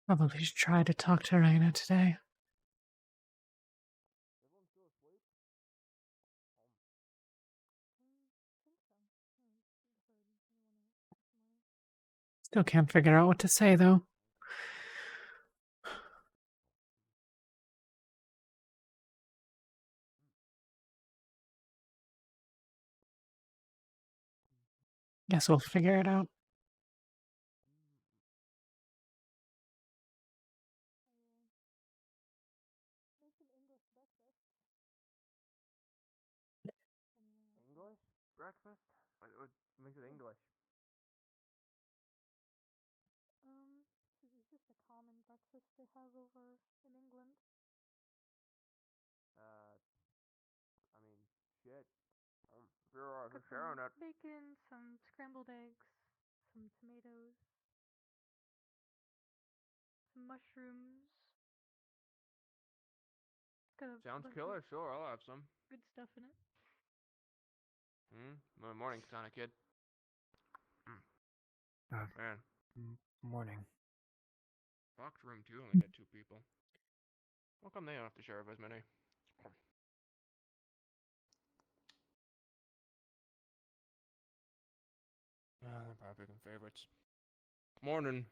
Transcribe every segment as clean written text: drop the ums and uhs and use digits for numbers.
Probably should try to talk to Reyna today. Still can't figure out what to say, though. Guess we'll figure it out. English breakfast? What makes it English? This is just a common breakfast they have over in England. I mean, shit. If you're sharing it. Bacon, some scrambled eggs, some tomatoes, some mushrooms. Sounds killer, sure, I'll have some. Good stuff in it. Morning, Katana Kid. Man. Morning. Locked room too, only got 2 people. How come they don't have to share as many? They're probably picking favorites. Morning.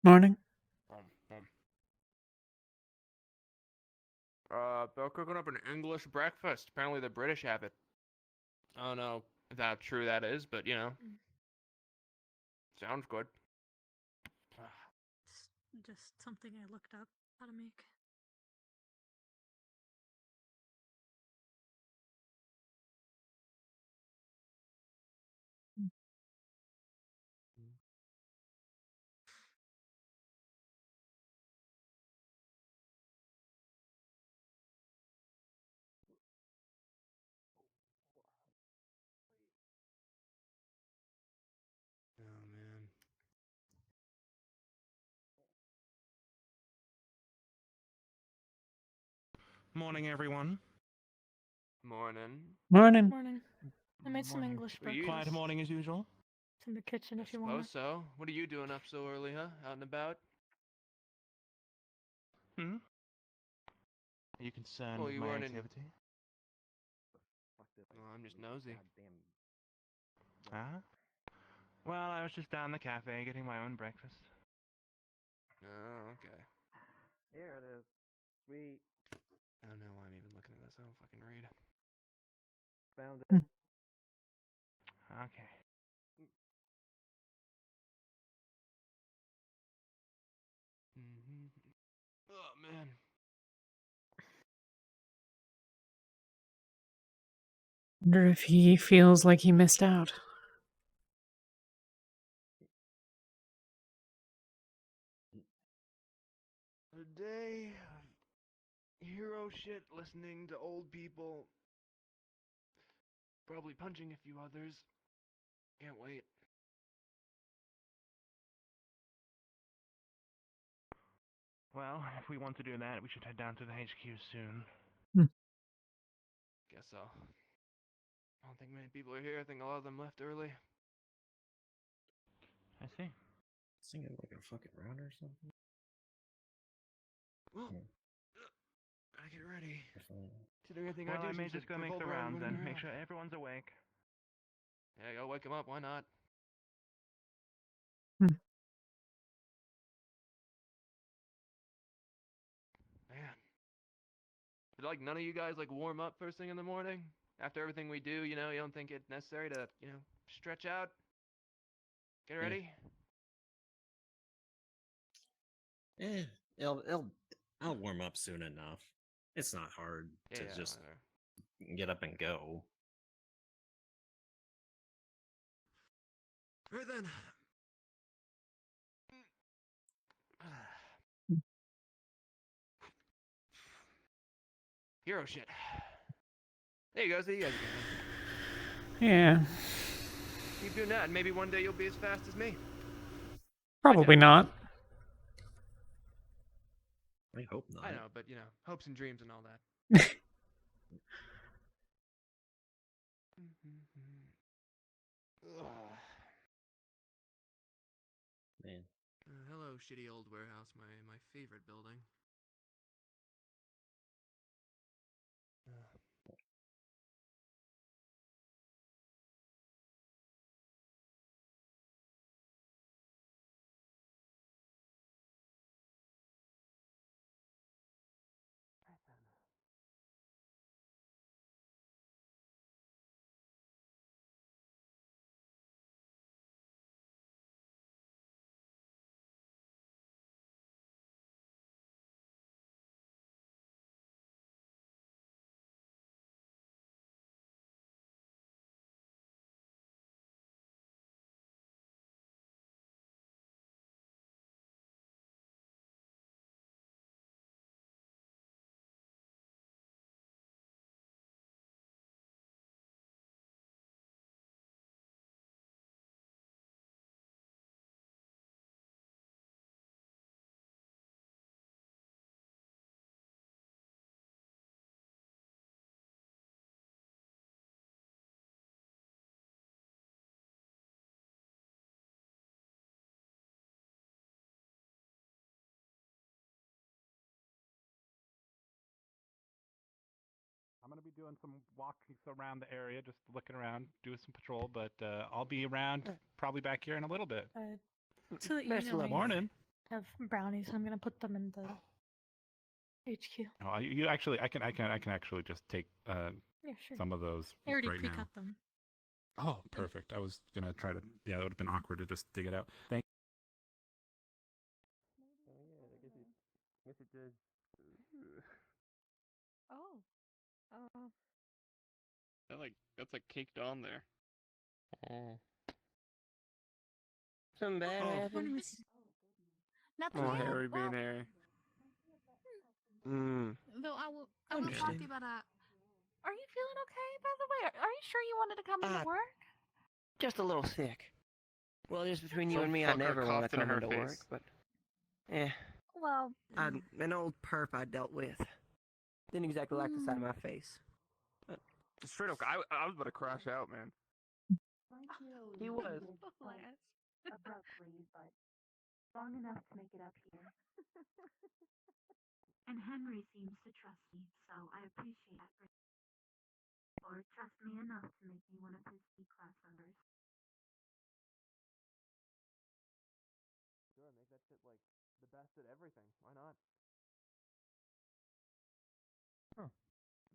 Morning. They're cooking up an English breakfast. Apparently the British have it. I don't know if how true that is, but you know. Sounds good. It's just something I looked up how to make. Oh man. Morning, everyone. Morning. Morning. Morning. I made some English breakfast. Quiet morning as usual. It's in the kitchen if you want it. Suppose so. What are you doing up so early, huh? Out and about? Are you concerned Well, with you my weren't in- activity? Well, I'm just nosy. Huh? Well, I was just down the cafe getting my own breakfast. Oh, okay. Here it is. Sweet. I don't know why I'm even looking at this. I don't fucking read. Found it. Okay. Oh man. Wonder if he feels like he missed out. A day of hero shit, listening to old people. Probably punching a few others. Can't wait. Well, if we want to do that, we should head down to the HQ soon. Guess so. I don't think many people are here. I think a lot of them left early. I see. Singing like a fucking round or something. Well, I get ready. Well, I may just go make the rounds then. Make sure everyone's awake. Yeah, go wake him up. Why not? Man. But, like, none of you guys, like, warm up first thing in the morning? After everything we do, you know, you don't think it's necessary to, you know, stretch out? Get ready? I'll warm up soon enough. It's not hard to just get up and go. Right then. Hero shit. There you go. See you guys again. Yeah. Keep doing that, and maybe one day you'll be as fast as me. Probably not. I hope not. I know, but you know, hopes and dreams and all that. Man. Hello, shitty old warehouse, my favorite building. I'm going to be doing some walking around the area, just looking around, doing some patrol, but I'll be around probably back here in a little bit. So that you Best know, luck. I Morning. have brownies. I'm gonna put them in the HQ. Oh, you actually, I can actually just take Yeah, sure. some of those I already right now. pre-cut them. Oh, perfect. I was gonna try to. Yeah, that would have been awkward to just dig it out. Thank. Oh yeah, I guess it does. Oh. That's like caked on there. Something bad happened? Nothing. Oh, Yeah, Harry well, being Harry. though I will talk to Interesting. you about Are you feeling okay, by the way? Are you sure you wanted to come into work? Just a little sick. Well, just between you Some and me, I fucker never want to coughed in come her into work, face. but Well, an old perp I dealt with. Didn't exactly like the side of my face. Straight up, I was about to crash out, man. He was. abruptly, but long enough to make it up here. And Henry seems to trust me, so I appreciate that. Or trust me enough to make me one of his C-class members. Sure, make that shit like the best at everything. Why not?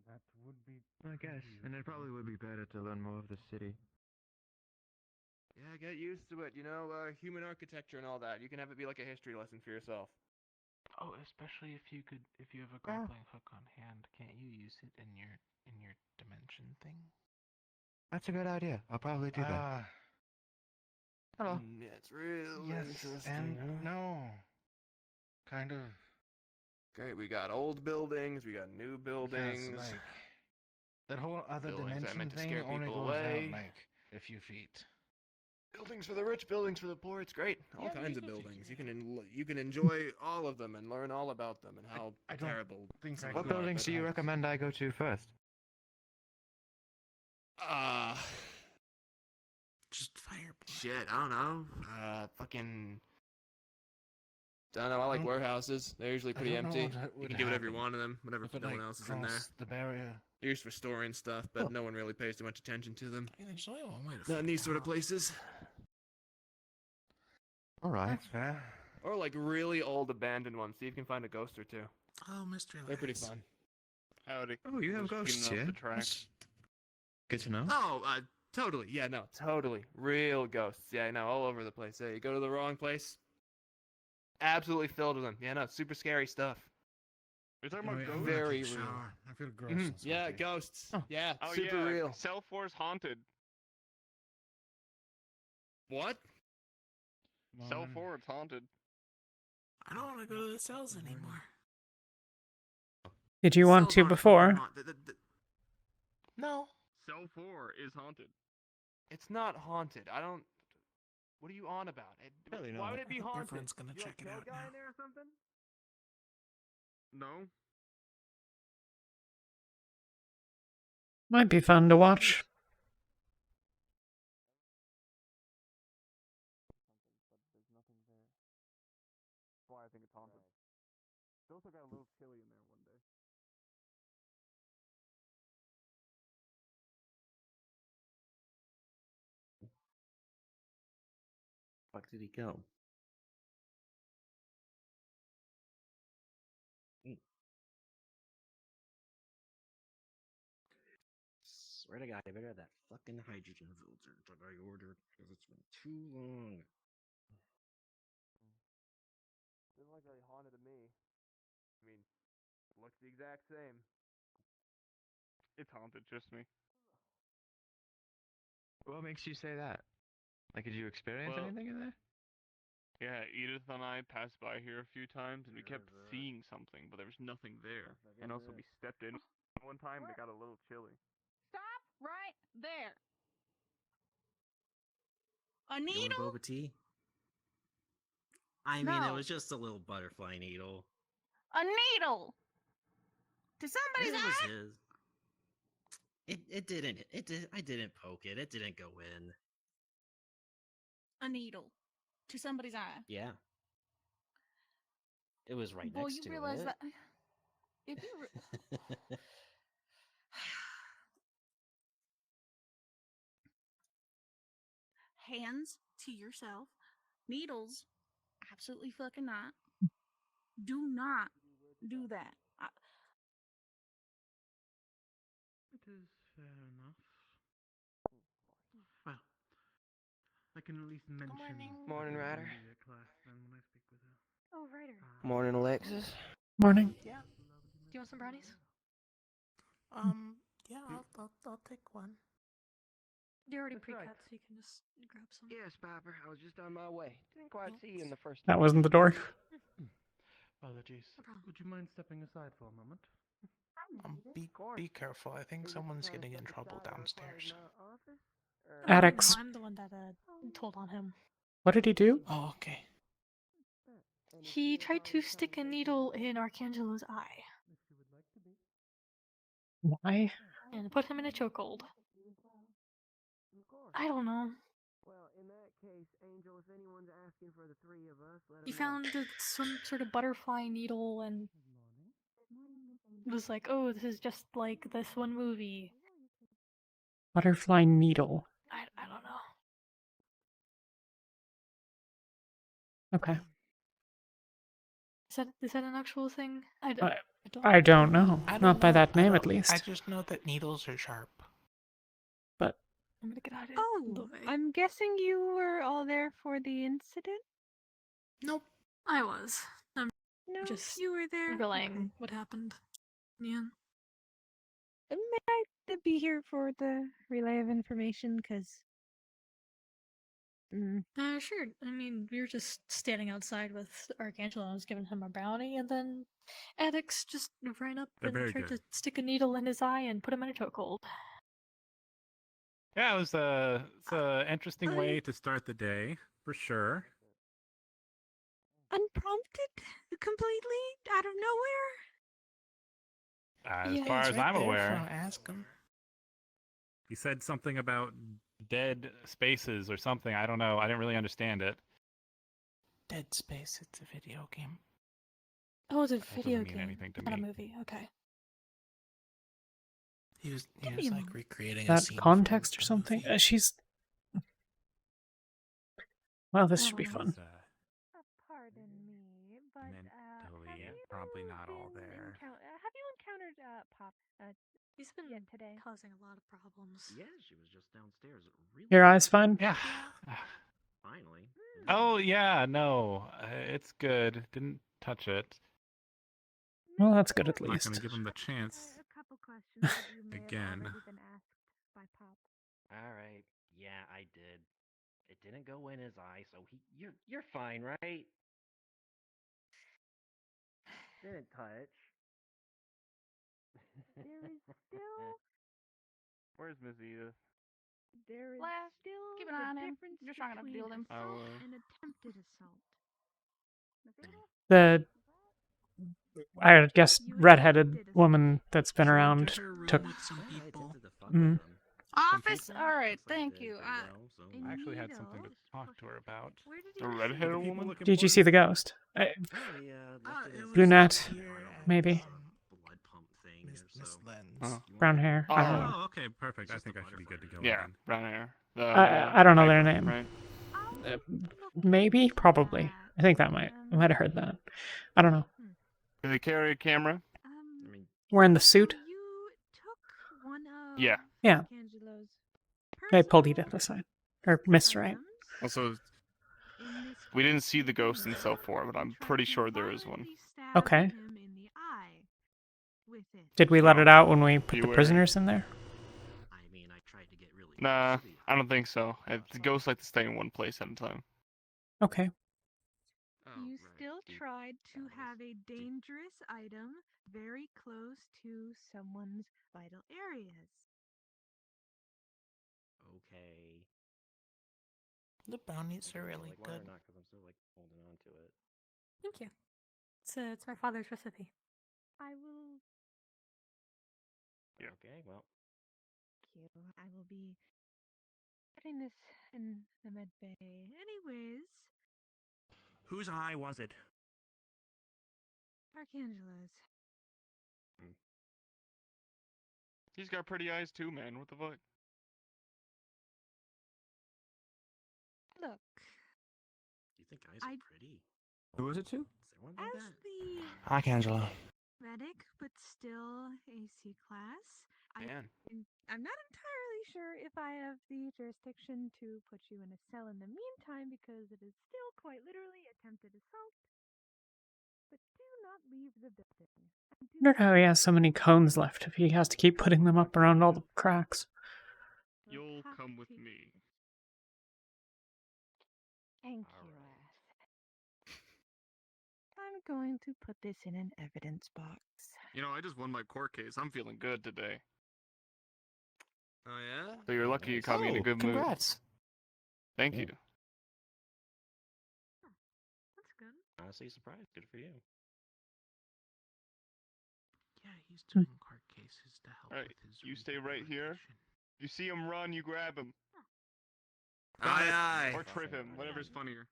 That would be. I guess, and it probably would be better to learn more of the city. Yeah, get used to it. You know, human architecture and all that. You can have it be like a history lesson for yourself. Oh, especially if you have a grappling hook on hand, can't you use it in your dimension thing? That's a good idea. I'll probably do that. Hello. Yeah, it's real Yes interesting. and huh? no. Kind of. Great, we got old buildings, we got new buildings. Because, like, that whole other Buildings that dimension meant to thing scare only people goes away. out like a few feet. Buildings for the rich, buildings for the poor. It's great. All Yeah, kinds of you buildings. can- You can enjoy all of them and learn all about them and how I don't terrible. think some I of What them are, buildings but- do you recommend I go to first? Just Firebird. Shit, I don't know. Fucking. I don't know. I like Don't- warehouses. They're usually pretty don't know empty. what You would can do whatever you happen want in them. Whatever. if it, No one like, else is in there. crossed the barrier. They're used for storing stuff, but no one really pays too much attention to them. Yeah, there's only one way to Not in these find sort of out. places. All right. That's fair. Or like really old abandoned ones. See if you can find a ghost or two. Oh, Mystery They're pretty Lands. fun. Howdy. Oh, you have Just ghosts getting off here. the track. Good to know. Oh, totally. Yeah, no, totally. Real ghosts. Yeah, no, all over the place. Yeah, you go to the wrong place. Absolutely filled with them. Yeah, no, super scary stuff. You're talking Oh, about yeah, ghosts? I'm gonna Very take a real. shower. I feel gross. Mhm, and yeah, sweaty. ghosts. Oh. Yeah, Oh super yeah, real. Cell 4's haunted. What? Cell Morning. 4 it's haunted. I don't want to go to the cells anymore. Did you want Cells to aren't before? fucking No, Cell 4 is haunted. it's not haunted. I don't. What are you on about? Really Why not. would I it be think haunted? everyone's gonna You, check like, it know a out guy now. in there or something? No? Might be fun to watch. I think it's haunted. It also got a little chilly in there one day. Fuck did he go? Swear to God, I better have that fucking hydrogen filter that I ordered because it's been too long. Didn't look really haunted to me. I mean, it looks the exact same. It's haunted, just me. What makes you say that? Like, did you experience Well- anything in there? Yeah, Edith and I passed by here a few times, and we kept seeing something, but there was nothing there. And also, we stepped in one time, and it got a little chilly. Stop right there. A You needle? want boba tea? I mean, it No. was just a little butterfly needle. A needle. To somebody's It was eye? his. It didn't. It did. I didn't poke it. It didn't go in. A needle. To somebody's eye. Yeah. It was right Well, next you to realize it. that if you hands to yourself, needles, absolutely fucking not. Do not do that. It is fair enough. Well, I can at least mention. Morning, Ryder. Class then when I speak with her. Oh, Ryder. Morning, Alexis. Morning. Yeah. Do you want some brownies? Yeah, I'll take one. They're already That's right. pre-cut, so you can just grab some. Yes, Piper. I was just on my way. Didn't quite see you in the first. That wasn't the door. Apologies. No problem. Would you mind stepping aside for a moment? Be careful. I think someone's getting in trouble downstairs. Addicts. No, I'm the one that told on him. What did he do? Oh, okay. He tried to stick a needle in Archangelo's eye Why? and put him in a chokehold. I don't know. Well, in that case, Angel, if anyone's asking for the three of us, let He 'em know. found some sort of butterfly needle and was like, "Oh, this is just like this one movie." Butterfly needle. I don't know. Okay. Is that an actual thing? I don't. I don't know. Not by that name, at least. I just know that needles are sharp. But I'm gonna get out of Oh, the way. I'm guessing you were all there for the incident? Nope. I was. I'm No, just you were there. relaying what happened. Yeah. May I be here for the relay of information? Because. Sure. I mean, we were just standing outside with Archangelo. I was giving him a brownie, and then Addicts just ran up They're and very tried good. to stick a needle in his eye and put him in a chokehold. Yeah, it's a interesting way to start the day, for sure. Unprompted? Completely? Out of nowhere? As Yeah, far he's as right I'm there, aware. So ask him. He said something about dead spaces or something. I don't know. I didn't really understand it. Dead Space. It's a video game. Oh, it's a That video doesn't mean game, anything to not a me. movie. Okay. He was Give me a like moment. recreating a that scene context or from the something? movie. She's. Well, this should be Oh. fun. Pardon me, but Mentally, have you probably not all been there. have you encountered Pop He's been yet today? causing a lot of problems. Yeah, she was just downstairs. Really Your eyes fine? Yeah. Finally. Oh, yeah, no. It's good. Didn't touch it. Well, that's good at I'm not least. going to give him the chance. A couple questions that you may Again. have already been asked by Pop. All right. Yeah, I did. It didn't go in his eye, so you're fine, right? Didn't touch. There is still Where's Miss Edith? there is Last, still keep an eye on the him. difference You're strong enough to deal with between him. I assault will. and attempted assault. The, I guess, You redheaded attempted woman that's been She went around to her room took. with some people. Mm. Office. people, All right, looks like thank they you. did well, so- I actually had something to talk to her about. Where did The you red-haired People woman? looking Did you for see you? the ghost? Oh, yeah. left in his- Brunette, here and, maybe. blood pump thing. Miss so Lens. Oh. you want Brown me to hair. go? I don't know. Oh, okay, perfect. I think I should be good to go. Yeah, Then. brown hair. I don't know their Piper, name. Right? Uh, maybe, probably. I think that I might have heard that. I don't know. Do they carry a camera? I mean, Wearing the suit? You took one of Yeah. Yeah. Archangelo's I pulled Edith aside. Or Miss Right. Also, in this we didn't see the ghost in cell 4, but I'm pretty sure there is one. Okay. him in the eye with it. Did we let it out when we put the Beware. prisoners in there? I mean, I tried to get really. Nah, I don't think so. The ghosts like to stay in one place at a time. Okay. You still tried to have a dangerous item very close to someone's vital areas. Okay. The brownies are really like, good. Why or not? Because I'm still like holding on to it. Thank you. It's my father's recipe. I will. Yeah. Okay. Well. Thank you. I will be putting this in the med bay. Anyways, Whose eye was it? Archangelo's. He's got pretty eyes too, man. What the fuck? Look, Do you think eyes are pretty? Who was it to? Is everyone like as that? the Archangelo. medic, but still a C class, Man. I'm not entirely sure if I have the jurisdiction to put you in a cell in the meantime because it is still quite literally attempted assault. But do not leave the building. I wonder how he has so many cones left if he has to keep putting them up around all the cracks. You'll come with me. Thank you, I'm going to put this in an evidence box. You know, I just won my court case. I'm feeling good today. Oh yeah? So you're lucky you caught me in a good mood. Congrats. Thank you. That's good. Honestly, surprised. Good for you. Yeah, he's doing court cases to help Alright, with his. you stay right here. You see him run, you grab him. Aye, aye. Or trip him, whatever's funnier.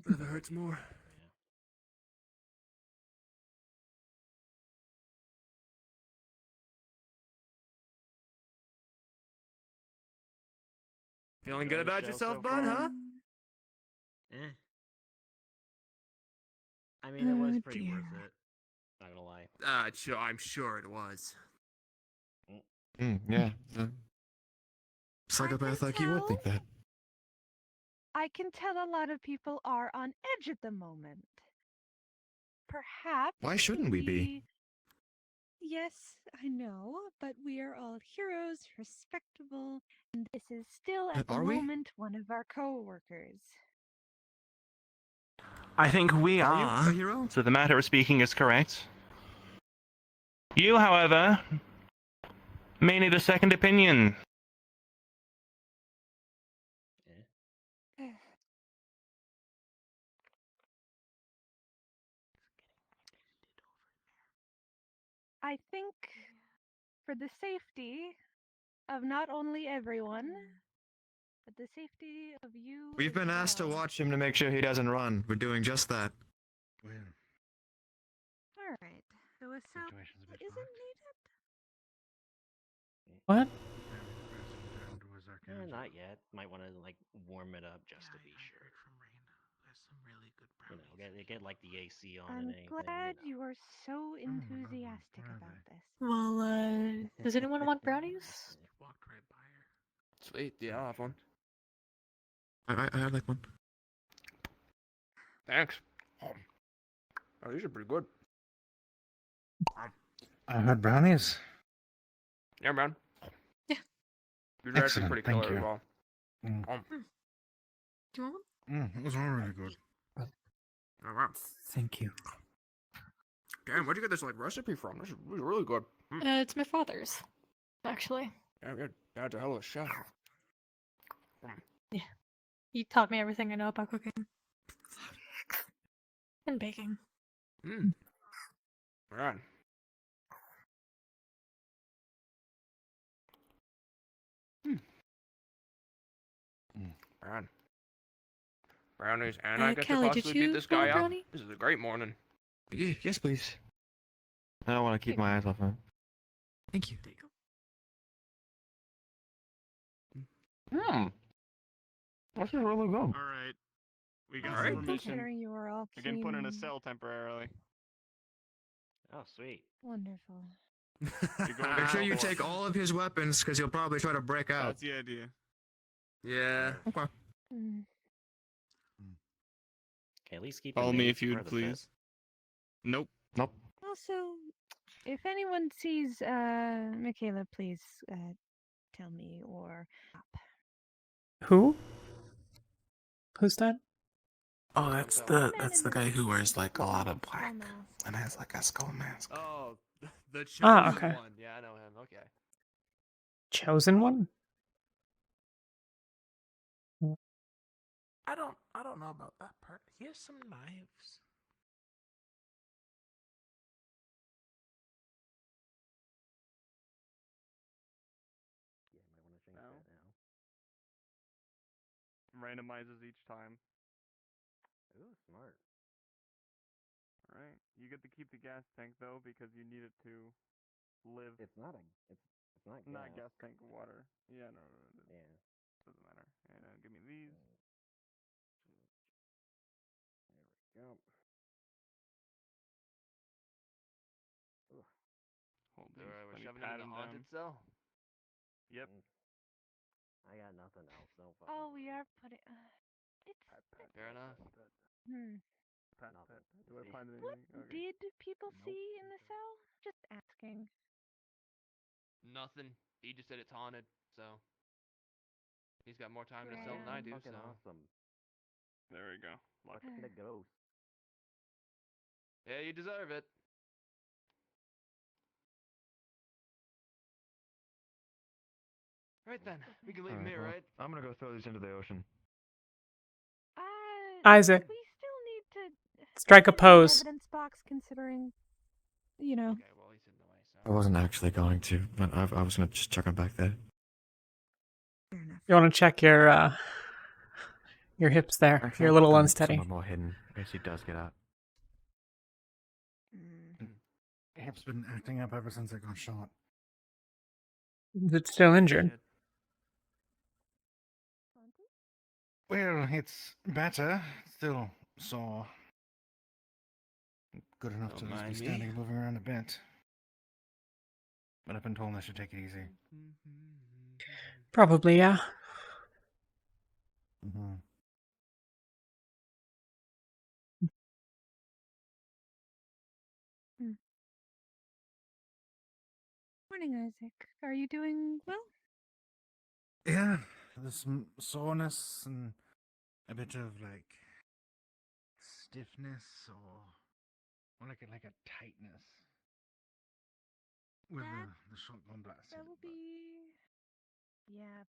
Never hurts more. Feeling good about yourself, bud, huh? Eh. I mean, it was Oh, pretty dear. worth it. Not gonna lie. I'm sure it was. Yeah. Psychopath like you would think that. I can tell a lot of people are on edge at the moment. Perhaps. Why shouldn't we be? Yes, I know, but we are all heroes, respectable, and this is still at the Are we? moment one of our co-workers. I think we Are are. you a hero? So the matter of speaking is correct. You, however, may need a second opinion. I think for the safety of not only everyone, but the safety of you. We've been asked to watch him to make sure he doesn't run. We're doing just that. All right. So a cell isn't needed. What? Not yet. Might want to like warm it up just to be sure. From Reyna, there's some really good You brownies. know, get like the AC on I'm and anything. glad you are so enthusiastic about this. Well, does anyone want brownies? Walked right by her. Sweet, yeah, I'll have one. I'd like one. Thanks. Oh, these are pretty good. I had brownies. Yeah, man. Yeah. These are actually Excellent, pretty thank killer as you. well. Do you want one? It was all really good. Oh, wow. Thank you. Damn, where'd you get this like recipe from? This is really good. It's my father's, actually. Yeah, your dad's a hell of a chef. Yeah. He taught me everything I know about cooking. And baking. Right. Brownies, and I get Kelly, to did possibly beat you this roll guy a up. brownie? This is a great morning. Yes, please. I don't want to keep my eyes off him. Thank you. This is really good. Alright. We got Alright. permission. Considering you were all We can put in a keen- cell temporarily. Oh, sweet. Wonderful. Make sure you take all of his weapons, because he'll probably try to break out. That's the idea. Yeah. Okay. Mm. Okay, at least keep Follow your me name if you for would, the please. Nope. Nope. Also, if anyone sees Michaela, please tell me or. Who? Who's that? Oh, that's the guy who wears like a lot of black and has like a skull mask. Oh, the chosen Ah, okay. one. Yeah, I know him. Okay. Chosen one? I don't know about that part. He has some knives. Randomizes each time. Ooh, smart. Alright. You get to keep the gas tank though because you need it to live. It's not Not gas tank water. Yeah, no. Yeah. Doesn't matter. And give me these. There we go. Hold So, these. we're Let me shoving pat him in him the haunted down. cell. Yep. I got nothing else. No fucking Oh, we are putting. It's. Fair enough. Pat. Nothing. Do I find What anything? Okay. did people see in the cell? Just asking. Nothing. He just said it's haunted, so he's got more time in a cell than I do. Fucking So awesome. There we go. Luck. Fucking the ghost. yeah, you deserve it. Right then, we can leave him here, well, right? I'm gonna go throw these into the ocean. Isaac. We still need to Strike a put it in the pose. Evidence box, considering, you know. Okay, well he's in the way, so. I wasn't actually going to, but I was gonna just chuck him back there. You want to check your hips there. Actually, You're a I'll little put them unsteady. somewhere more hidden, in case he does get out. Hip's been acting up ever since I got shot. Is it still injured? Well, it's better. Still sore. Good enough to Don't just be mind me. standing and moving around a bit. But I've been told I should take it easy. Probably, yeah. Mm-hmm. Morning, Isaac. Are you doing well? Yeah, there's some soreness and a bit of like stiffness or like a tightness with the shotgun blast. That will be. Yeah.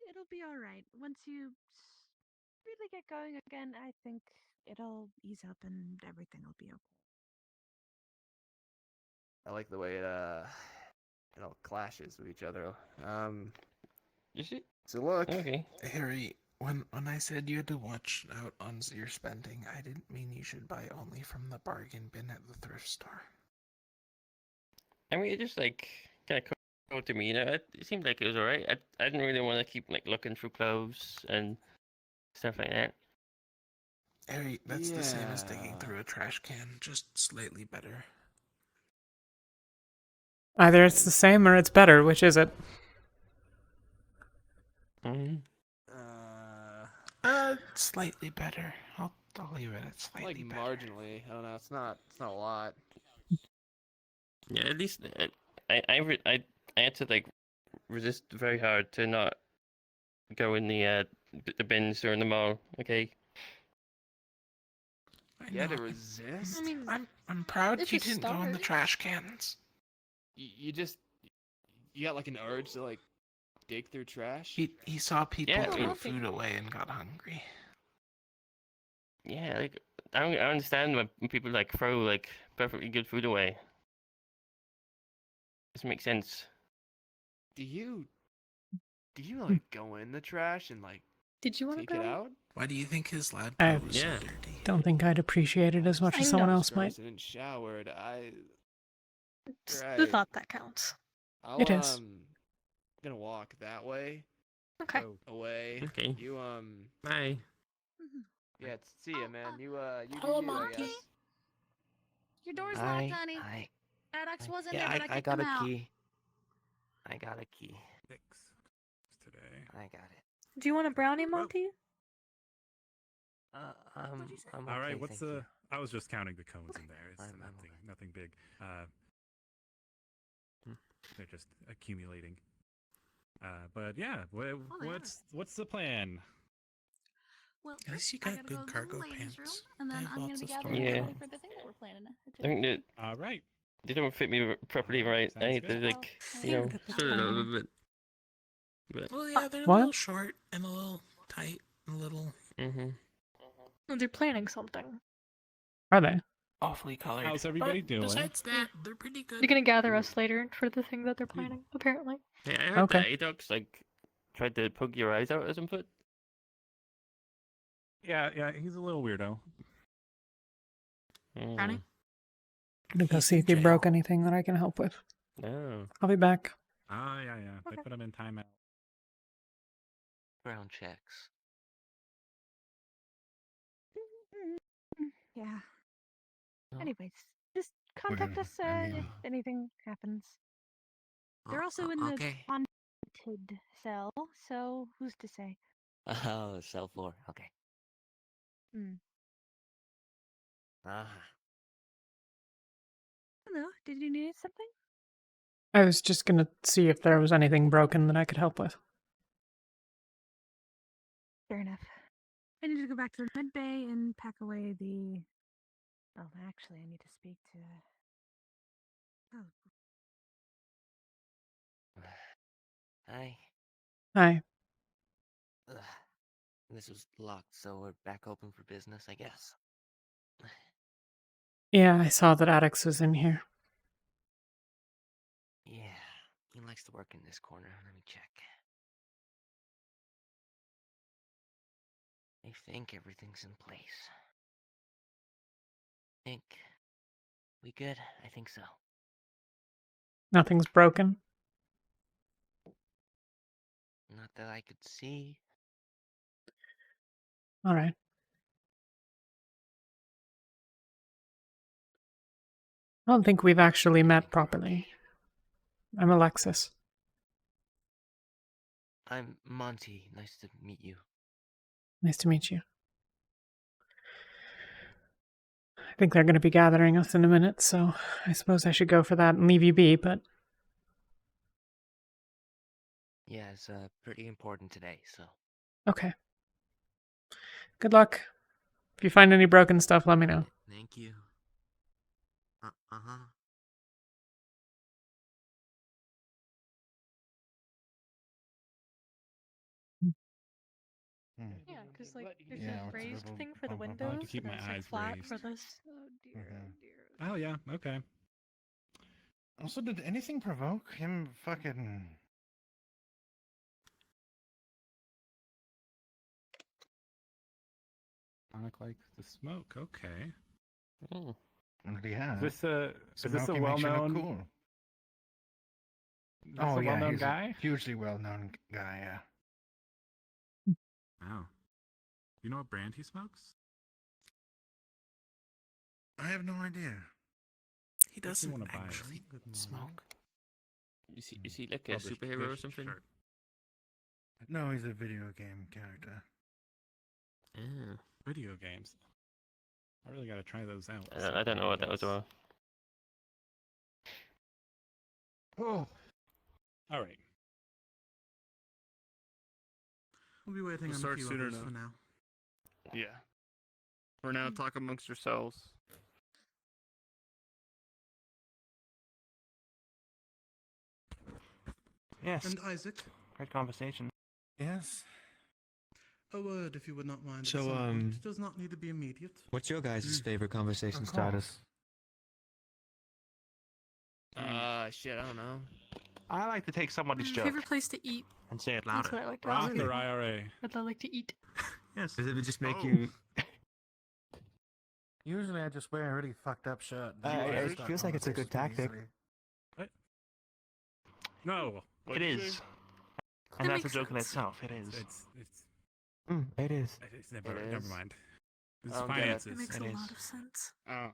It'll be alright. Once you really get going again, I think it'll ease up and everything will be okay. I like the way it all clashes with each other. Is it? So look. Okay. Harry, when I said you had to watch out on your spending, I didn't mean you should buy only from the bargain bin at the thrift store. I mean, it just like kind of came to me, you know. It seemed like it was alright. I didn't really want to keep like looking through clothes and stuff like that. Harry, that's the same as digging through a trash can, just slightly better. Either it's the same or it's better. Which is it? Slightly better. I'll leave it at slightly Like better. marginally. I don't know. It's not a lot. Yeah, at least I had to like resist very hard to not go in the bins or in the mall. Okay. You had to resist. I mean, I'm proud it's you a didn't go in the start. trash cans. You got like an urge to like dig through trash. He saw people Yeah, throw well, food away and got hungry. Yeah, like I understand when people like throw like perfectly good food away. This makes sense. Do you like go in the trash and like Did you want take to it brownie? out? Why do you think his lab I coat was so Yeah. dirty? don't think I'd appreciate it as much I as someone know. else might. And showered. It's Right. the thought that counts. I'll, It is. gonna walk that way. Okay. Go away. Okay. You Bye. yeah. See ya, man. You do Hello, you, I Monty? guess. Your door's Hi, locked, honey. hi. Alex wasn't Yeah, there, but I I kicked got him a out. key. I got a key. 6 today. I got it. Do you want a brownie, Monty? I'm All right, okay, what's thank the? you. I was just counting the cones in there. It's I'm nothing big. They're just accumulating. But yeah, what's the plan? Well, At least you I got gotta good go to cargo the ladies' room, pants. and then They have I'm gonna lots be of gathering storage. everybody for the thing that we're planning I think that All right. they don't fit me properly right. I Sounds need to good. like, I you know, think that they're sort it out a planning. little bit. But Well, yeah, they're a What? little short and a little tight and a little Well, they're planning something. Are they? awfully colored. How's everybody But doing? besides that, they're pretty good. They're gonna gather us later for the thing that they're planning, apparently. hey, I heard Okay. that Adox like tried to poke your eyes out at some foot. Yeah, he's a little weirdo. Brownie? Gonna go He's see in if he jail. broke anything that I can help with. No. I'll be back. Ah, yeah. They Okay. put him in timeout. Ground checks. Yeah. Oh. Anyways, just contact us if anything happens. They're also in the Okay. haunted cell, so who's to say? Oh, cell floor. Okay. Hmm. Ah. Hello, did you need something? I was just gonna see if there was anything broken that I could help with. Fair enough. I need to go back to the med bay and pack away the. Oh, actually, I need to speak to. Oh, Hi. Hi. Ugh. This was locked, so we're back open for business, I guess. Yeah, I saw that Addix was in here. Yeah, he likes to work in this corner. Let me check. I think everything's in place. Think we good? I think so. Nothing's broken. Not that I could see. All right. I don't think we've actually met properly. I'm Alexis. I'm Monty. Nice to meet you. Nice to meet you. I think they're going to be gathering us in a minute, so I suppose I should go for that and leave you be, but Yeah, it's pretty important today, so. okay. Good luck. If you find any broken stuff, let me know. Thank you. Uh-huh. Yeah, because like there's Yeah, a what's the raised little thing for the bump up? windows, to keep and my it's like eyes flat raised. for this. oh dear, Mhm. Oh yeah, okay. Also, did anything provoke him fucking... Sonic likes the smoke. Okay. Oh. Yeah. Is this a Smoking makes you look well-known? cool. Is this Oh, a yeah, well-known he's guy? a hugely well-known guy, yeah. Oh. You know what brand he smokes? I have no idea. He Makes me doesn't wanna buy it. actually Good smoke. morning. Is he like a Oh, this- superhero or this something? shirt. No, he's a video game character. Yeah. Video games. I really gotta try those out. I don't know what that was about. Oh. All right. We'll be waiting We'll on start a few sooner others now. for now. Yeah. For now, talk amongst yourselves. Yes. And Isaac? Great conversation. Yes? A word, if you would not mind. So, at some point. It does not need to be immediate. What's your guys' favorite conversation Of status? Shit, I don't know. I like to take somebody's joke Favorite place to eat. and say it That's louder. what I like to Broth ask. or IRA? What I like to eat. Yes. Does it just make Oh. you? Usually I just wear a really fucked up shirt. It Start feels like it's a good conversations tactic. easily. What? No. It is. And that's a joke in itself. It is. It is. It's never. It Never is. mind. This I is don't get it. finances. It makes It a is. lot of sense. Oh. I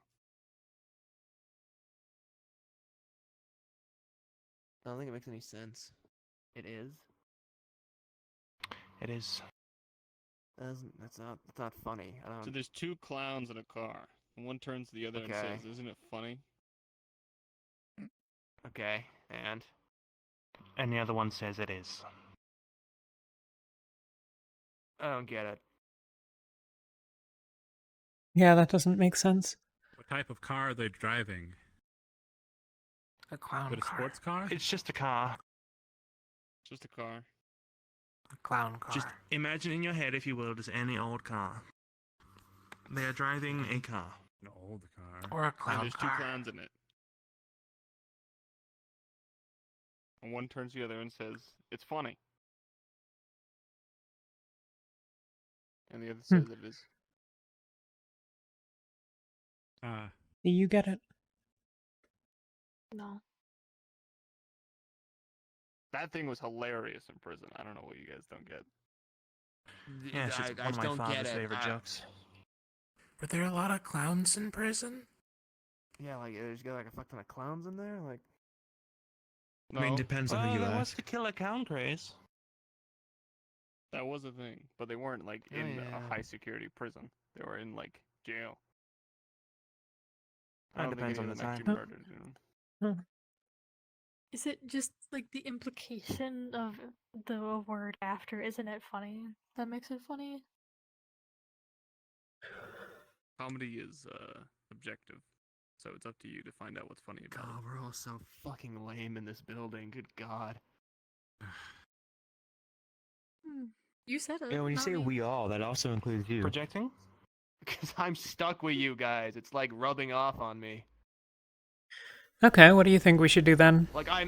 don't think it makes any sense. It is. It is. That's not funny. I don't. So there's two clowns in a car. And one turns to the other and Okay. says, "Isn't it funny?" Okay, and the other one says it is. I don't get it. Yeah, that doesn't make sense. What type of car are they driving? A clown With a car. sports car? It's just a car. Just a car. A clown car. Just imagine in your head, if you will, just any old car. They are driving a car. An old car. Or a And clown there's two car. clowns in it. And one turns to the other and says, "It's funny." And the other says it is. Do you get it? No. That thing was hilarious in prison. I don't know what you guys don't get. Yeah, it's just one of my father's favorite jokes. Were there a lot of clowns in prison? Yeah, like there's got like a fuck ton of clowns in there. Like, I mean, depends well, there was the killer clown craze. That was a thing, but they weren't like Oh, in yeah. a high security prison. They were in like jail. It depends on the actually time. murdered anyone. Is it just like the implication of the word after? Isn't it funny? That makes it funny. Comedy is subjective, so it's up to you to find out what's funny about God, we're all so fucking lame in this building. Good God. You said it. Yeah, when you not say me. we all, that also includes you. Projecting? Because I'm stuck with you guys. It's like rubbing off on me. Okay, what do you think we should do then? Like I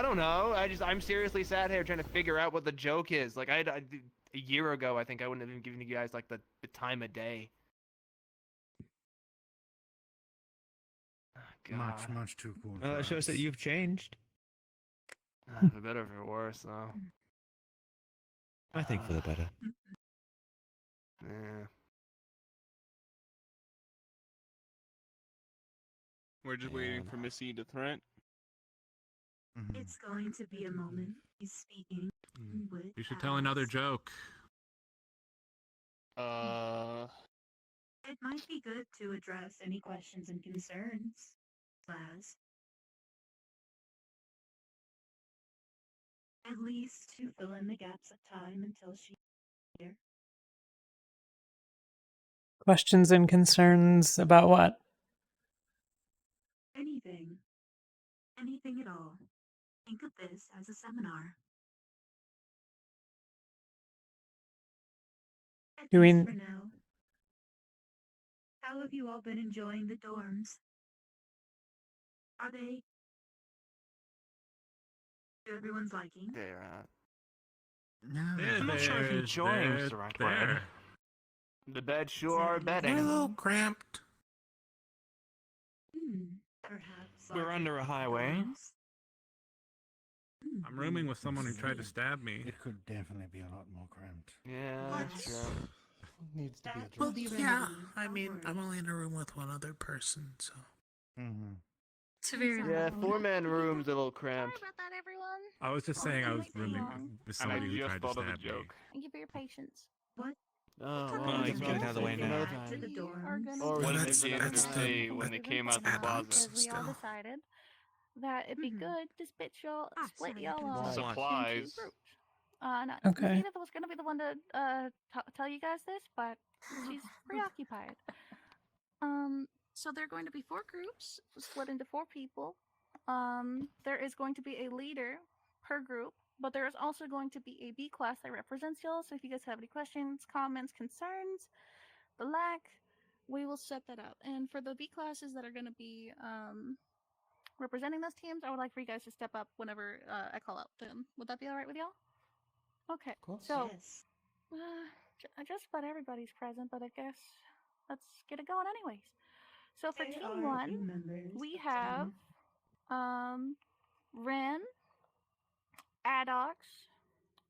don't know. I'm seriously sat here trying to figure out what the joke is. Like a year ago, I think I wouldn't have even given you guys like the time of day. Oh, God. Much too cool. Well, for it shows that us. you've changed. For better or for worse, though. I think for the better. Yeah. We're just waiting for Missy to threat. Mhm. It's going to be a moment. He's speaking. With You should tell another joke. It might be good to address any questions and concerns, Laz. At least to fill in the gaps of time until she's here. Questions and concerns about what? Anything. Anything at all. Think of this as a seminar. At Do we- least for now. How have you all been enjoying the dorms? Are they to everyone's liking? They're Yeah, I'm not sure if enjoying is the right word. The beds sure are We're a bedding. little cramped. Perhaps. We're under a highway. dorms? I'm rooming with someone who tried to stab me. It could definitely be a lot more cramped. Yeah, that's true. Needs to be That Well, will be yeah. remedied, I don't mean, worry. I'm only in a room with one other person, so. Mm-hmm. It's very Yeah, 4-man room's a little cramped. Sorry about that, everyone. I was just saying I was Wait too rooming long. with And I somebody who just tried to thought of a stab me. joke. Thank you for your patience. What? Oh, It's okay, well, you can get it out of the way now. To the We are dorms. gonna Or do when it they for did now. the day when they Moving came out the forward, closet. because we all Still. decided that it'd be Mhm. good to split sorry, I y'all couldn't up see. into Supplies. groups. No, Okay. Edith was gonna be the one to tell you guys this, but she's preoccupied. So there are going to be 4 groups, split into 4 people. There is going to be a leader per group, but there is also going to be a B class that represents y'all. So if you guys have any questions, comments, concerns, the lack, we will set that up. And for the B classes that are going to be representing those teams, I would like for you guys to step up whenever I call out them. Would that be all right with y'all? Okay. So, just about everybody's present, but I guess let's get it going anyways. So for team 1, we have Ren, Adox,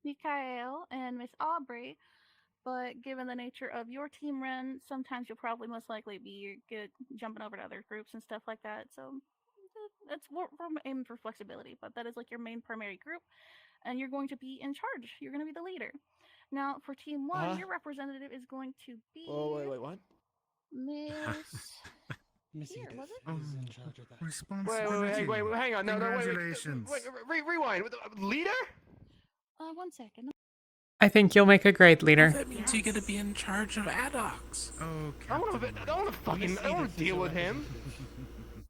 Mikael, and Miss Aubrey. But given the nature of your team, Ren, sometimes you'll probably most likely be jumping over to other groups and stuff like that. So we're aiming for flexibility, but that is like your main primary group, and you're going to be in charge. You're going to be the leader. Now, for team 1, your representative is going to be. Oh, wait, what? Miss. Miss Here, Edith was it? is in charge of that. Responsibility. Wait, hang on. No, Congratulations. wait, rewind. Leader? 1 second. I think you'll make a great leader. That means you get to be in charge of Adox. Oh, I don't want to deal with him.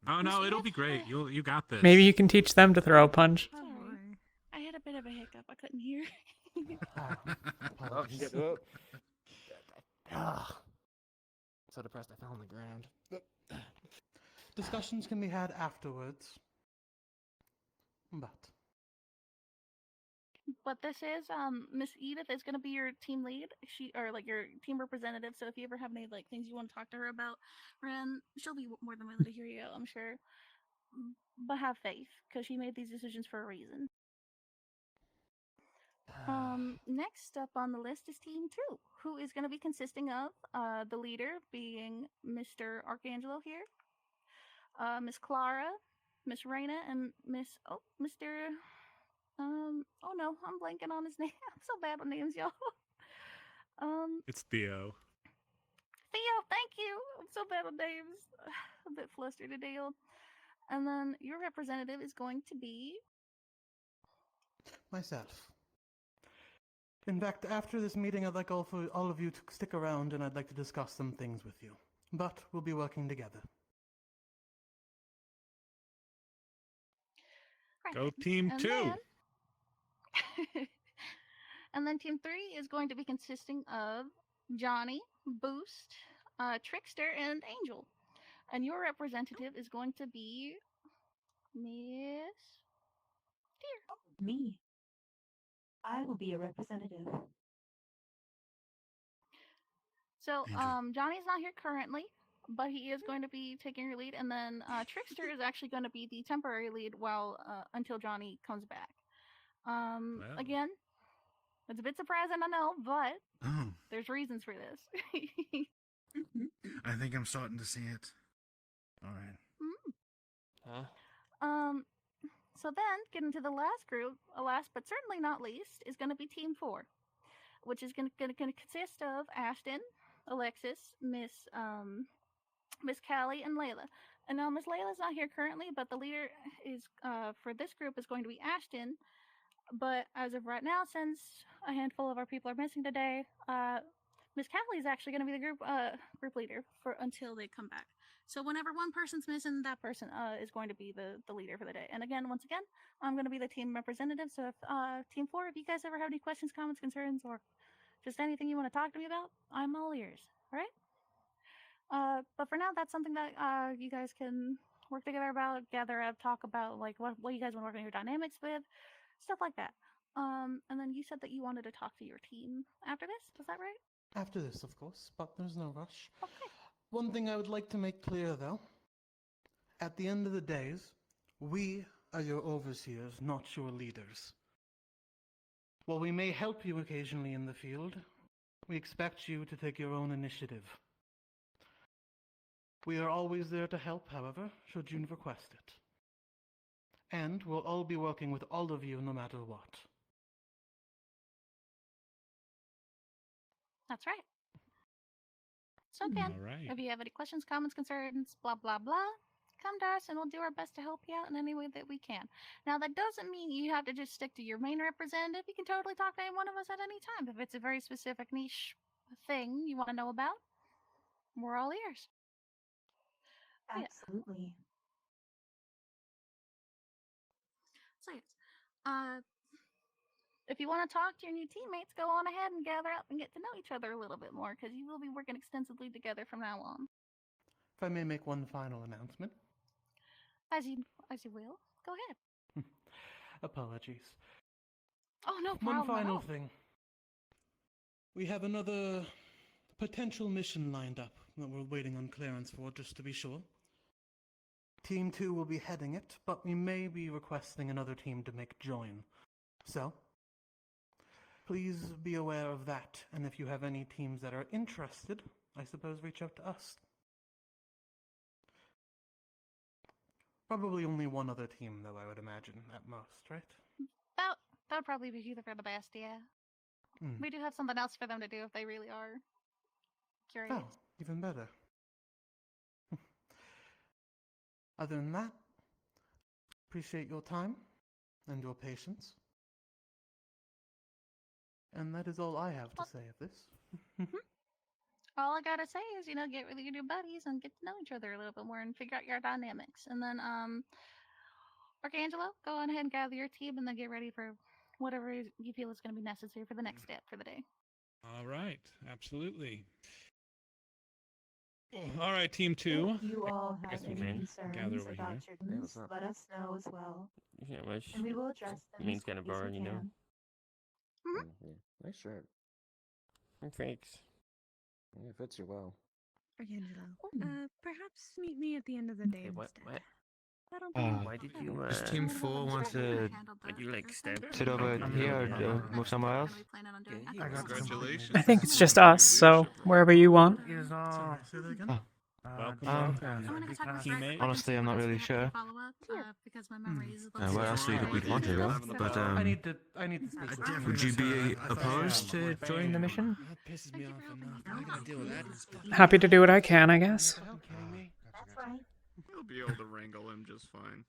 Oh no, it'll be great. You got this. Maybe you can teach them to throw a punch. Sorry. I had a bit of a hiccup. I couldn't hear. So depressed I fell on the ground. Discussions can be had afterwards. But this is Miss Edith is going to be your team lead. Or like your team representative. So if you ever have any like things you want to talk to her about, Ren, she'll be more than willing to hear you out, I'm sure. But have faith, because she made these decisions for a reason. Next up on the list is Team 2, who is going to be consisting of the leader being Mr. Archangelo here, Miss Clara, Miss Reyna, and Mr. Oh no, I'm blanking on his name. I'm so bad with names, y'all. It's Theo. Theo, thank you. I'm so bad with names. A bit flustered today. And then your representative is going to be Myself. In fact, after this meeting, I'd like all of you to stick around, and I'd like to discuss some things with you. But we'll be working together. Right. Go Team 2. And then Team 3 is going to be consisting of Johnny, Boost, Trickster, and Angel. And your representative is going to be Miss Deer. Me. I will be a representative. So, Johnny's not here currently, but he is going to be taking your lead, and then Trickster is actually going to be the temporary lead until Johnny comes back. Again, it's a bit surprising, I know, but there's reasons for this. I think I'm starting to see it. All right. So then, getting to the last group, last but certainly not least, is going to be Team 4, which is going to consist of Ashton, Alexis, Miss Callie, and Layla. And now Miss Layla's not here currently, but the leader is for this group is going to be Ashton. But as of right now, since a handful of our people are missing today, Miss Callie is actually going to be the group leader until they come back. So whenever one person's missing, that person is going to be the leader for the day. And again, once again, I'm going to be the team representative. So if Team 4, if you guys ever have any questions, comments, concerns, or just anything you want to talk to me about, I'm all ears. All right? But for now, that's something that you guys can work together about, gather up, talk about, like what you guys want to work on your dynamics with, stuff like that. And then you said that you wanted to talk to your team after this. Was that right? After this, of course, but there's no rush. Okay. One thing I would like to make clear, though, at the end of the days, we are your overseers, not your leaders. While we may help you occasionally in the field, we expect you to take your own initiative. We are always there to help, however, should you request it. And we'll all be working with all of you no matter what. That's right. So again, if you have any questions, comments, concerns, blah, blah, blah, come to us and we'll do our best to help you out in any way that we can. Now, that doesn't mean you have to just stick to your main representative. You can totally talk to any one of us at any time. If it's a very specific niche thing you want to know about, we're all ears. Absolutely. So yes, if you want to talk to your new teammates, go on ahead and gather up and get to know each other a little bit more, because you will be working extensively together from now on. If I may make one final announcement. As you will. Go ahead. Apologies. Oh, no problem. One final at all. thing. We have another potential mission lined up that we're waiting on clearance for, just to be sure. Team 2 will be heading it, but we may be requesting another team to make join. So, please be aware of that, and if you have any teams that are interested, I suppose reach out to us. Probably only one other team, though, I would imagine, at most, right? That would probably be for the best, yeah. We do have something else for them to do if they really are curious. Oh, even better. Other than that, appreciate your time and your patience. And that is all I have to say of this. All I gotta say is, get with your new buddies and get to know each other a little bit more and figure out your dynamics. And then, Archangelo, go on ahead and gather your team and then get ready for whatever you feel is going to be necessary for the next step for the day. All right, absolutely. All right, Team 2. If you all have any gather concerns over about here. your news, let us know as well. Yeah, well, And we will address them means as kind of quick as boring, we you know. can. Yeah. Nice shirt. Thanks. Yeah, it fits you well. Archangelo, perhaps meet me at the end of the day What? instead. That'll be Why did you, Does Team 4 want to Would you, like, stab sit over here or move somewhere else? Congratulations. I think it's just us, so wherever you want. Is all. Say that again? Honestly, I'm not really sure. Because my memory is Where else we'd want to go, but I need to speak with you. would you be opposed to joining the mission? That pisses me off enough. I gotta deal with that. Happy to do what I can, I guess. That's right. We'll be able to wrangle him just fine.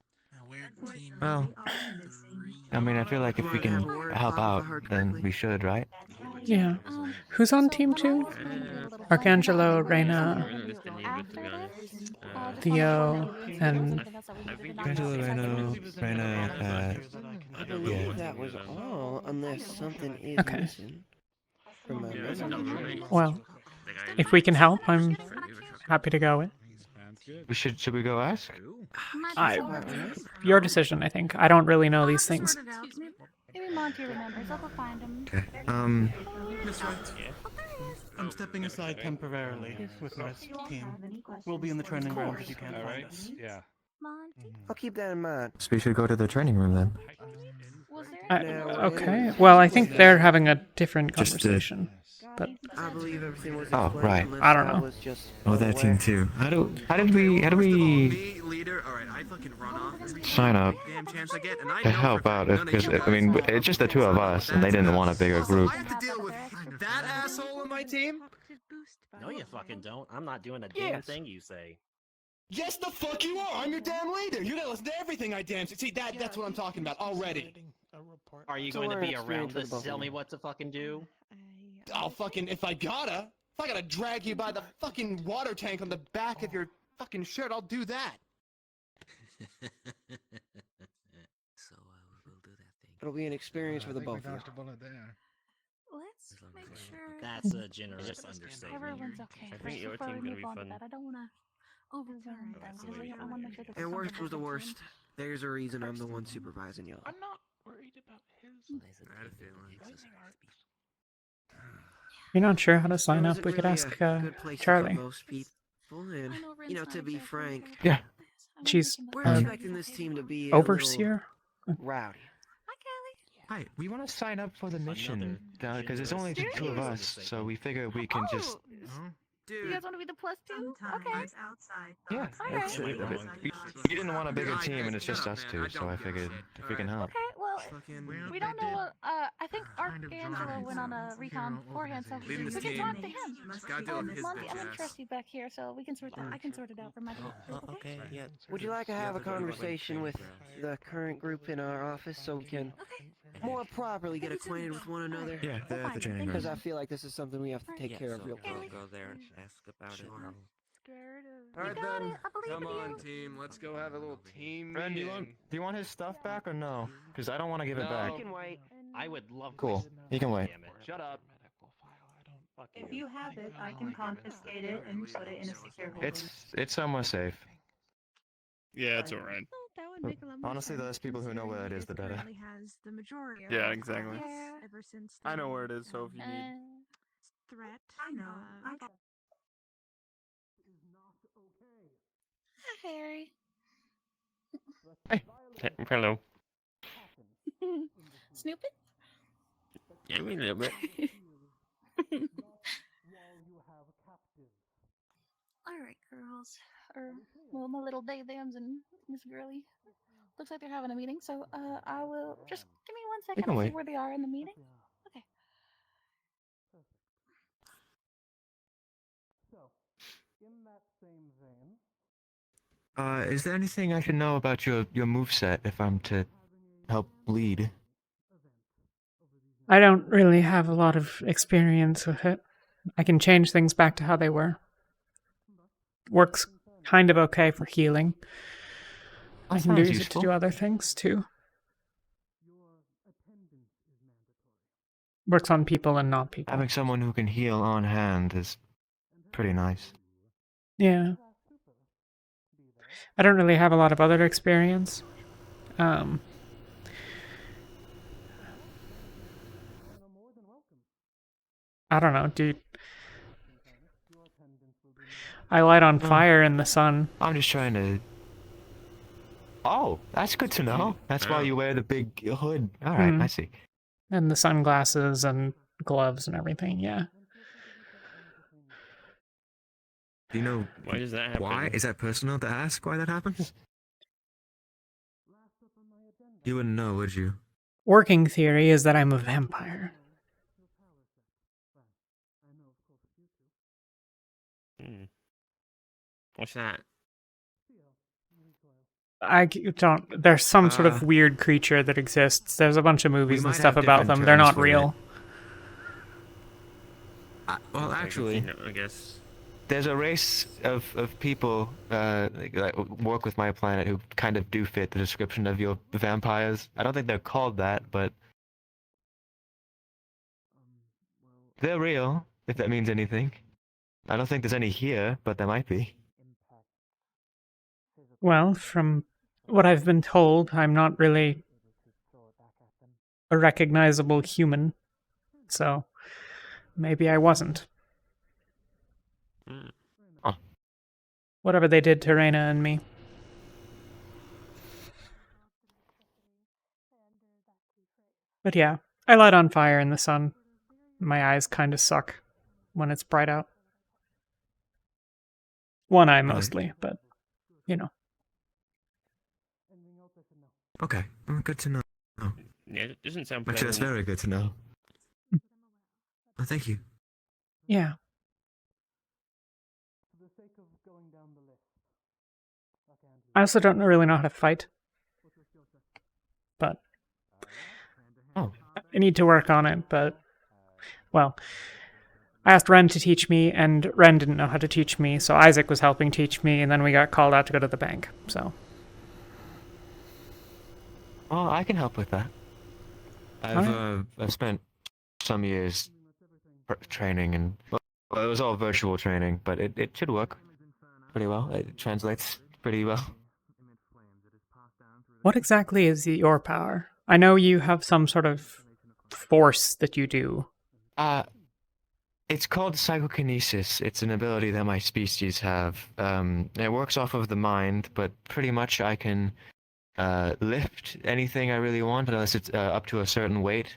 Well, I mean, I feel like if we can help out, then we should, right? Yeah. Who's on Team 2? Archangelo, Reyna, Theo, and... Angelo, Reyna, I believe that was all, unless something is Okay. missing from my memory. Well, if we can help, I'm happy to go with. should we go ask? Your decision, I think. I don't really know these things. Maybe Monty remembers. I'll go find him. Okay. Miss Wright, I'm stepping aside temporarily with my team. We'll be in the training ground if you can't find us. Yeah. Monty? I'll keep that in mind. So we should go to the training room then. Was there Okay. Well, I think they're having a different Just conversation. But I believe everything was Oh, explained right. unless I don't know. was just Oh, that aware. team too. How did we Leader, alright, I fucking run off. sign up Damn chance I get, and I to know help for a out? fact none of Because you I guys mean, fucking it's just the two of us, and they didn't want a bigger group. I have to deal with that asshole on my team? No, you fucking don't. I'm not doing a damn Yes. thing you say. Yes, the fuck you are! I'm your damn leader! You gotta listen to everything I damn say. See, that's what I'm talking about already. Are you So going to we're be experienced around with to both of tell me you. what to fucking do? I'll fucking, if I gotta drag you by the fucking water tank on the back of your fucking shirt, I'll do that. So we'll do that thing. It'll be an experience for the both of you. Let's make sure That's a generous understatement. everyone's okay. I think your Before we team's gonna move be on to fun. that, I don't want to overwhelm them. That's the way I want to make sure that And worst was the something worst. There's a reason I'm the one supervising y'all. I'm not worried about his. I had a feeling. You're not sure how to sign It up? wasn't We could really ask a good place Charlie. for most people, and to be frank, Yeah. She's we're an expecting this team to be overseer. a little rowdy. Hi, we want to sign up for the mission because it's only the two of us, so we figure we can just. You guys want to be the plus two? Okay. Outside. Yeah, Alright. it's, we didn't want a bigger team, and it's just us two, so I figured if we can help. Okay, well, we don't know what, I think Archangelo went on a recon beforehand, so we Leading this can team. talk to him. Just gotta deal with his Monty, bitch I'm gonna ass. trust you back here, so we can sort that. I can sort it out for my group. Okay, yeah. Would you like to have a conversation with the current group in our office so we can more properly get acquainted with one another? Yeah, the training room. Because I feel like this is something we have to take care of real quick. quick. Go there and ask about it. Scared of. Alright You got then, it. I believe come in on you. team, let's go have a little team Ren, do meeting. you want his stuff back or no? Because I don't want to give it back. No. You can wait. I would love Cool. You can wait. Damn it. Shut up. If you have it, I can confiscate it and put it in a secure holder. It's somewhere safe. Yeah, it's alright. Well, that would make a lot more Honestly, sense, those people who know where it considering is, the better. currently has the majority of Yeah, the exactly. province ever since I know the, where it is, so if you need. threat. I know. Hi, Harry. Hey. Hello. Snooping? Yeah, me a little bit. Alright, girls. Well, my little day-thams and Miss Girly. Looks like they're having a meeting, so I will just give me 1 second can to see wait. where they are in the meeting. Okay. In that same vein, Is there anything I should know about your moveset if I'm to help lead? I don't really have a lot of experience with it. I can change things back to how they were. Works kind of okay for healing. I That can sounds use it to useful. do other things too. Works on people and not people. Having someone who can heal on hand is pretty nice. Yeah. I don't really have a lot of other experience. I don't know, dude. I light on fire in the sun. I'm just trying to... Oh, that's good to know. That's why you wear the big hood. Alright, I see. And the sunglasses and gloves and everything, yeah. Do you know Why does that happen? why? Is that personal to ask why that happens? You wouldn't know, would you? Working theory is that I'm a vampire. What's that? Don't. There's some sort of weird creature that exists. There's a bunch of movies and might stuff have about different them. They're terms not for real. Well, actually, I guess. there's a race of people that work with my planet who kind of do fit the description of your vampires. I don't think they're called that, but they're real, if that means anything. I don't think there's any here, but there might be. Well, from what I've been told, I'm not really a recognizable human. So, maybe I wasn't. Oh. Whatever they did to Reyna and me. But yeah, I light on fire in the sun. My eyes kind of suck when it's bright out. One eye mostly, but, you know. Okay, good to know. Yeah, it doesn't sound Actually, that's pleasant. very good to know. Oh, thank you. Yeah. I also don't really know how to fight. But I need to work on it, but well, I asked Ren to teach me, and Ren didn't know how to teach me, so Isaac was helping teach me, and then we got called out to go to the bank, so. Oh, I can help with that. I've spent some years training, and well, it was all virtual training, but it should work pretty well. It translates pretty well. What exactly is your power? I know you have some sort of force that you do. It's called psychokinesis. It's an ability that my species have. It works off of the mind, but pretty much I can lift anything I really want, unless it's up to a certain weight.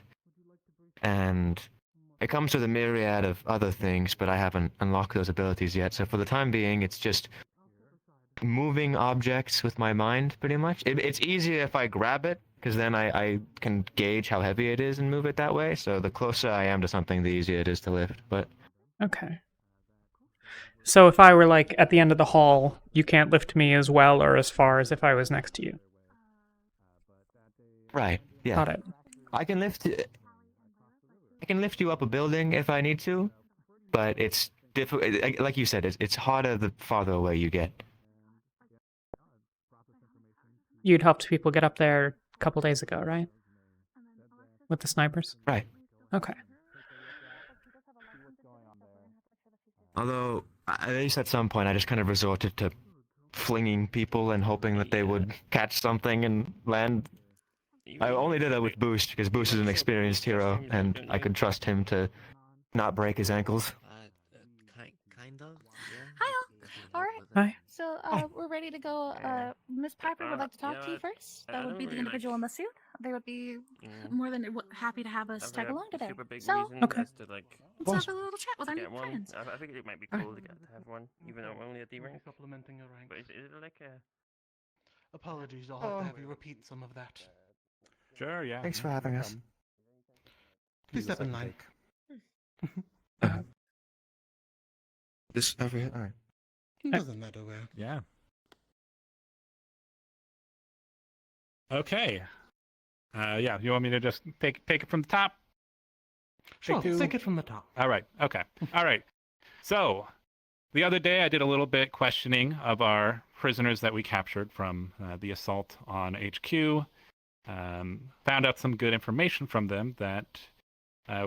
And it comes with a myriad of other things, but I haven't unlocked those abilities yet. So for the time being, it's just moving objects with my mind, pretty much. It's easier if I grab it, because then I can gauge how heavy it is and move it that way. So the closer I am to something, the easier it is to lift. But Okay. So if I were, like, at the end of the hall, you can't lift me as well or as far as if I was next to you. Right, yeah. Got it. I can lift you up a building if I need to, but it's difficult. Like you said, it's harder the farther away you get. You'd helped people get up there a couple days ago, right? With the snipers? Right. Okay. Although, at least at some point, I just kind of resorted to flinging people and hoping that they would catch something and land. I only did that with Boost because Boost is an experienced hero, and I could trust him to not break his ankles. Kind of. Yeah. Hi all. All right. Hi. So we're ready to go. Miss Piper would like to talk to you first. That would be the individual in the suit. They would be more than happy to have us tag along today. Super big So reason as to like let's have a little chat with our get new one. friends. I think it might be cool to have one, even though I'm only at D rank. Supplementing your rank. But is it like a? Apologies, I'll have to have you repeat some of that. Sure, yeah. Thanks for having us. Please step in line. This over here. All right. Doesn't matter where. Yeah. Okay. Yeah. You want me to just take it from the top? Sure, take it from the top. All right. Okay. All right. So, the other day I did a little bit questioning of our prisoners that we captured from the assault on HQ. Found out some good information from them that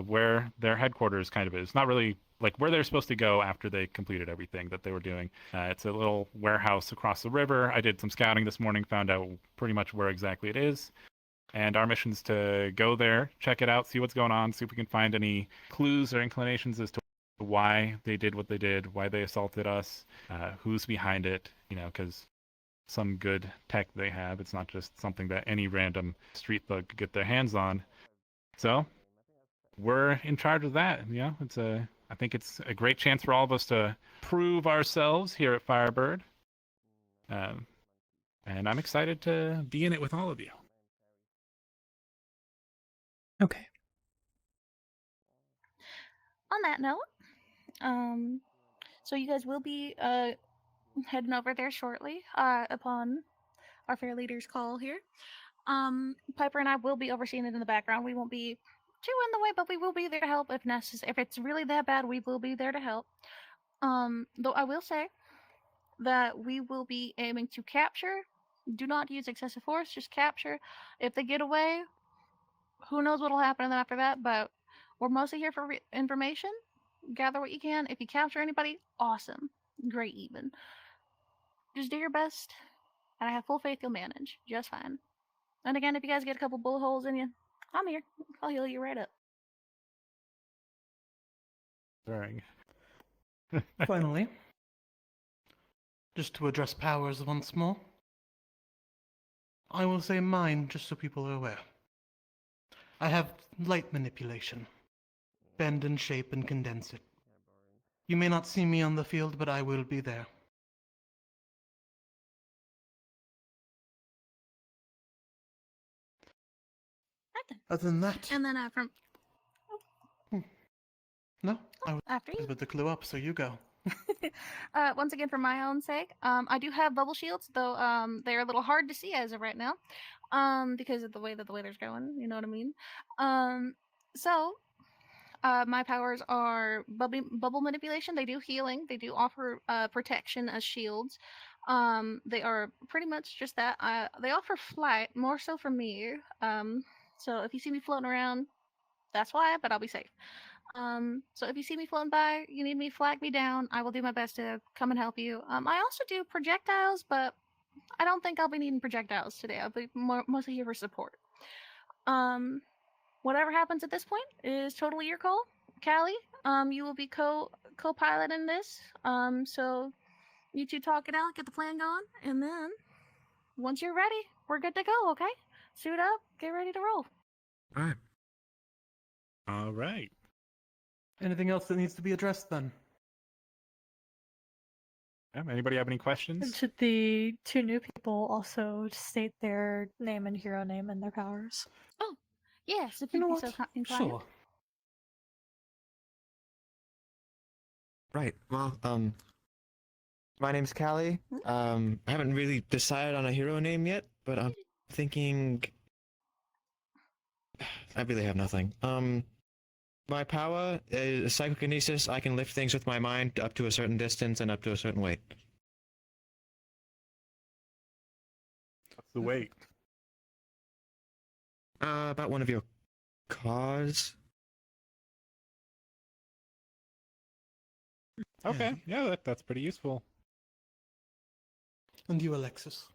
where their headquarters kind of is. Not really like where they're supposed to go after they completed everything that they were doing. It's a little warehouse across the river. I did some scouting this morning, found out pretty much where exactly it is. And our mission's to go there, check it out, see what's going on, see if we can find any clues or inclinations as to why they did what they did, why they assaulted us, who's behind it, because some good tech they have. It's not just something that any random street thug could get their hands on. So we're in charge of that. I think it's a great chance for all of us to prove ourselves here at Firebird. And I'm excited to be in it with all of you. Okay. On that note, so you guys will be heading over there shortly upon our fair leader's call here. Piper and I will be overseeing it in the background. We won't be too in the way, but we will be there to help if necessary. If it's really that bad, we will be there to help. Though I will say that we will be aiming to capture. Do not use excessive force, just capture. If they get away, who knows what will happen to them after that, but we're mostly here for information. Gather what you can. If you capture anybody, awesome. Great even. Just do your best, and I have full faith you'll manage just fine. And again, if you guys get a couple bullet holes in you, I'm here. I'll heal you right up. Finally, just to address powers once more, I will say mine just so people are aware. I have light manipulation. Bend and shape and condense it. You may not see me on the field, but I will be there. Other than that... And then from... No, I was after you. with the clue up, so you go. Once again, for my own sake, I do have bubble shields, though they're a little hard to see as of right now, because of the way that the weather's going. You know what I mean? So my powers are bubble manipulation. They do healing. They do offer protection as shields. They are pretty much just that. They offer flight, more so for me. So if you see me floating around, that's why, but I'll be safe. So if you see me floating by, you need me, flag me down. I will do my best to come and help you. I also do projectiles, but I don't think I'll be needing projectiles today. I'll be mostly here for support. Whatever happens at this point is totally your call. Callie, you will be co-pilot in this. So you two talk it out, get the plan going, and then once you're ready, we're good to go, okay? Suit up, get ready to roll. All right. Anything else that needs to be addressed then? Anybody have any questions? Should the two new people also state their name and hero name and their powers? Oh, yes, if you'd be so inclined. Sure. Right. Well, my name's Callie. I haven't really decided on a hero name yet, but I'm thinking... I really have nothing. My power is psychokinesis. I can lift things with my mind up to a certain distance and up to a certain weight. What's the weight? About one of your cars. Okay, yeah, that's pretty useful. And you, Alexis?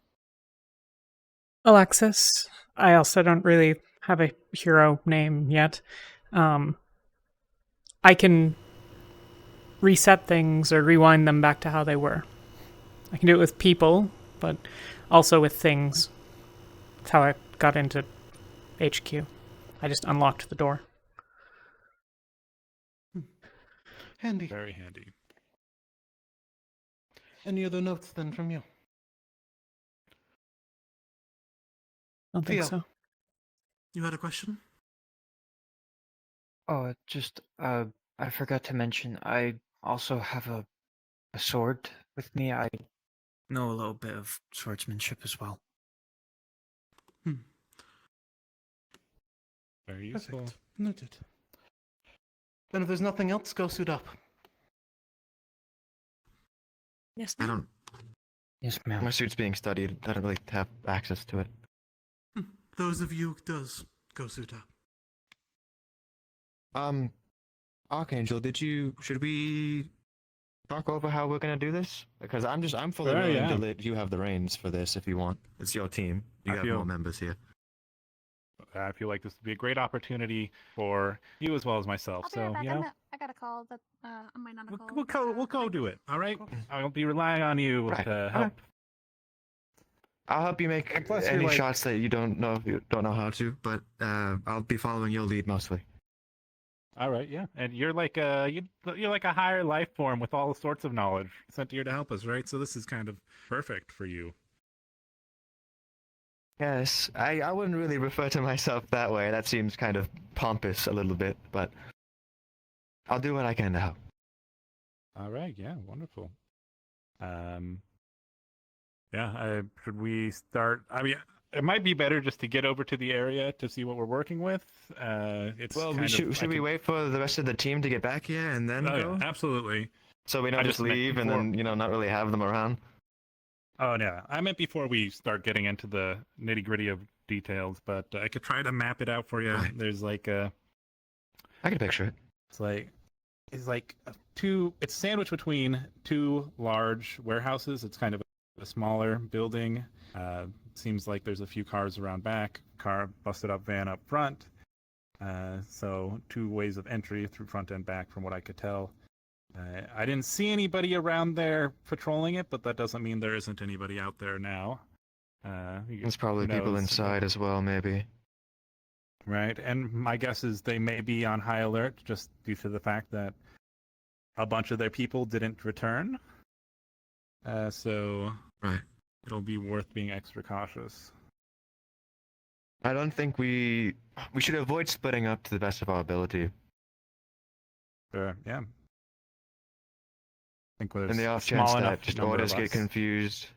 Alexis. I also don't really have a hero name yet. I can reset things or rewind them back to how they were. I can do it with people, but also with things. That's how I got into HQ. I just unlocked the door. Handy. Very handy. Any other notes then from you? Don't think Theo, so. you had a question? Oh, just I forgot to mention I also have a sword with me. I know a little bit of swordsmanship as well. Very useful. Perfect. Noted. Then if there's nothing else, go suit up. Yes, I don't. Yes, ma'am. My suit's being studied. I don't really have access to it. Those of you who does, go suit up. Archangel, should we talk over how we're gonna do this? Because I'm fully Sure, willing yeah. to let you have the reins for this if you want. It's your team. You I have feel- more members here. I feel like this would be a great opportunity for you as well as myself. I'll be So, right back. you know, I got a call that I might not have called. we'll go do it. All right. I'll be relying on you Right. to help. I'll help you make And plus, any you're like- shots that you don't know how to, but I'll be following your lead mostly. All right, yeah, and you're like you're like a higher life form with all sorts of knowledge sent here to help us, right? So this is kind of perfect for you. Yes, I wouldn't really refer to myself that way. That seems kind of pompous a little bit, but I'll do what I can to help. All right, yeah, wonderful. Should we start? I mean, it might be better just to get over to the area to see what we're working with. It's Well, kind of, should we wait for the rest of the team to get back here and then Oh, go? yeah, absolutely. So we I don't just just meant leave and before- then not really have them around. Oh yeah, I meant before we start getting into the nitty gritty of details, but I could try to map it out for you. Right. There's like I can picture it. It's like it's sandwiched between two large warehouses. It's kind of a smaller building. Seems like there's a few cars around back, car busted up van up front. So two ways of entry through front and back from what I could tell. I didn't see anybody around there patrolling it, but that doesn't mean there isn't anybody out there now. There's probably who people knows? inside as well, maybe. Right, and my guess is they may be on high alert just due to the fact that a bunch of their people didn't return. So Right. it'll be worth being extra cautious. I don't think we should avoid splitting up to the best of our ability. Sure, yeah. I think there's In the a off chance small that enough just number orders of get us. confused.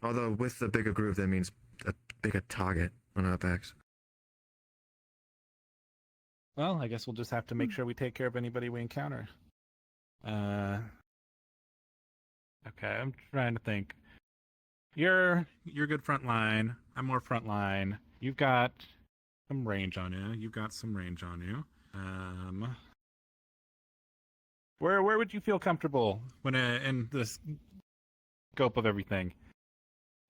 Although with the bigger group, that means a bigger target on our backs. Well, I guess we'll just have to make sure we take care of anybody we encounter. Okay, I'm trying to think. You're good front line. I'm more front line. You've got some range on you. Where would you feel comfortable when in the scope of everything?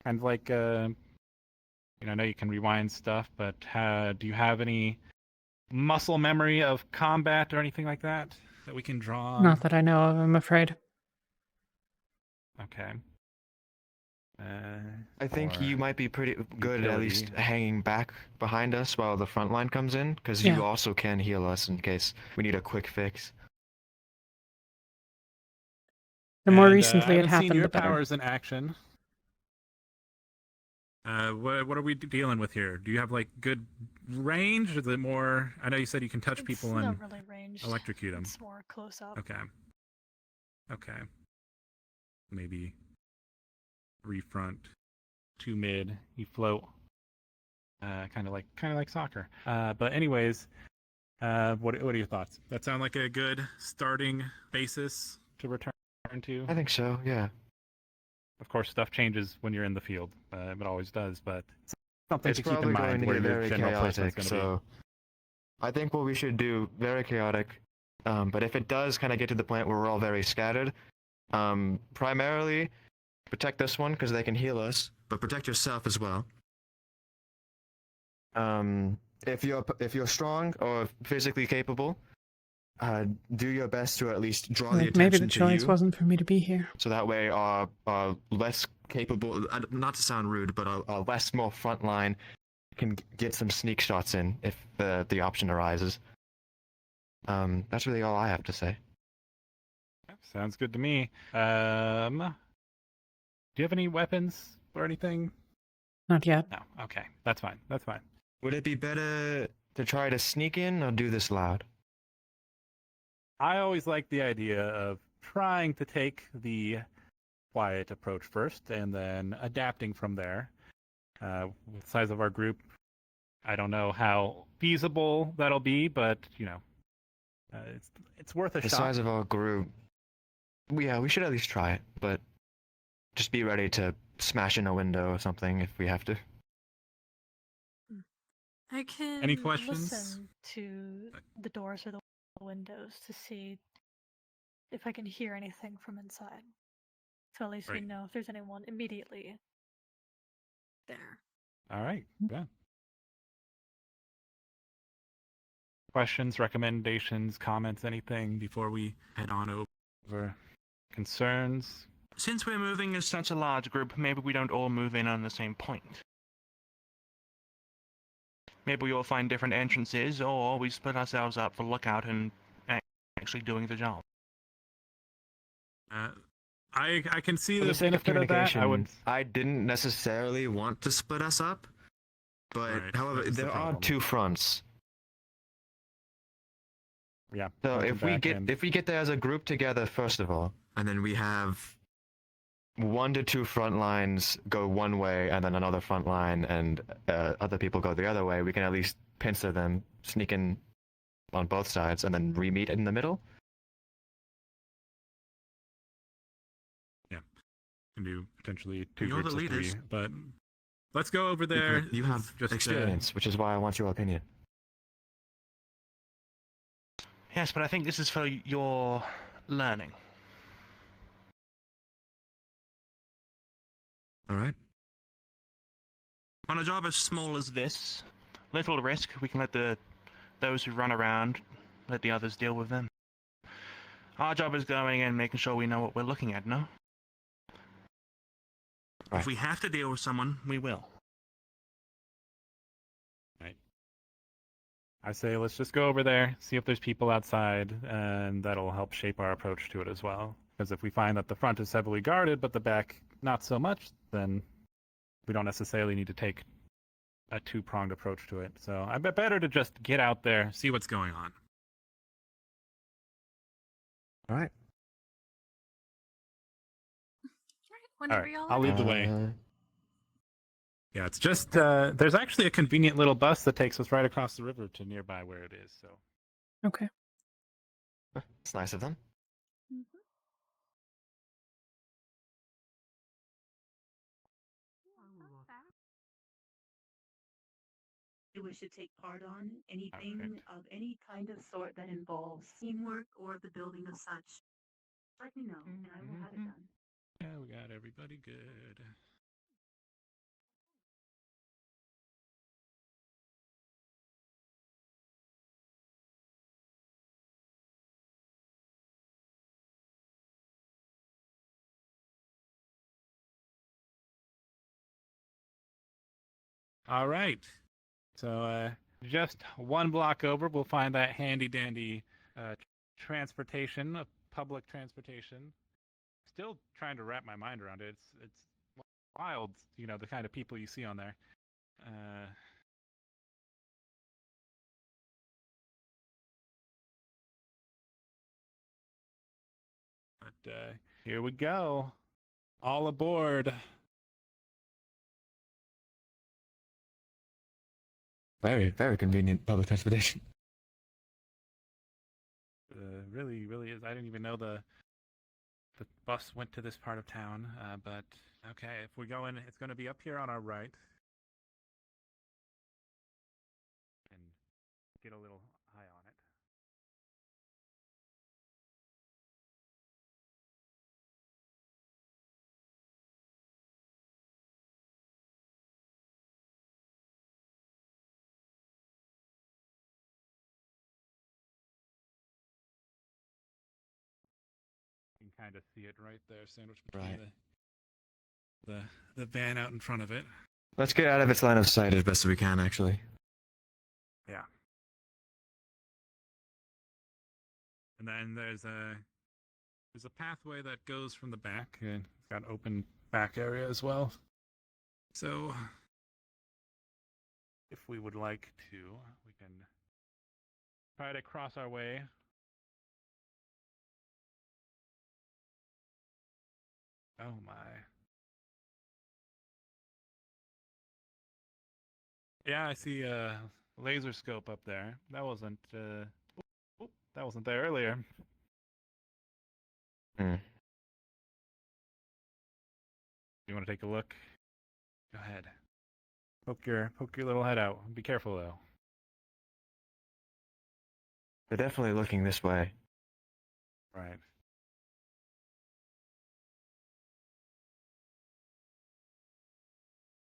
Kind of like I know you can rewind stuff, but do you have any muscle memory of combat or anything like that we can draw on? Not that I know of, I'm afraid. Okay. I think or you might be pretty good at least utility. hanging back behind us while the front line comes in, because Yeah. you also can heal us in case we need a quick fix. The more And, recently I it haven't seen happened, your the better. powers in action. What are we dealing with here? Do you have like good range? Or is it more? I know you said you can touch people It's and not really ranged. electrocute them. It's more close up. Okay. Maybe 3 front, 2 mid. You float. Kind of like soccer. But anyways, what are your thoughts? That sound like a good starting basis to return to? I think so, yeah. Of course, stuff changes when you're in the field. It always does, but something It's to keep in probably going mind to where get your very general placement's chaotic, going to so I think what we should do, very chaotic, but if it does kind of get to the point where we're all very scattered, primarily protect this one because they can heal us, but protect yourself as well. If you're strong or physically capable, do your best to at least draw the Like attention maybe the to choice you. wasn't for me to be here. So that way, our less capable, not to sound rude, but our less more frontline can get some sneak shots in if the option arises. That's really all I have to say. Sounds good to me. Do you have any weapons or anything? Not yet. No. Okay, that's fine. That's fine. Would it be better to try to sneak in or do this loud? I always like the idea of trying to take the quiet approach first and then adapting from there. With the size of our group, I don't know how feasible that'll be, but it's worth a The shot. size of our group, yeah, we should at least try it, but just be ready to smash in a window or something if we have to. I can Any questions? listen to the doors or the windows to see if I can hear anything from inside. So at least we Right. know if there's anyone immediately there. All right. Yeah. Questions, recommendations, comments, anything before we head on over? Concerns? Since we're moving as such a large group, maybe we don't all move in on the same point. Maybe we all find different entrances, or we split ourselves up for lookout and actually doing the job. I can see For the the sake of benefit of that. communication, I didn't necessarily want to split us up, but Right, however, that's the there are problem. two fronts. Yeah. So front if and we back end. get there as a group together, first of all, and then we have 1 to 2 front lines go one way, and then another front line and other people go the other way, we can at least pincer them, sneak in on both sides, and then re-meet in the middle. Yeah. Can do potentially 2 You're groups the of 3, leaders. but let's go over there. You have Just, experience, which is why I want your opinion. Yes, but I think this is for your learning. All right. On a job as small as this, little risk, we can let those who run around, let the others deal with them. Our job is going and making sure we know what we're looking at, no? Right. If we have to deal with someone, we will. Right. I say let's just go over there, see if there's people outside, and that'll help shape our approach to it as well. Because if we find that the front is heavily guarded, but the back not so much, then we don't necessarily need to take a two-pronged approach to it. So I bet better to just get out there, see what's going on. All right. Whenever right, y'all I'll are lead the ready. way. Yeah, it's just there's actually a convenient little bus that takes us right across the river to nearby where it is. So Okay. It's nice of them. You wish to take part on anything of any kind of sort that involves teamwork or the building of such, let me know, and I will have it done. yeah, we got everybody good. All right. So just one block over, we'll find that handy dandy transportation, public transportation. Still trying to wrap my mind around it. It's wild, the kind of people you see on there. But here we go. All aboard. Very, very convenient public transportation. Really, really is. I didn't even know the bus went to this part of town. But okay, if we go in, it's going to be up here on our right. And get a little eye on it. kind of see it right there, sandwiched between Right. the van out in front of it. Let's get out of its line of sight as best as we can, actually. Yeah. And then there's a pathway that goes from the back, and it's got an open back area as well. So, if we would like to, we can try to cross our way. Oh my. Yeah, I see a laser scope up there. That wasn't there earlier. Hmm. You want to take a look? Go ahead. Poke your little head out. Be careful though. They're definitely looking this way. Right.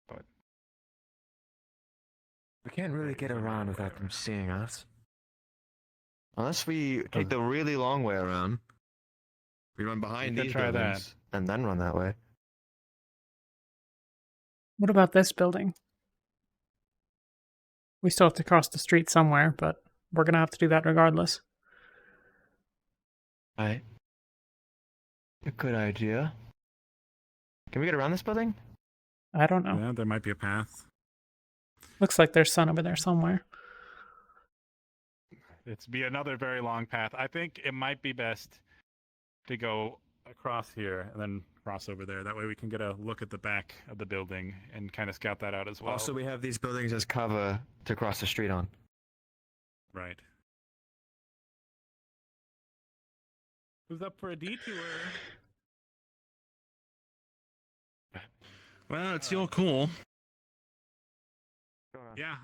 But we can't really get around without them seeing us. Unless we take the really long way around. We run behind could these try buildings and then run that way. What about this building? We still have to cross the street somewhere, but we're gonna have to do that regardless. Right. A good idea. Can we get around this building? I don't know. Yeah, there might be a path. Looks like there's sun over there somewhere. It's be another very long path. I think it might be best to go across here and then cross over there. That way we can get a look at the back of the building and kind of scout that out as well. Also, we have these buildings as cover to cross the street on. Right. Who's up for a detour? Well, it's your call. Yeah,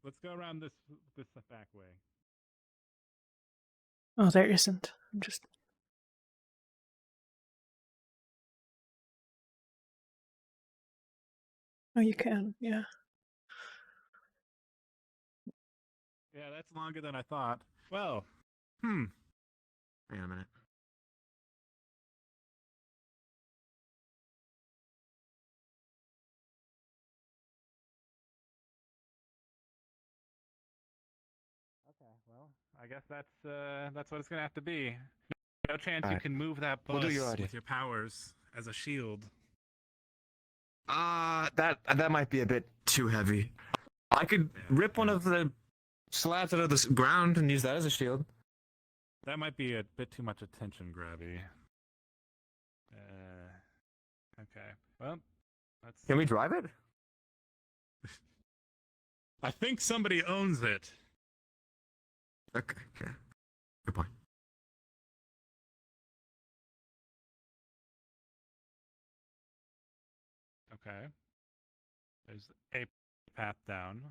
let's go around this back way. Oh, there isn't. I'm just. Oh, you can. Yeah. Yeah, that's longer than I thought. Well, Hang on a minute. Okay, well, I guess that's what it's gonna have to be. No chance you Alright. can move that We'll bus do your idea. with your powers as a shield. That might be a bit too heavy. I could rip one of the slabs out of the ground and use that as a shield. That might be a bit too much attention grabby. Okay. Well, let's. Can we drive it? I think somebody owns it. Okay. Yeah. Good point. Okay. There's a path down.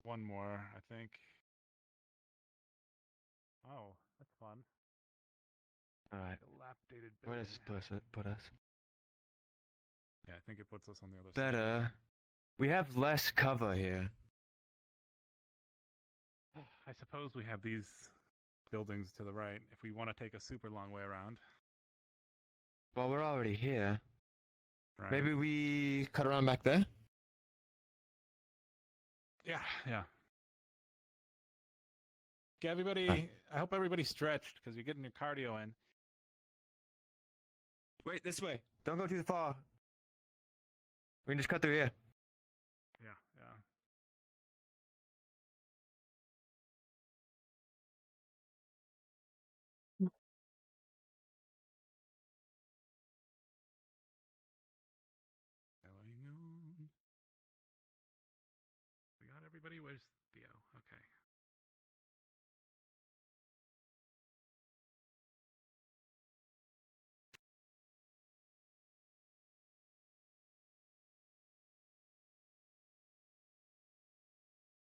One more, I think. Oh, that's fun. Alright. Dilapidated Where building. does this put us? Yeah, I think it puts us on the other side. Better. We have less cover here. I suppose we have these buildings to the right if we want to take a super long way around. Well, we're already here. Right. Maybe we cut around back there? Yeah. Okay, everybody. I hope everybody's stretched because you're getting your cardio in. Wait, this way. Don't go too far. We can just cut through here. Yeah. We got everybody. Where's Theo? Okay.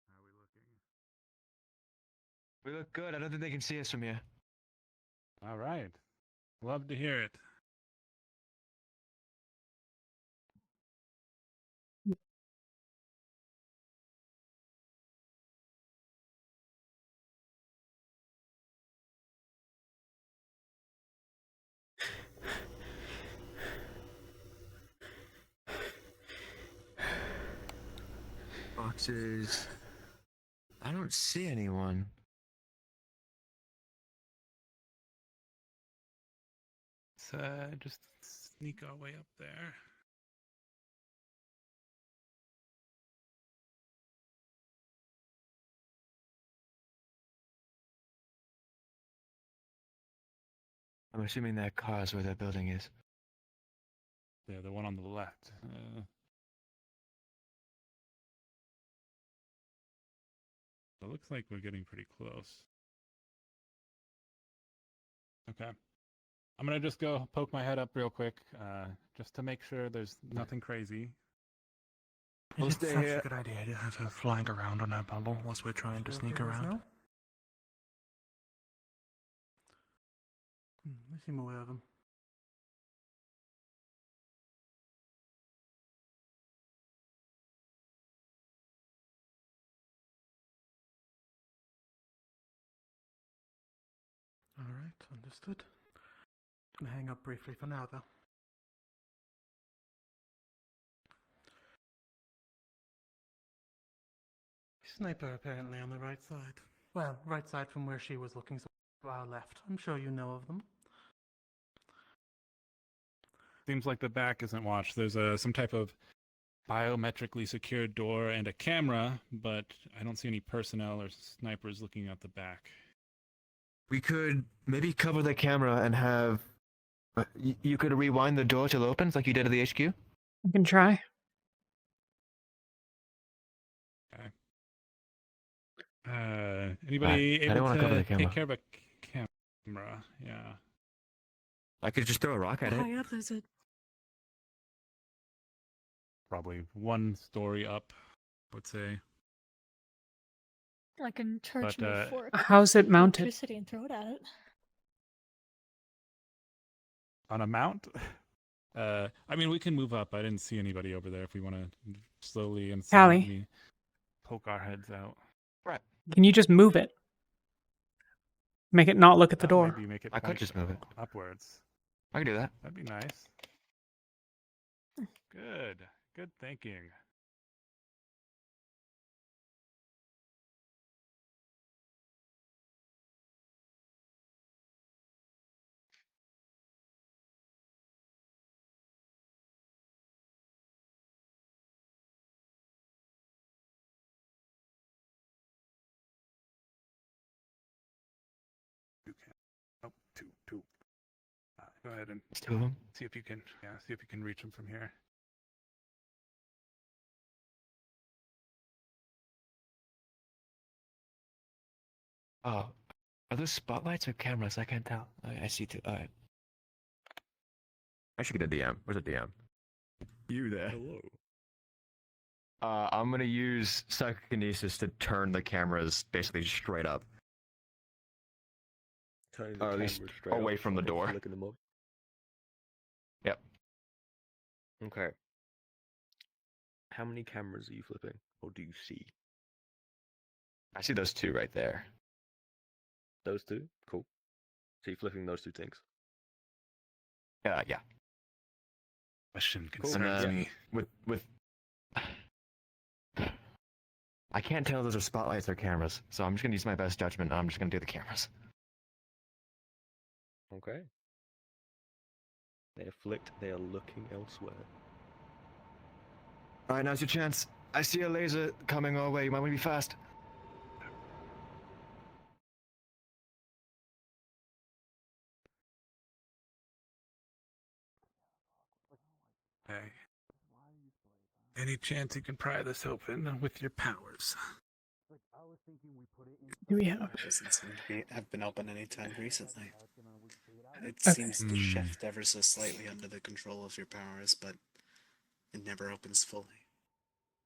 How are we looking? We look good. I don't think they can see us from here. All right. Love to hear it. boxes. I don't see anyone. Let's just sneak our way up there. I'm assuming that car is where that building is. Yeah, the one on the left. It looks like we're getting pretty close. Okay. I'm gonna just go poke my head up real quick, just to make sure there's nothing crazy. Is it such a good idea to have her flying around on her bubble whilst we're trying to sneak around? I seem aware of them. Alright, understood. Gonna hang up briefly for now, though. Sniper apparently on the right side. Well, right side from where she was looking, so our left. I'm sure you know of them. Seems like the back isn't watched. There's some type of biometrically secured door and a camera, but I don't see any personnel or snipers looking out the back. We could maybe cover the camera and have... you could rewind the door till it opens like you did at the HQ? I can try. Okay. Anybody I don't able wanna cover the to camera. take care of a camera? Yeah. I could just throw a rock at How it. high up is it? Probably one story up, I would say. I can charge But, my fork. How's it mounted? Electricity and throw it at it. On a mount? I mean, we can move up. I didn't see anybody over there if we want to slowly and Callie. silently poke our heads out. Right. Can you just move it? Make it not look at the door. Maybe make it I could point just move it. upwards. I can do that. That'd be nice. Good. Good thinking. Oh, two. Go ahead and It's two of them. see if you can reach them from here. Oh, are those spotlights or cameras? I can't tell. I see two. Alright. I should get a DM. Where's a DM? You there. Hello. I'm gonna use psychokinesis to turn the cameras basically straight up. Turning the Or at least camera straight away up from the and door. flicking them up. Yep. Okay. How many cameras are you flipping, or do you see? I see those two right there. Those two? Cool. So you're flipping those two things? Yeah. Question And concerns then me. with I can't tell if those are spotlights or cameras, so I'm just gonna use my best judgment and I'm just gonna do the cameras. Okay. They are flicked, they are looking elsewhere. Alright, now's your chance. I see a laser coming our way. You might want to be fast. Okay. Any chance you can pry this open with your powers? Do we have? Doesn't seem to have been open any time recently. It Okay. seems to shift ever so slightly under the control of your powers, but it never opens fully.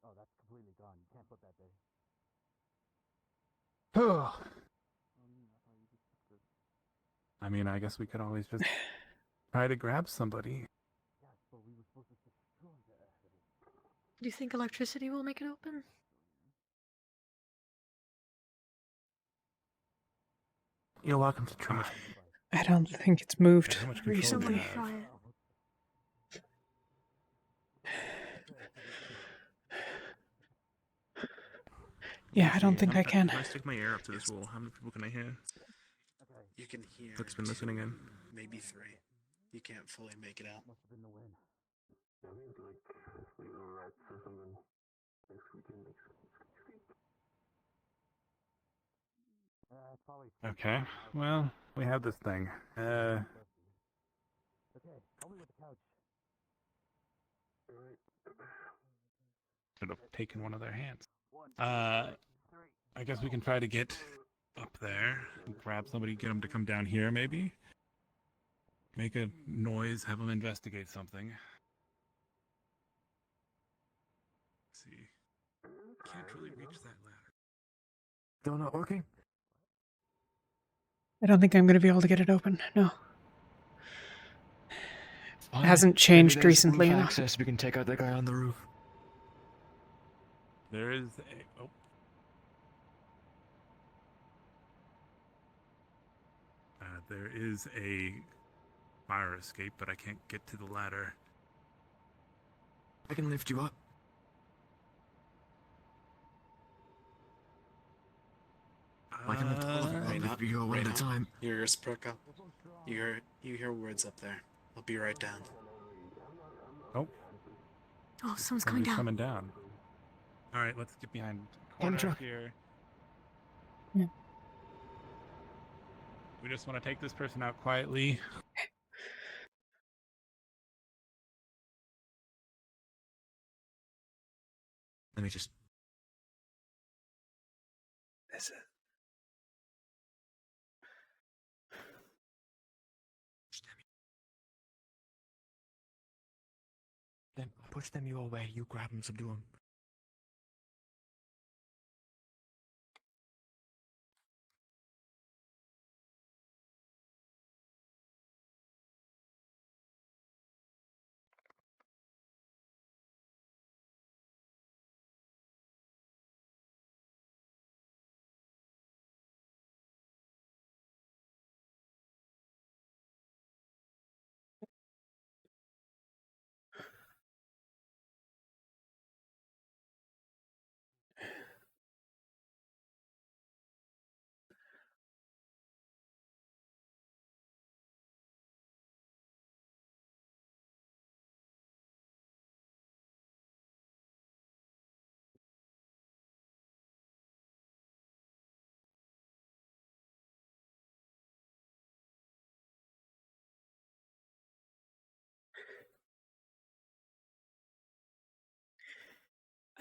Oh, that's completely gone. You can't put that there. I mean, I guess we could always just try to grab somebody. Do you think electricity will make it open? You're welcome to try. I don't think it's moved How much control do we recently. have? Try it. Yeah, I don't think I can. Can I stick my ear up to this wall? How many people can I hear? You can hear. That's been listening in. Maybe 3. You can't fully make it out. Okay, well, we have this thing. Should have taken one of their hands. I guess we can try to get up there and grab somebody, get them to come down here, maybe. Make a noise, have them investigate something. Let's see. Can't really reach that ladder. Still not working? I don't think I'm going to be able to get it open. No. Fine. It hasn't Maybe changed there's recently roof enough. access. We can take out that guy on the roof. There is a... Oh. There is a fire escape, but I can't get to the ladder. I can lift you up. I can lift all of it. Reyna, If you go one at a time. Your ears perk up. You hear words up there. I'll be right down. Oh. Oh, someone's coming down. All right, let's get behind the corner here. Yeah. We just want to take this person out quietly. Let me just... This is... Then push them your way. You grab them, subdue them.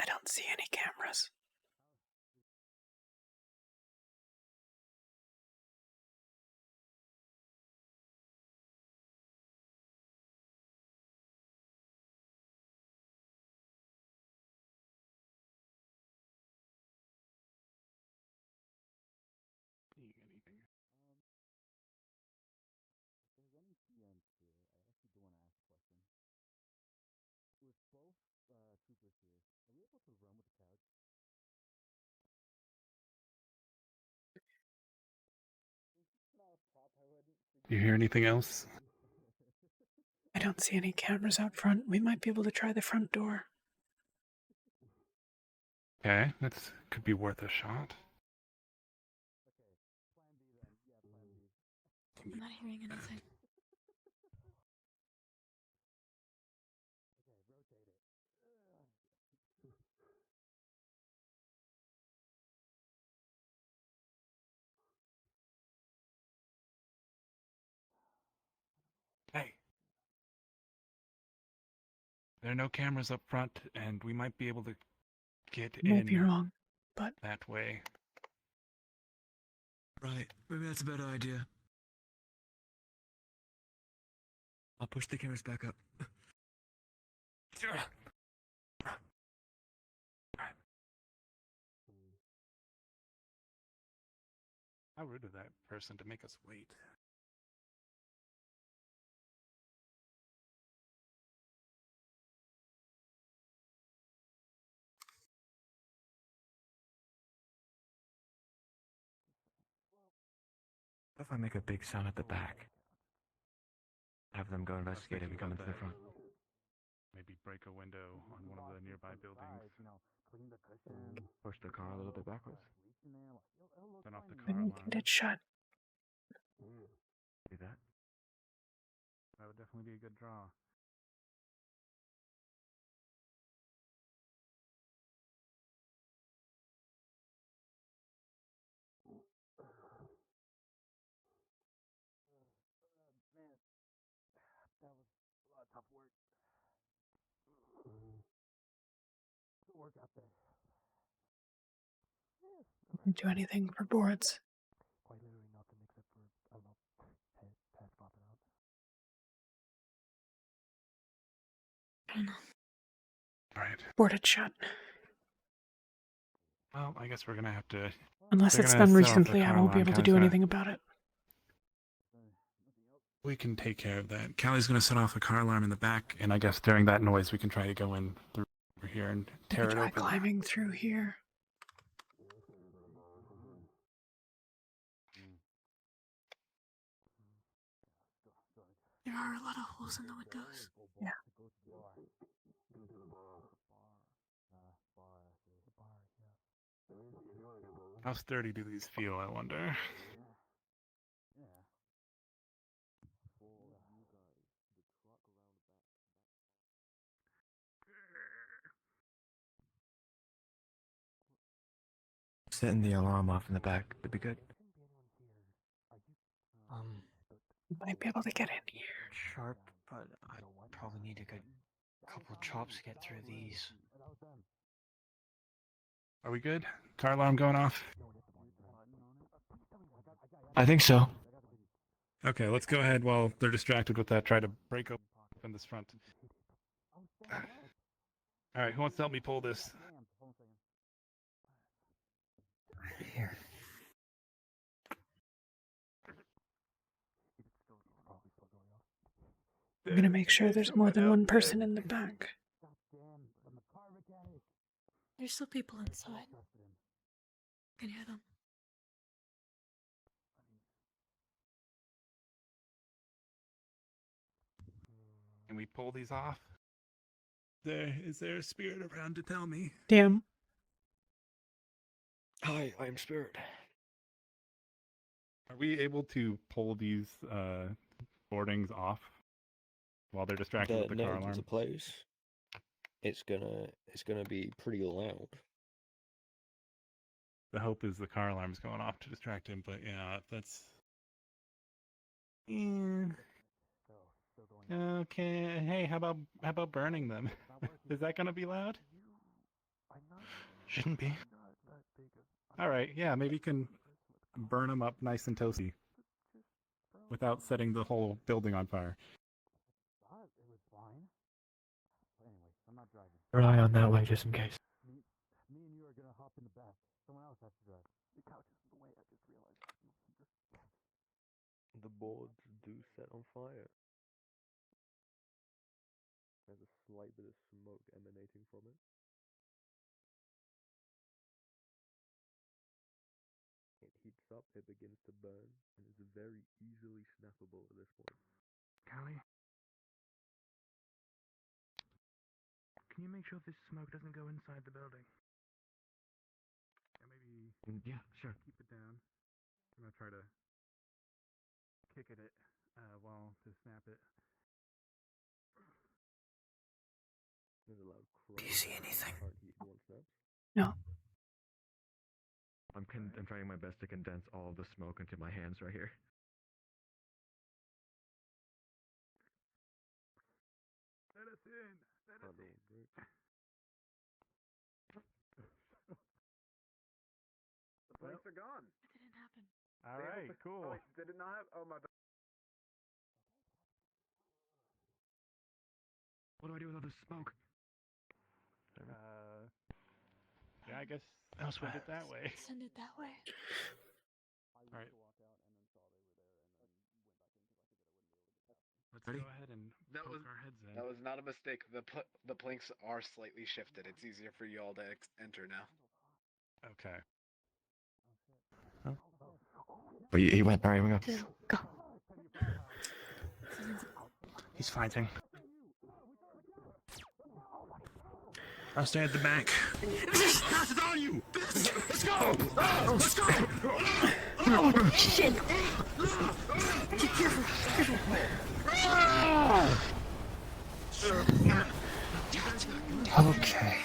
I don't see any cameras. Do you hear anything else? I don't see any cameras out front. We might be able to try the front door. Okay, that could be worth a shot. I'm not hearing anything. Hey. There are no cameras up front, and we might be able to get You in might be wrong, but... that way. Right. Maybe that's a better idea. I'll push the cameras back up. How rude of that person to make us wait. What if I make a big sound at the back? Have them go investigate and we come into the front. maybe break a window on one of the nearby buildings. Push the car a little bit backwards. Turn off the We car need alarm. it shut. Do that. That would definitely be a good draw. That was a lot of tough work. Good work out there. Didn't do anything for boards. Quite literally nothing except for, I don't know, pads popping out. I don't know. Alright. Board it shut. Well, I guess we're gonna have to... Unless we're it's gonna done set off the recently, I car won't be alarm. able to Callie's do gonna- anything about it. We can take care of that. Callie's gonna set off the car alarm in the back, and I guess during that noise we can try to go in through over here and tear it Try open. climbing through here. There are a lot of holes in the windows. Yeah. How sturdy do these feel, I wonder? Setting the alarm off in the back would be good. Might be able to get in here. Sharp, but I probably need a good couple chops to get through these. Are we good? Car alarm going off? I think so. Okay, let's go ahead while they're distracted with that. Try to break open this front. Alright, who wants to help me pull this? Here. I'm gonna make sure there's more than one person in the back. There's still people inside. I can hear them. Can we pull these off? Is there a spirit around to tell me? Damn. Hi, I'm Spirit. Are we able to pull these boardings off while they're distracted with the car alarm? The place. It's gonna be pretty loud. The hope is the car alarm's going off to distract him, but yeah, that's... Okay, hey, how about burning them? Is that gonna be loud? Shouldn't be. Alright, yeah, maybe you can burn them up nice and toasty without setting the whole building on fire. Rely on that way just in case. Me and you are gonna hop in the back. Someone else has to drive. The couch is in the way, I just realized. The boards do set on fire. There's a slight bit of smoke emanating from it. It heats up, it begins to burn, and it's very easily snappable at this point. Callie? Can you make sure this smoke doesn't go inside the building? Yeah, maybe... Yeah, sure. Keep it down. I'm gonna try to kick at it to snap it. There's a loud crash. Do you see anything? No. I'm trying my best to condense all of the smoke into my hands right here. Let us in! Let us in! The planks are gone. That didn't happen. Alright, cool. Oh, did it not have? Oh, my bad. What do I do with all this smoke? Yeah, I guess Elsewhere. send it that way. Send it that way. Alright. Let's Ready? go ahead and poke our heads in. That was not a mistake. The planks are slightly shifted. It's easier for you all to enter now. Okay. Oh, he went. Alright, we go. Go. He's fighting. I'll stay at the back. This is on you! Let's go! Let's go! Oh, shit! Careful, Okay.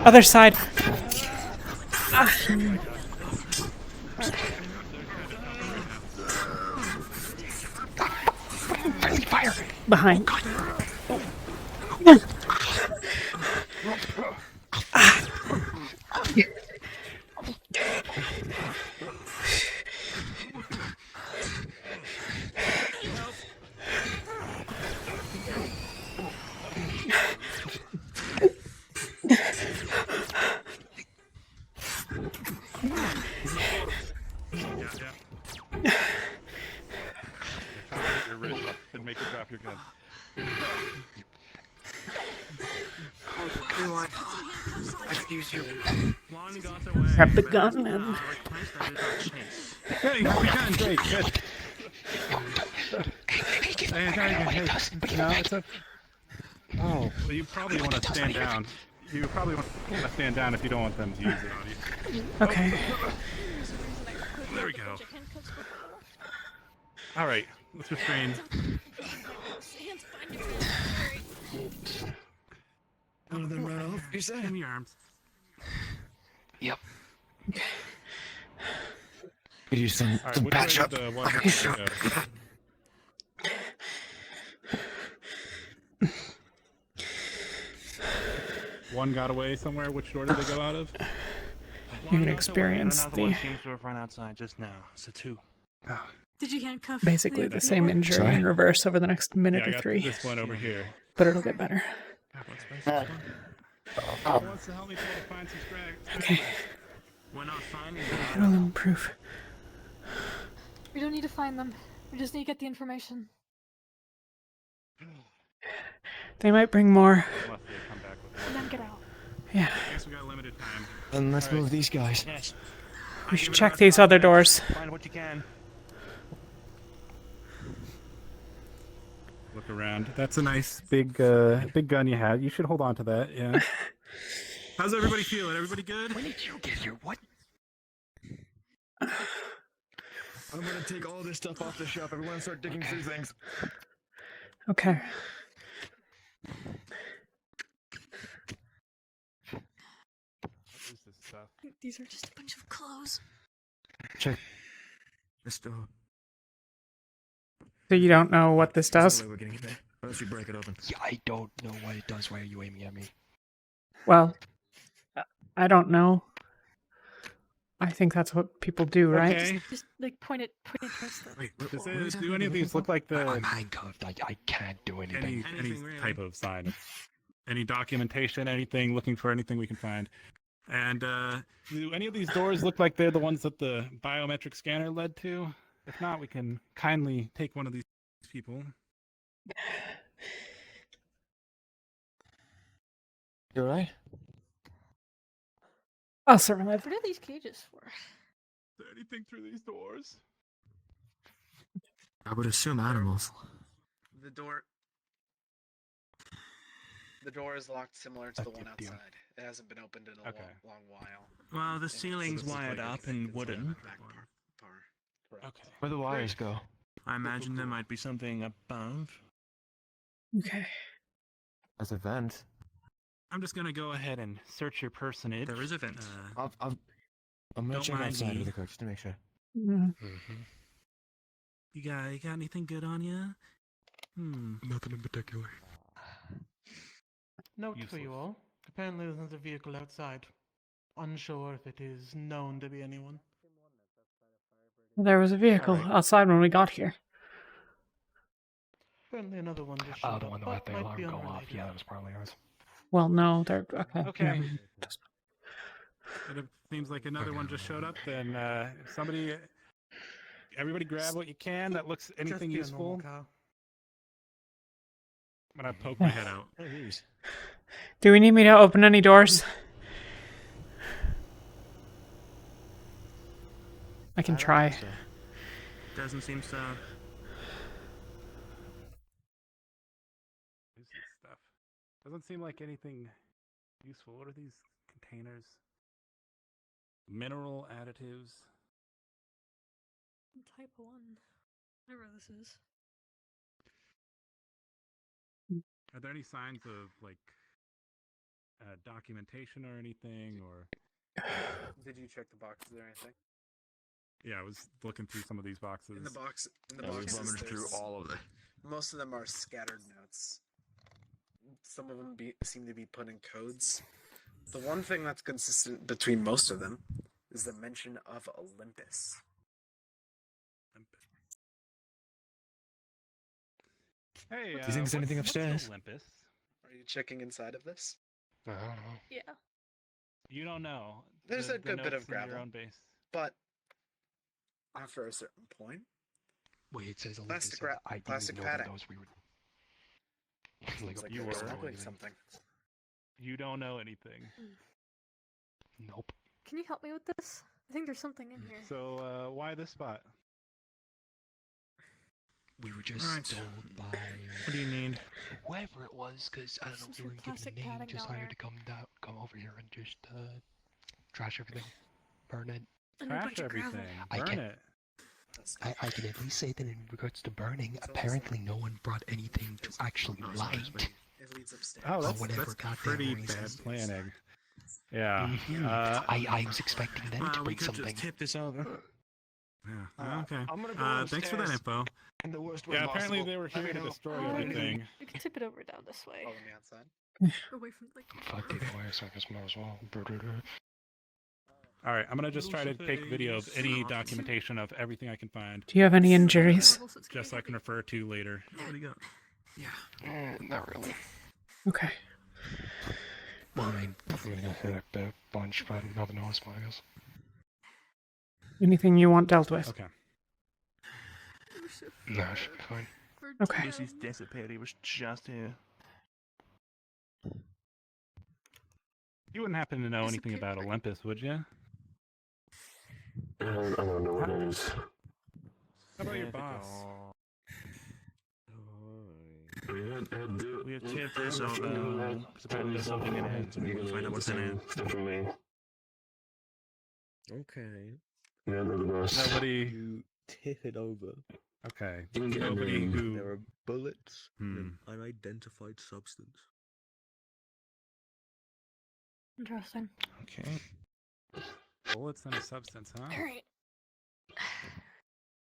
Other side. Fire! Behind. Your wrist up and make it drop your gun. Excuse you. Grab the gun and... Hey, grab your gun, great, good. No, it's a... Oh, well, you probably want to stand down. You probably want to stand down if you don't want them to use it on you. Okay. There we go. Alright, let's restrain. One of them ran off, you said? Give me your arms. Yep. Could use some Alright, which patch way up. did the one go? One got away somewhere. Which door did they go out of? You can experience Another the one seems to have run outside just now. So 2. Did you handcuff? basically the same injury Sorry? in reverse over the next minute Yeah, I or got 3. this one over here. But it'll get better. Who wants to help me try to find some scrags? Okay. We're not finding It'll improve. We don't need to find them. We just need to get the information. They might bring more. Unless they come back with And then get out. Yeah. I guess we got limited time. And let's move these guys. Yes. We should check these other doors. Find what you can. Look around. That's a nice big gun you had. You should hold on to that. Yeah. How's everybody feeling? Everybody good? When did you get here? What? I'm gonna take all this stuff off the shelf. Everyone start digging through things. Okay. What is this stuff? I think these are just a bunch of clothes. Check this door. So you don't know what this does? We're getting it there. Unless you break it open. Yeah, I don't know what it does. Why are you aiming at me? Well, I don't know. I think that's what people do, right? Okay. Just like point it towards the. Wait, do any of these look like the I'm handcuffed. I can't do anything. any type of sign? Any documentation? Anything? Looking for anything we can find? And do any of these doors look like they're the ones that the biometric scanner led to? If not, we can kindly take one of these people. You alright? I'll survive. What are these cages for? Is there anything through these doors? I would assume animals. The door is locked similar to the one outside. It hasn't been opened in a long while. Well, the ceiling's wired up and wooden. Okay. Where the wires go? I imagine there might be something above. Okay. As a vent. I'm just gonna go ahead and search your personage. There is a vent. I'm gonna Don't check mind outside me. with the coach to make sure. You got anything good on you? Nothing in particular. Note for you all. Apparently there's a vehicle outside. Unsure if it is known to be anyone. There was a vehicle outside when we got here. Apparently another one just Oh, showed the up, one that but let the might alarm be go off. unrelated. Yeah, that was probably ours. Well, no, they're okay. Okay. never mind. It seems like another one just showed up. Then everybody grab what you can that looks anything Just be a normal useful. cow. I'm gonna poke my head out. Do we need me to open any doors? I can try. Doesn't seem so. What's this stuff? Doesn't seem like anything useful. What are these containers? Mineral additives. Type 1. Whatever this is. Are there any signs of like documentation or anything, or? Did you check the boxes or anything? Yeah, I was looking through some of these boxes. In the boxes, rummaged through there's- all of it. Most of them are scattered notes. Some of them seem to be put in codes. The one thing that's consistent between most of them is the mention of Olympus. Hey, Do you think there's anything upstairs? Olympus? Are you checking inside of this? I don't know. Yeah. You don't know. There's a good bit notes of in your gravel, own base. but after a certain point, Wait, it says Olympus. plastic padding. We would. Seems like you they're were smuggling something. You don't know anything. Nope. Can you help me with this? I think there's something in here. So why this spot? We were just Alright. told by What do you need? whoever it was, because I don't know, Some we sort of weren't given plastic a name. padding Just down hired there. to come over here and just trash everything, burn it. And a Trash bunch of gravel. everything. I Burn can- it. I can at least say that in regards to burning, apparently no one brought anything to actually light. It leads upstairs. Oh, that's, whatever that's goddamn pretty reason. bad planning. Yeah. I was expecting them to we bring could something. just tip this over. Yeah. Okay. I'm gonna go Thanks for that upstairs info. in the worst way Yeah, apparently possible. they were here to destroy Oh, everything. We can tip it over down this way. On the outside. Away from like. Fuck it, boy, so I guess might as well. All right, I'm gonna just try to take video of any documentation of everything I can find. Do you have any injuries? Just so I can refer to later. What do you got? Yeah. Not really. Okay. Well, I mean, probably gonna hit a bunch, but nothing noticeable, I guess. Anything you want dealt with? Okay. No, it should be fine. Okay. This is dissipated. He was just here. You wouldn't happen to know anything about Olympus, would you? I don't know what it is. How about your boss? We have tipped this over. Because apparently there's something in it. So we will find out what's in it. Stuff for me. Okay. Yeah, no, the boss. Nobody. You tip it over. Okay. Didn't get Nobody any- who. There are bullets Hmm. and an unidentified substance. Interesting. Okay. Bullets and a substance, huh? Alright.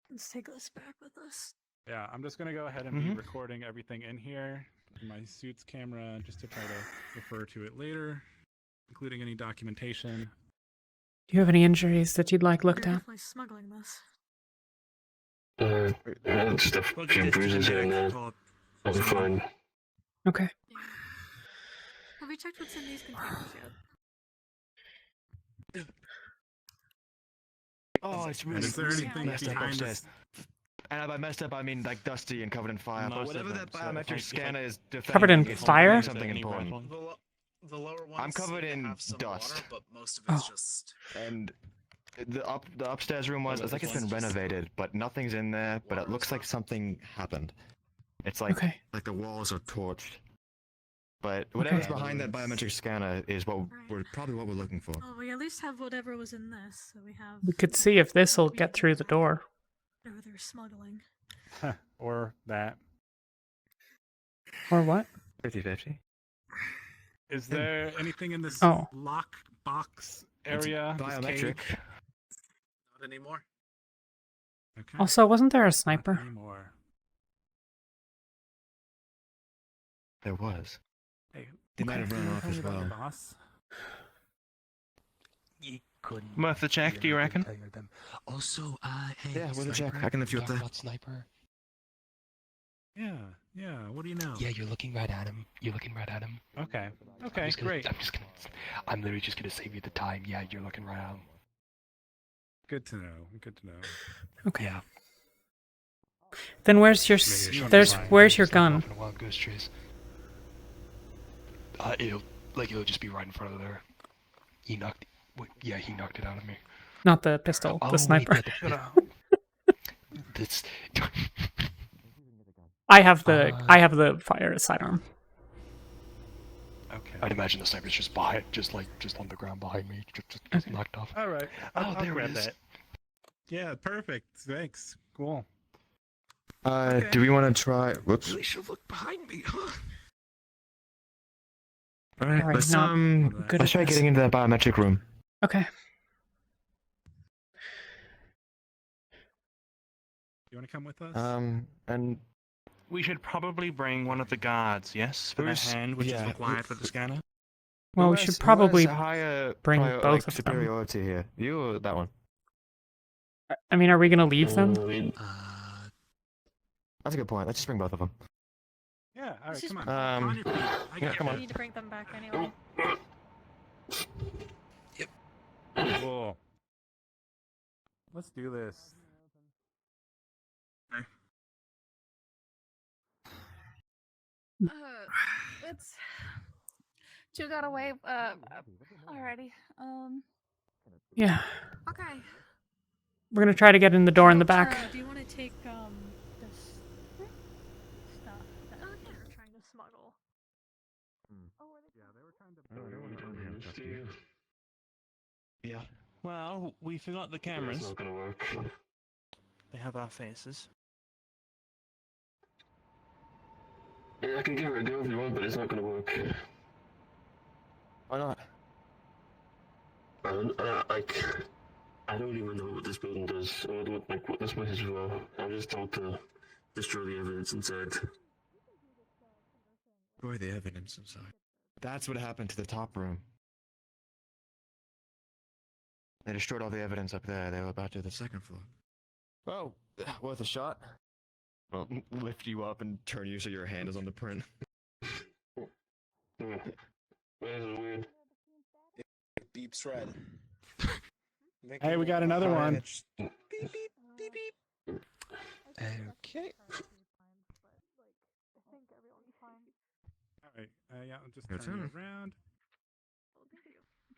Let's take this back with us. Yeah, I'm just gonna go ahead and be recording everything in here in my suit's camera just to try to refer to it later, including any documentation. Do you have any injuries that you'd like looked You're at? definitely smuggling this. Just a few bruises here and there. I'll be fine. Okay. Have you checked what's in these containers yet? Oh, it's And really is there anything messed up behind upstairs. this? And by messed up, I mean like dusty and covered in fire. Most Whatever of that them. So if biometric I- scanner is Covered in defending, it's fire? doing something important. The lower ones I'm covered seem to in have some dust. water, but most of it's Oh. just And the upstairs room was, it's like it's been renovated, but nothing's in there. But it looks like something happened. It's like Okay. like the walls are torched. But whatever's Okay. behind that biometric scanner is probably what we're looking for. Oh, we at least have whatever was in this, so we have We could see if this'll get through the door. whatever they're smuggling. Or that. Or what? 50-50. Is there anything in this Oh. lock box area? this Biometric. cage? not anymore. Okay. Also, wasn't there a Not sniper? anymore. There was. Hey, They might have run off tell me as about your well. boss. You couldn't. Worth a check, do you reckon? tire them. Also, hey, Yeah, with a check. sniper, I can lift you up talking there. about sniper. Yeah. What do you know? Yeah, you're looking right at him. You're looking right at him. Okay. Okay, great. I'm literally just gonna save you the time. Yeah, you're looking right at him. Good to know. Good to know. Okay. Yeah. Then where's your where's your gun? Off in a wild goose chase. It'll just be right in front of there. He knocked it out of me. Not the pistol, the sniper. Wait, this. I have the fire sidearm. Okay. I'd imagine the sniper's just on the ground behind me, just knocked off. All right. I'll there grab it is. that. Yeah, perfect. Thanks. Cool. Do we want to try? Whoops. Really should look behind me, huh? All right, let's good let's at try this. getting into that biometric room. Okay. You want to come with us? And We should probably bring one of the guards, yes, for the Who's- hand, which yeah, is required for the scanner. Well, we should probably higher bring prior- both like, of them. superiority here. You or that one? I mean, are we gonna leave them? That's a good point. Let's just bring both of them. Yeah. All right. Just Come on. Yeah, come We on. need to bring them back anyway. Cool. Let's do this. It's. You got away. Already. Yeah. Okay. We're gonna try to get in the door in the back. Do you want to take this stuff that we're trying to smuggle? Yeah. Well, we forgot the cameras. It's not gonna work. They have our faces. Yeah, I can give it a go if you want, but it's not gonna work. Why not? I don't even know what this building does, or what this place is for. I'm just told to destroy the evidence inside. Destroy the evidence inside. That's what happened to the top room. They destroyed all the evidence up there. They were about to the second floor. Oh, worth a shot. Well, lift you up and turn you so your hand is on the print. Why is it weird? It beeps red. Hey, we got another one. Beep, beep, beep, beep. Okay. All right. Yeah. I'll just Your turn you turn. around.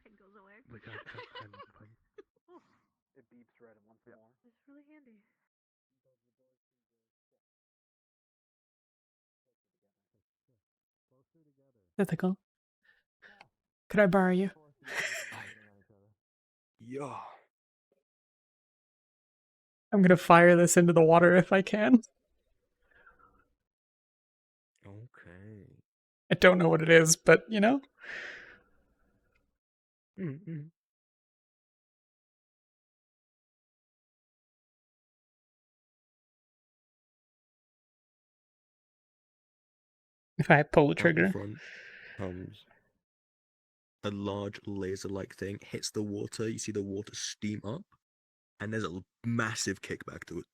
Pig goes away. It beeps red once more. It's really handy. Ethical. Could I borrow you? Yeah. I'm gonna fire this into the water if I can. Okay. I don't know what it is, but you know. Mm-hmm. If I pull the Out the trigger. front comes a large laser-like thing, hits the water. You see the water steam up, and there's a massive kickback to it.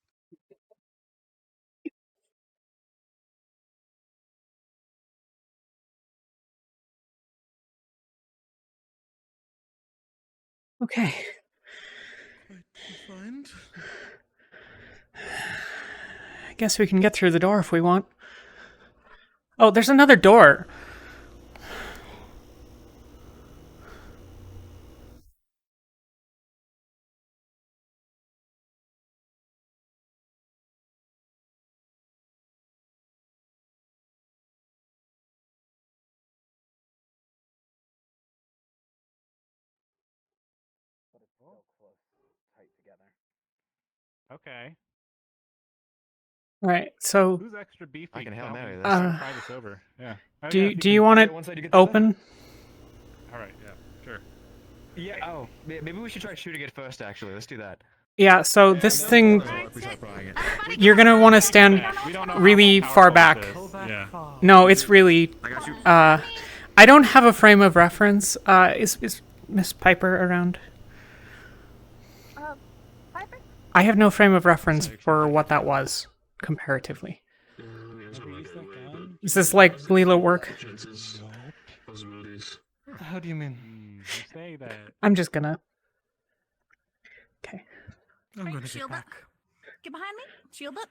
Okay. Find. I guess we can get through the door if we want. Oh, there's another door. But it's so close, tight together. Okay. All right. So Who's extra beefy? I can Hail Mary this. Try this over. Yeah. Oh, do yeah, do you want it open? All right. Yeah. Sure. Yeah. Oh, maybe we should try shooting it first. Actually, let's do that. Yeah. So this thing, If we start prying it. you're gonna want to stand really far back. Yeah. No, it's really. I got you. I don't have a frame of reference. Is Miss Piper around? Piper? I have no frame of reference for what that was comparatively. Is this like Lilo work? Chances, possibilities. How do you mean? You say that. I'm just gonna. Okay. I'm gonna Shield get up. back. Get behind me. Shield up.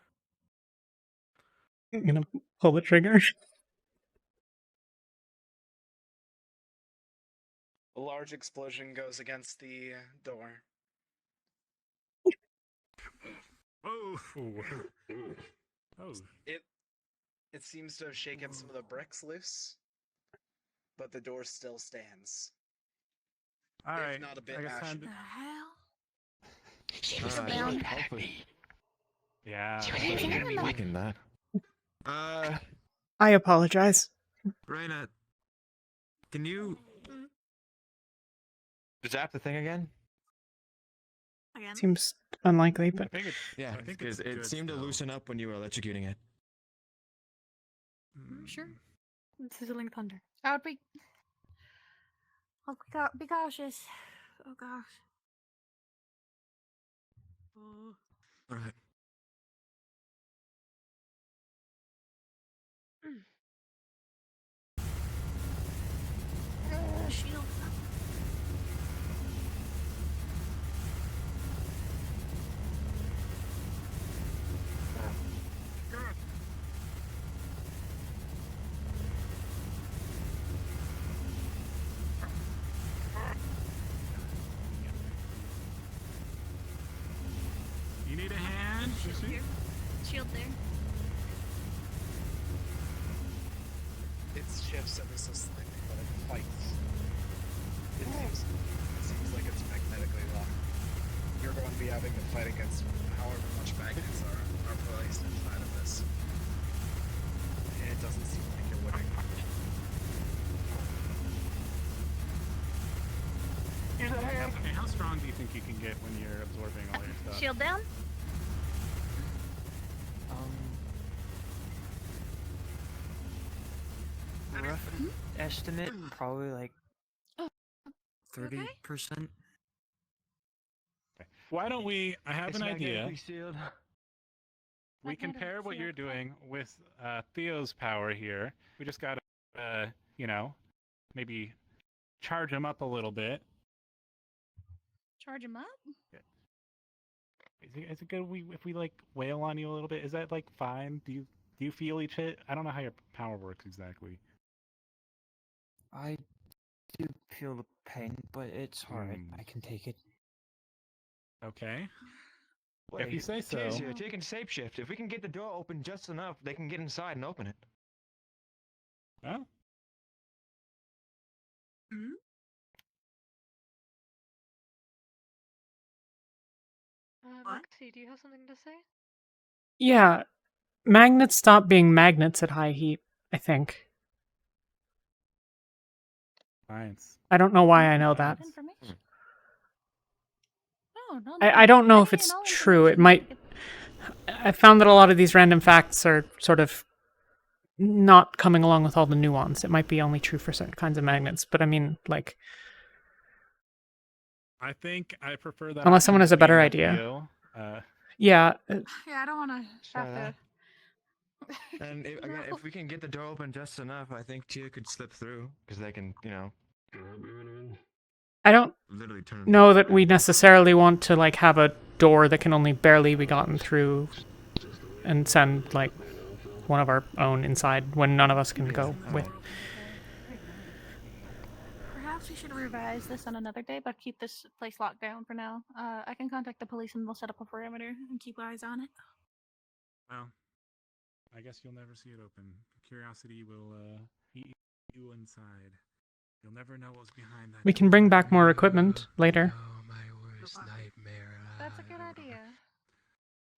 I'm gonna pull the trigger. A large explosion goes against the door. Oh. Oh. It seems to have shaken some of the bricks loose, but the door still stands. All right. If not a bit I guess time ashen. to... She was bound. Yeah. Liking that. I apologize. Reyna, can you zap the thing again? Again? Seems unlikely, but Yeah, because it seemed to loosen up when you were electrocuting it. Sure. Sizzling thunder. I would be. Oh, be cautious. Oh gosh. All right. Shield. You need a hand? Shield here. Shield there. It shifts ever so slightly, but it fights. It seems like it's magnetically locked. You're going to be having to fight against however much magnets are placed inside of this. And it doesn't seem like you're winning. Here's a hand. Okay, how strong do you think you can get when you're absorbing all your stuff? Shield down. Rough estimate, probably like 30%. Why don't we? I have It's an idea. magnetically sealed. We can pair what you're doing with Theo's power here. We just gotta, maybe charge him up a little bit. Charge him up. Is it good if we like wail on you a little bit? Is that like fine? Do you feel each hit? I don't know how your power works exactly. I do feel the pain, but it's alright. I can take it. Okay. Wait, If you say so. Cheers, you're taking shapeshift. If we can get the door open just enough, they can get inside and open it. Oh. Alexi, do you have something to say? yeah, magnets stop being magnets at high heat, I think. Science. I don't know why I know that. No, I don't know if it's true. It might. I found that a lot of these random facts are sort of not coming along with all the nuance. It might be only true for certain kinds of magnets, but I mean, like, I think I prefer that. unless someone has a better being idea. Theo. Yeah. Yeah, I don't want to have to. And again, if we can get the door open just enough, I think Tia could slip through because they can, I don't literally turn. know that we necessarily want to like have a door that can only barely be gotten through and send like one of our own inside when none of us can go with. Perhaps we should revise this on another day, but keep this place locked down for now. I can contact the police and we'll set up a perimeter and keep eyes on it. Well, I guess you'll never see it open. Curiosity will eat you inside. You'll never know what's behind that. We can bring back more equipment later. Worst nightmare. That's a good idea.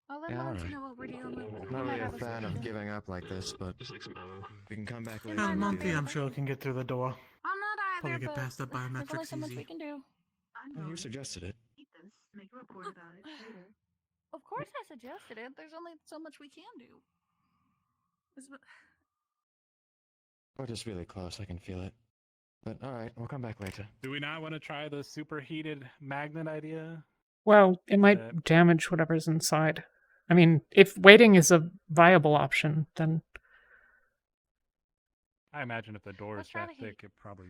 I'll let Yeah, Mom alright. know what we're dealing with. I'm not really a fan of giving up like this, but we can come back later. And and do Monty, that. I'm sure, can get through the door. I'm not either, Probably get but past the there's only biometrics so much easy. we can do. Well, you suggested it. Make a report about it later. Of course I suggested it. There's only so much we can do. We're just really close. I can feel it. But all right, we'll come back later. Do we not want to try the superheated magnet idea? Well, it might damage whatever's inside. I mean, if waiting is a viable option, then I imagine if the door is Let's try that the heat. thick, it probably.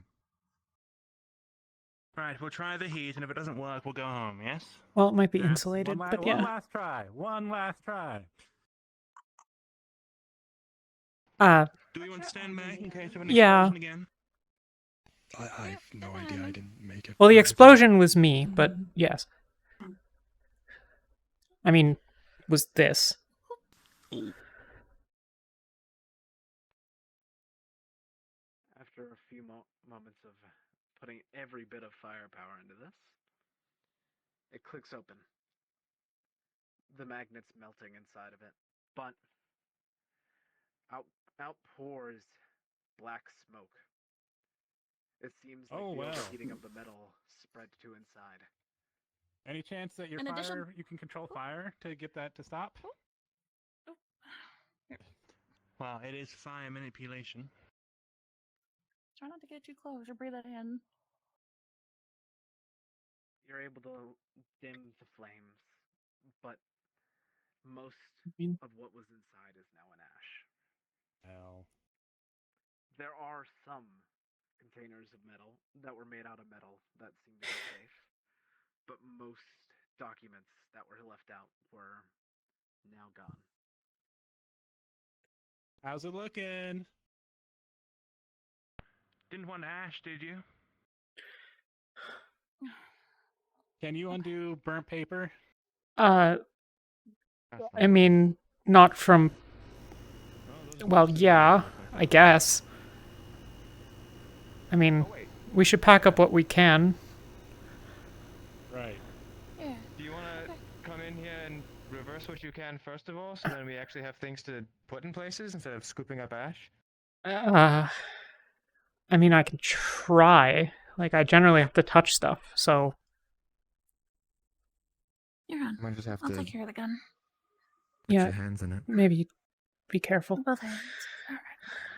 Right, we'll try the heat, and if it doesn't work, we'll go home. Yes. Well, it might be Yes. insulated, but One yeah. last try. One last try. Do we want to stand back in case of an Yeah. explosion again? I have no idea. I didn't make it. Well, the explosion was me, but yes. I mean, was this. After a few moments of putting every bit of firepower into this, it clicks open. The magnet's melting inside of it, but out pours black smoke. It seems like the overheating of the metal spread to inside. Any chance that your In addition- fire, you can control fire to get that to stop? Well, it is fire manipulation. Try not to get too close or breathe it in. You're able to dim the flames, but most of what was inside is now in ash. Hell. There are some containers of metal that were made out of metal that seem to be safe, but most documents that were left out were now gone. How's it looking? Didn't want ash, did you? Can you undo burnt paper? I mean, not from. Well, yeah, I guess. I mean, we should pack up what we can. Right. Do you want to come in here and reverse what you can first of all, so then we actually have things to put in places instead of scooping up ash? I mean, I can try. Like, I generally have to touch stuff, so. You're on. Might just have I'll to take care of the gun. put Yeah, your hands in it. maybe be careful. Both hands. Alright.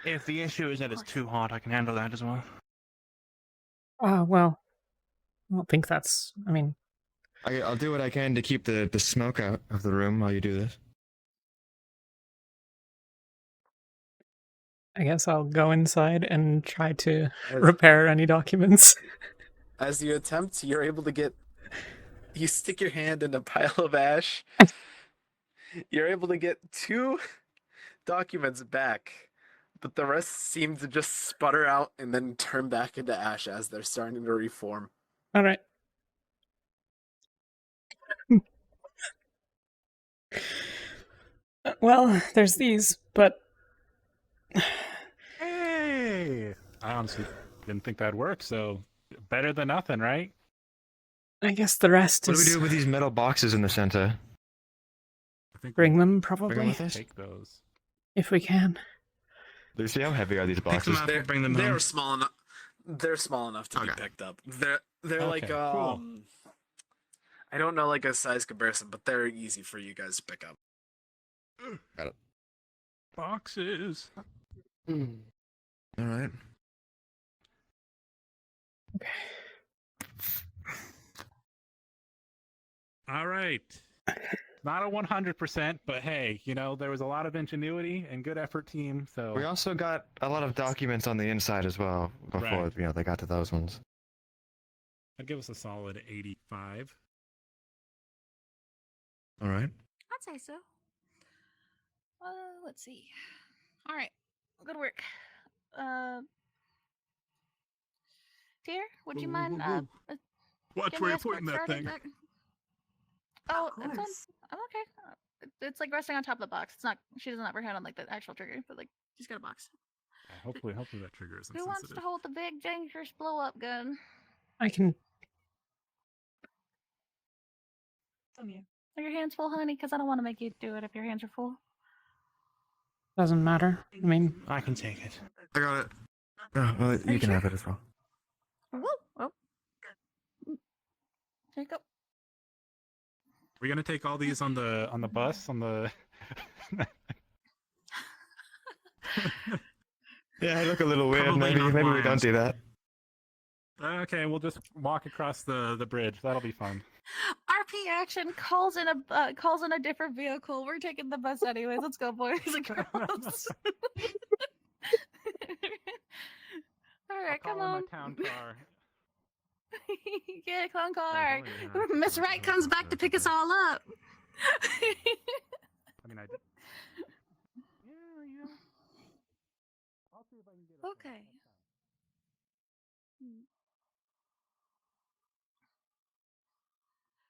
If the issue is that it's too hot, I can handle that as well. Well, I don't think that's. I mean, I'll do what I can to keep the smoke out of the room while you do this. I guess I'll go inside and try to repair any documents. As you attempt, you're able to get. You stick your hand in a pile of ash. You're able to get 2 documents back, but the rest seem to just sputter out and then turn back into ash as they're starting to reform. All right. Well, there's these, but Hey! I honestly didn't think that'd work, so better than nothing, right? I guess the rest What do we is do with these metal boxes in the center? bring them probably Bring them with us? Take those. if we can. Lucy, how heavy are these Pick boxes? them up and bring them home. They're small enough. They're small enough to be picked up. They're like Okay, cool. I don't know like a size comparison, but they're easy for you guys to pick up. Got it. Boxes. All right. All right. Not a 100%, but hey, you know, there was a lot of ingenuity and good effort, team. So We also got a lot of documents on the inside as well before Right. they got to those ones. I'd give us a solid 85. All right. I'd say so. Let's see. All right, good work. Dear, would you mind? Watch getting where the you're escort pointing that started thing. back? Oh, it's on. I'm okay. It's like resting on top of the box. It's not. She doesn't have her hand on like the actual trigger, but like she's got a box. Hopefully that trigger isn't Who wants sensitive. to hold the big dangerous blow up gun? I can. Are your hands full, honey? Because I don't want to make you do it if your hands are full. Doesn't matter. I mean, I can take it. I got it. Oh, well, you can have it as well. Whoa! Oh. There you go. We're gonna take all these on the bus on the. Yeah, I look a little weird. Probably Maybe not we wise. don't do that. Okay, we'll just walk across the bridge. That'll be fun. RP action calls in a different vehicle. We're taking the bus anyways. Let's go, boys and girls. right, come Call in on. my town car. Yeah, clown car. don't even have to Miss go Wright to comes the back to pick us today. all up. I mean, I did. Yeah, you know. I'll see if I can get it. Okay.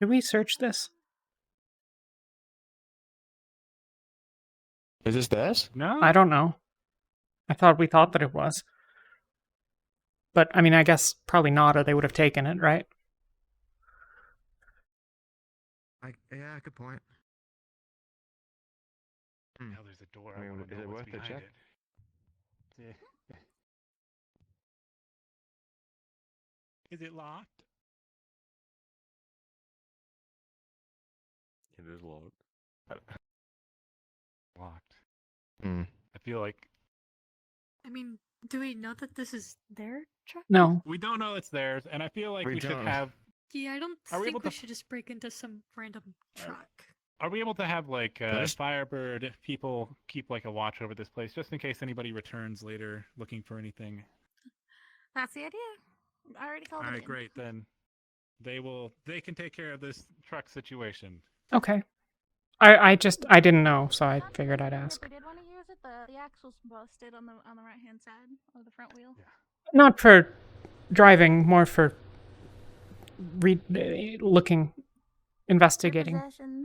Did we search this? Is this theirs? No. I don't know. I thought we thought that it was. But, I mean, I guess probably not, or they would have taken it, right? Yeah, good point. Hell, there's a door. I mean, wanna is know it what's worth a behind check? it. Yeah. Is it locked? It is locked. Locked. Hmm. I feel like I mean, do we know that this is their truck? No. we don't know it's theirs, and I feel like We we should don't. have. Yeah, I don't Are we think able we to- should just break into some random truck. Are we able to have like First- Firebird people keep like a watch over this place just in case anybody returns later looking for anything? That's the idea. I already called All it right, in. great. Then they can take care of this truck situation. Okay. I didn't know, so I figured I'd ask. If we did want to use it, the axle's busted on the right hand side of the front wheel. Not for driving, more for looking, investigating. Possession.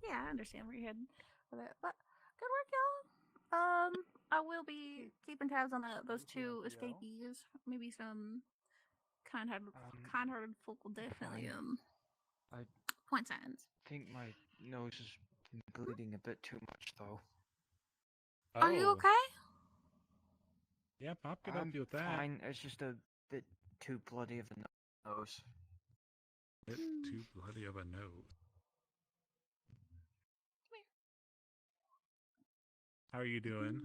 Yeah, I understand where you're heading with it, but good work, y'all. I will be keeping tabs on those two escapees. Maybe some kind-hearted folk will definitely I point signs. think my nose is bleeding a bit too much, though. Are you okay? Yeah, Pop could help I'm you with that. fine. It's just a bit too bloody of a nose. Bit too bloody of a nose. How are you doing?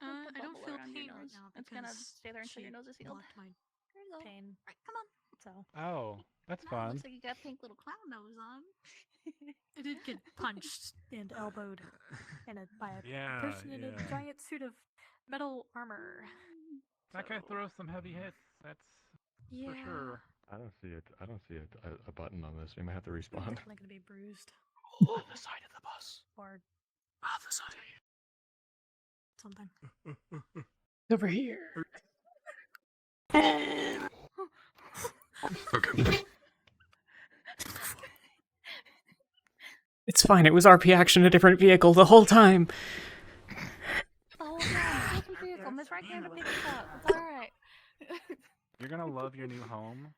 I don't feel around your pain right nose. now It's gonna because stay there until your she nose is healed. blocked my There you go. pain. Right, come on. So Oh, that's Now it fun. looks like you got a pink little clown nose on. I did get punched and elbowed by a Yeah, person in a yeah. giant suit of metal armor. That guy throws some heavy hits. That's Yeah. for sure. I don't see it. I don't see a button on this. We might have to I'm respawn. definitely gonna be bruised On the side of the bus. or Other side. something. Over here. It's fine, it was RP action, a different vehicle the whole time. Oh, yeah, different vehicle. Miss Wright came to pick us up. It's alright. You're gonna love your new home.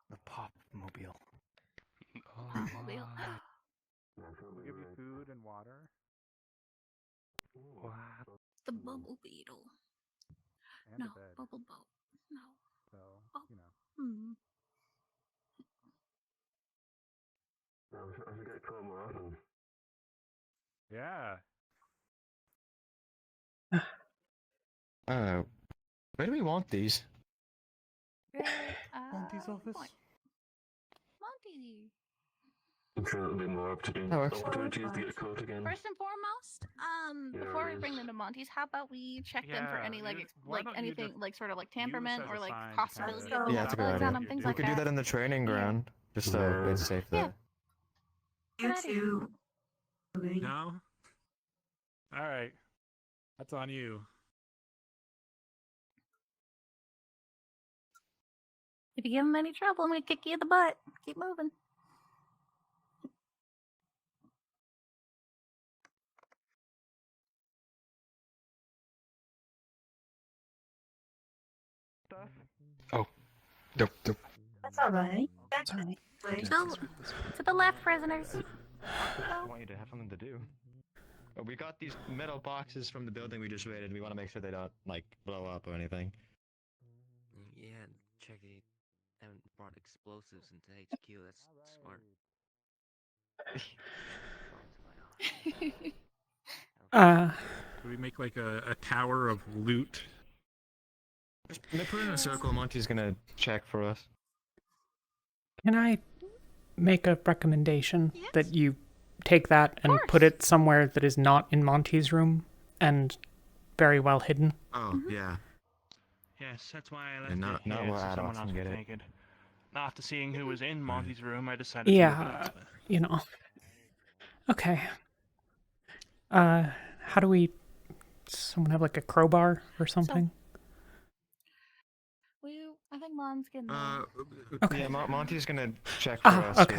The pop mobile. Oh, Mobile. We'll give you food and water. The bubble beetle. And No, a bed. bubble boat. No. So, you know. Hmm. I should get caught more often. Yeah. Where do we want these? Monty's office. Monty. I'm sure it'll be more up to do That works. opportunities to get caught again. First and foremost, before we bring them to Monty's, how about we check them for Yeah, any like you- ex- why like don't you anything just like sort of like use temperament as or a like sign to possibility kinda- of Yeah, that's a good bugs on idea. them, things We like could that. do that in the training ground. Just so it's safe there. You too. No? Alright. That's on you. If you give them any trouble, I'm gonna kick you in the butt. Keep moving. Oh. Nope. That's alright. That's alright. To the left, prisoners. I want you to have something to do. Oh, we got these metal boxes from the building we just raided. We want to make sure they don't, like, blow up or anything. Yeah, check they haven't brought explosives into HQ. That's smart. Could we make like a tower of loot? Just put it in a circle. Monty's gonna check for us. Can I make a recommendation that you take that and put it somewhere that is not in Monty's room and very well hidden? Oh, yeah. Yes, that's why I left And it not here where so Adolf someone else can could get it. take it. After seeing who was in Monty's room, I decided to move it Yeah, elsewhere. you know. Okay. How do we... Someone have like a crowbar or something? I think Mon's getting Okay. Yeah, Monty's gonna check for us okay.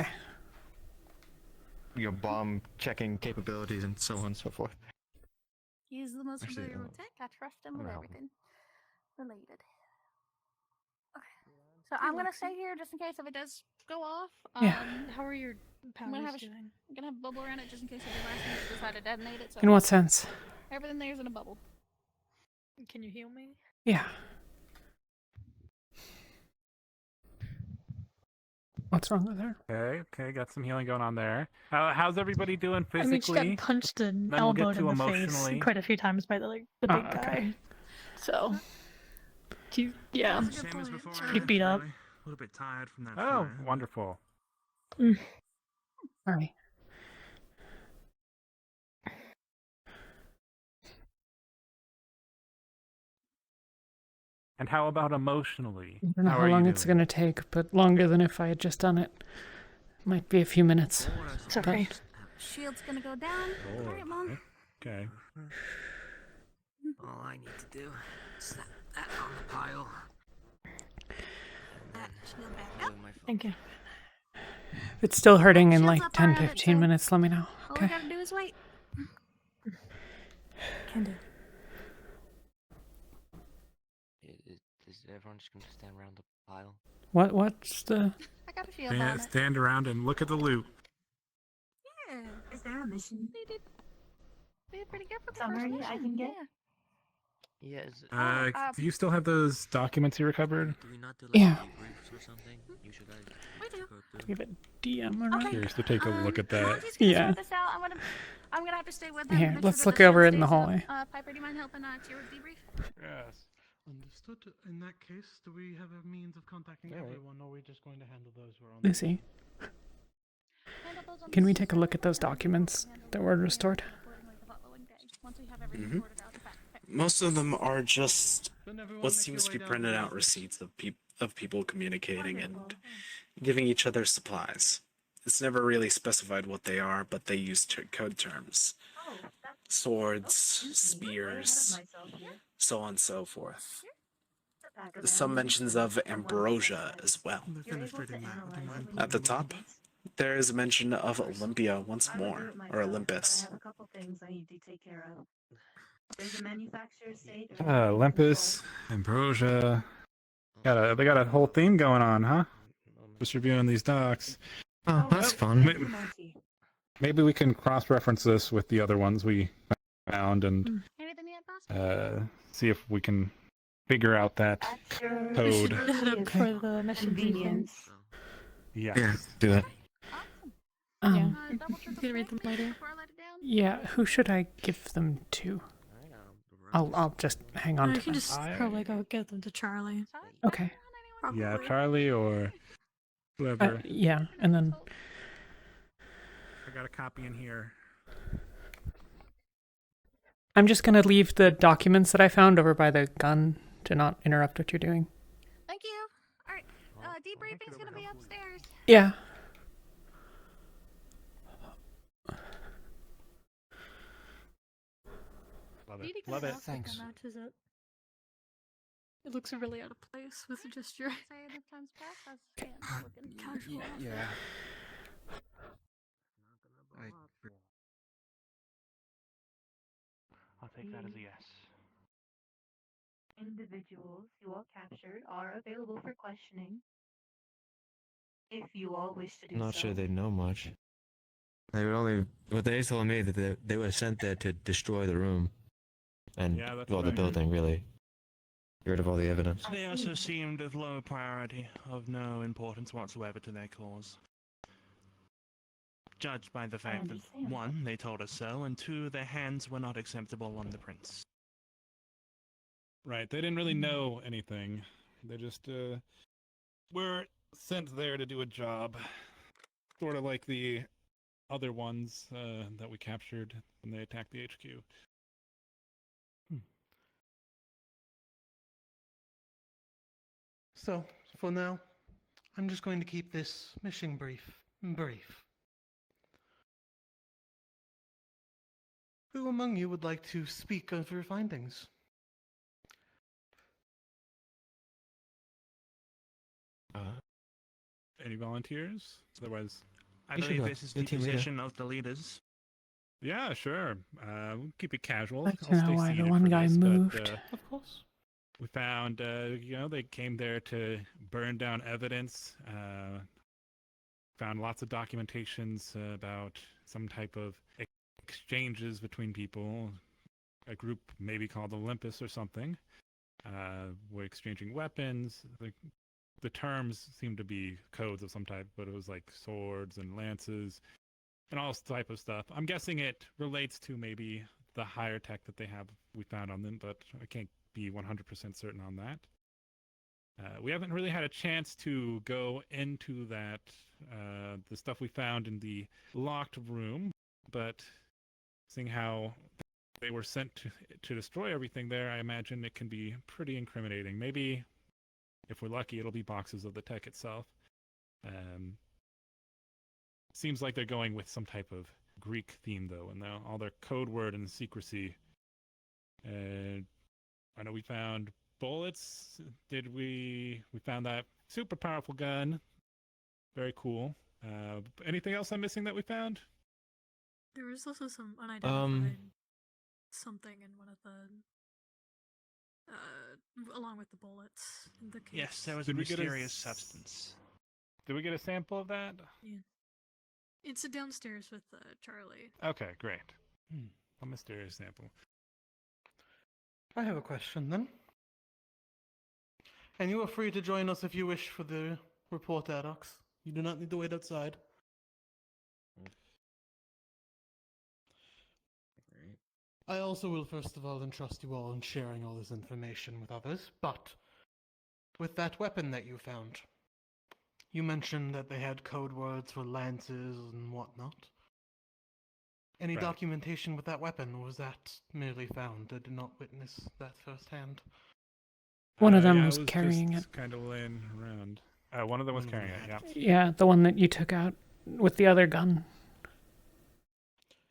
with your bomb checking capabilities and so on and so forth. He's the most Actually, familiar with tech. I trust him with I'm out. everything related. Okay. So I'm gonna stay here just in case if it does go off. Yeah. How are your I'm gonna powers have doing? I'm gonna have a bubble around it just in case I do last minute decide to detonate it. So In what sense? everything there's in a bubble. Can you heal me? Yeah. What's wrong with her? Okay, got some healing going on there. How's everybody doing I mean, she physically? got punched and Then we'll get elbowed to in the emotionally. face quite a few times by the big okay. guy. So, yeah, Same as before. it's pretty beat up. A little bit tired from that. Oh, fire. wonderful. All right. And how about emotionally? I don't know how are long you it's doing? going to take, but longer than if I had just done it. Might be a few minutes. It's okay. Shield's gonna go down. Alright, Mom. Okay. All I need to do is set that on the pile. That shield back up. Thank you. If it's still hurting in Shield's like up 10, around it, 15 so minutes, let me know. All Okay. we gotta do is wait. Can do. Is everyone just going to stand around the pile? What's the... I got a shield on it. Stand around and look at the loot. Yeah. Is there a mission? They did pretty good for the Summary first I mission. can get? Yeah. Yes. Do you still have those documents you recovered? Do we not do Yeah. debriefs or something? You should We do. go through. Give it DM or Okay. not? Curious to take a look at that. Monty's gonna Yeah. sort this out. I'm gonna have to stay with him. Here, to make let's sure look that the over shield it in the stays up. hallway. Piper, do you mind helping Tier with debrief? Yes. Understood. In that case, do we have a means of contacting everyone, or are we just going to handle those who are on Lucy, can we take a look at those documents that were restored? Mm-hmm. Most of them are just what seems to be printed out receipts of people communicating and giving each other supplies. It's never really specified what they are, but they use code terms. Swords, spears, so on and so forth. Some mentions of ambrosia as well. At the top, there is a mention of Olympia once more, or Olympus. I have a couple things I need to take care of. There's a manufacturer's state. Olympus, Ambrosia. They got a whole theme going on, huh? Just reviewing these docs. Oh, that's fun. Maybe we can cross-reference this with the other ones we found and Anything yet, boss? see if we can figure out that code. For the mission Convenience. Yeah. Do it. Yeah. You can read them later. Yeah, who should I give them to? I'll just hang on You to can them. just probably go give them to Charlie. Okay. Yeah, Charlie or whoever. Yeah, and then... I got a copy in here. I'm just gonna leave the documents that I found over by the gun to not interrupt what you're doing. Thank you. Alright. Debriefing's gonna be upstairs. Yeah. Love it. Thanks. Matches it. It looks really out of place with just your Say enough times past, I was looking casual. Yeah. I'll take that as a yes. Individuals you all captured are available for questioning. If you all wish to do I'm not so. sure they'd know much. They would only. What they told me that they were sent there to destroy the room, and Yeah, that's well, what the I heard. building really. Get rid of all the evidence. They also seemed of low priority, of no importance whatsoever to their cause. Judged by the fact that, one, they told us so, and two, their hands were not acceptable on the prints. Right, they didn't really know anything. They just were sent there to do a job. Sort of like the other ones that we captured when they attacked the HQ. So, for now, I'm just going to keep this mission brief. Who among you would like to speak of your findings? Any volunteers? Otherwise, I You should believe go. this is You're the team leader. position of the leaders. yeah, sure. We'll keep it casual. I'd like to I'll know stay why the seated one for guy this, moved. But, Of course. we found, they came there to burn down evidence. Found lots of documentations about some type of exchanges between people. A group maybe called Olympus or something. Were exchanging weapons. The terms seemed to be codes of some type, but it was like swords and lances and all type of stuff. I'm guessing it relates to maybe the higher tech that they have we found on them, but I can't be 100% certain on that. We haven't really had a chance to go into that, the stuff we found in the locked room, but seeing how they were sent to destroy everything there, I imagine it can be pretty incriminating. Maybe, if we're lucky, it'll be boxes of the tech itself. Seems like they're going with some type of Greek theme, though, and all their code word and secrecy. I know we found bullets. We found that super powerful gun. Very cool. Anything else I'm missing that we found? There was also some unidentified something in one of the along with the bullets in the case. Yes, there was a Did we get mysterious substance. Did we get a sample of that? Yeah. It's downstairs with Charlie. Okay, great. A mysterious sample. I have a question then. And you are free to join us if you wish for the report, Alex. You do not need to wait outside. I also will first of all entrust you all in sharing all this information with others, but with that weapon that you found, you mentioned that they had code words for lances and whatnot. Any Right. documentation with that weapon, or was that merely found? I did not witness that firsthand. One of them yeah, was it carrying just it. kind of laying around. One of them was carrying it, yeah. Yeah, the one that you took out with the other gun.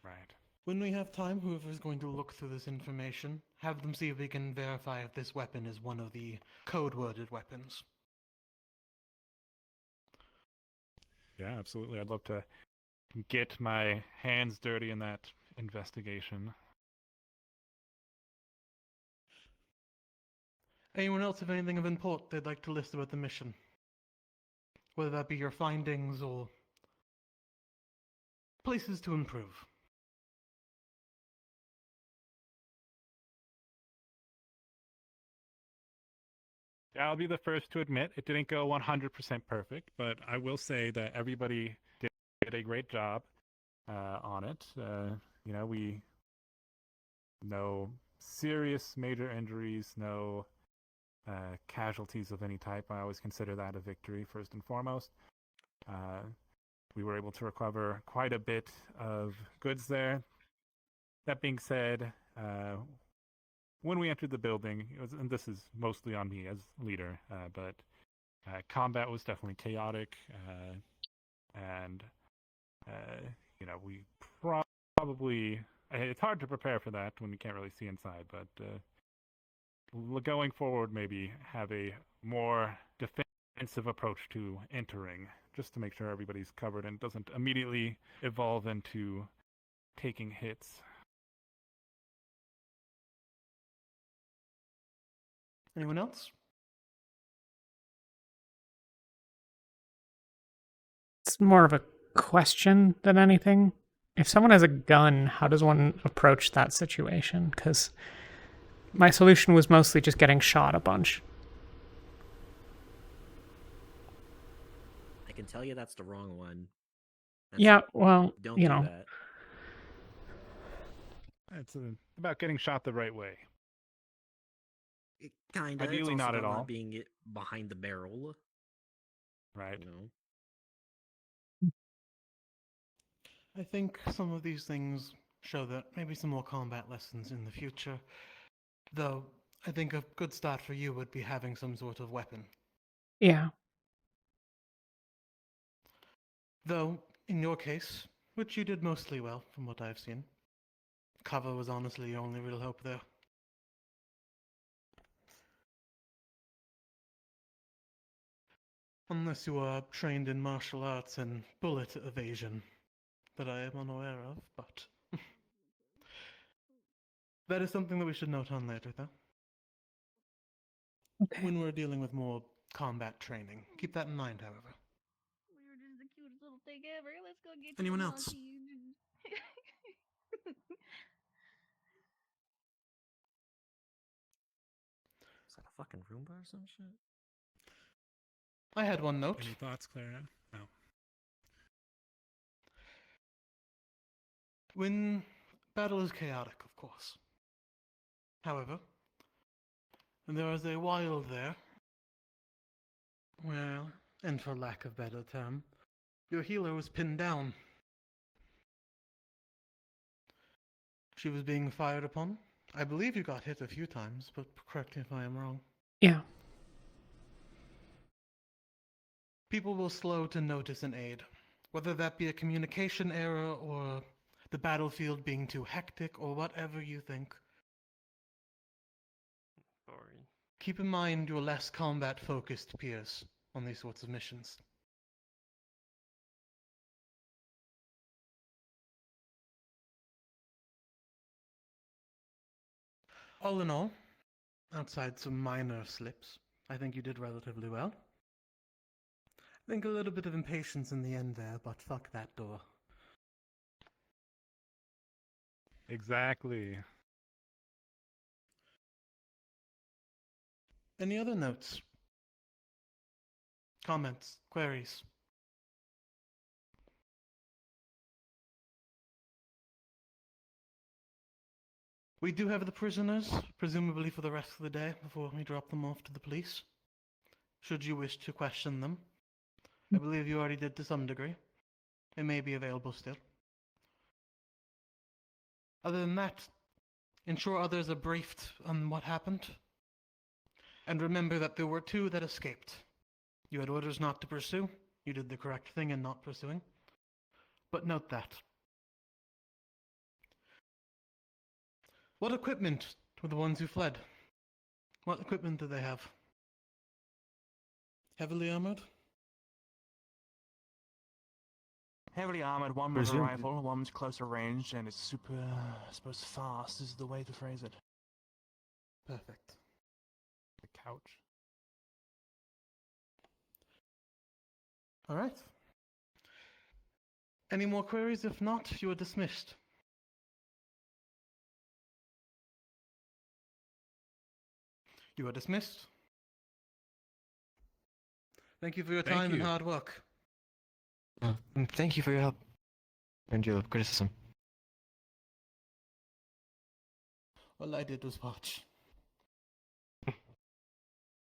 Right. When we have time, whoever is going to look through this information, have them see if we can verify if this weapon is one of the code-worded weapons. Yeah, absolutely. I'd love to get my hands dirty in that investigation. Anyone else have anything of import they'd like to list about the mission? Whether that be your findings or places to improve. Yeah, I'll be the first to admit it didn't go 100% perfect, but I will say that everybody did a great job on it. No serious major injuries, no casualties of any type. I always consider that a victory first and foremost. We were able to recover quite a bit of goods there. That being said, when we entered the building, and this is mostly on me as leader, but combat was definitely chaotic, and we probably, it's hard to prepare for that when you can't really see inside, but going forward, maybe have a more defensive approach to entering, just to make sure everybody's covered and doesn't immediately evolve into taking hits. Anyone else? It's more of a question than anything. If someone has a gun, how does one approach that situation? Because my solution was mostly just getting shot a bunch. I can tell you that's the wrong one. Yeah, well, don't you do know. that. It's about getting shot the right way. Kinda. Ideally, it's also not at about all. Not being it behind the barrel. Right. You know? I think some of these things show that maybe some more combat lessons in the future. Though, I think a good start for you would be having some sort of weapon. Yeah. Though, in your case, which you did mostly well, from what I've seen, cover was honestly your only real hope there. Unless you are trained in martial arts and bullet evasion, that I am unaware of, but... that is something that we should note on later, though. Okay. When we're dealing with more combat training. Keep that in mind, however. We were just the cutest little thing ever. Let's go get Anyone you a else? Hachi. Is that a fucking Roomba or some shit? I had one note. Any thoughts, Clara? No. When battle is chaotic, of course. However, there is a wild there. Well, and for lack of better term, your healer was pinned down. She was being fired upon. I believe you got hit a few times, but correct me if I am wrong. Yeah. People will slow to notice an aid, whether that be a communication error or the battlefield being too hectic or whatever you think. Boring. Keep in mind your less combat-focused peers on these sorts of missions. All in all, outside some minor slips, I think you did relatively well. I think a little bit of impatience in the end there, but fuck that door. Exactly. Any other notes? Comments? Queries? We do have the prisoners, presumably for the rest of the day, before we drop them off to the police. Should you wish to question them. I believe you already did to some degree. They may be available still. Other than that, ensure others are briefed on what happened. And remember that there were 2 that escaped. You had orders not to pursue. You did the correct thing in not pursuing. But note that. What equipment were the ones who fled? What equipment do they have? Heavily armored? Heavily armored, one with a Presumed. rifle, one's closer range, and it's super, I suppose, fast is the way to phrase it. Perfect. The couch. All right. Any more queries? If not, you are dismissed. You are dismissed. Thank you for your Thank time and you. hard work. Thank you for your help and your criticism. All I did was watch.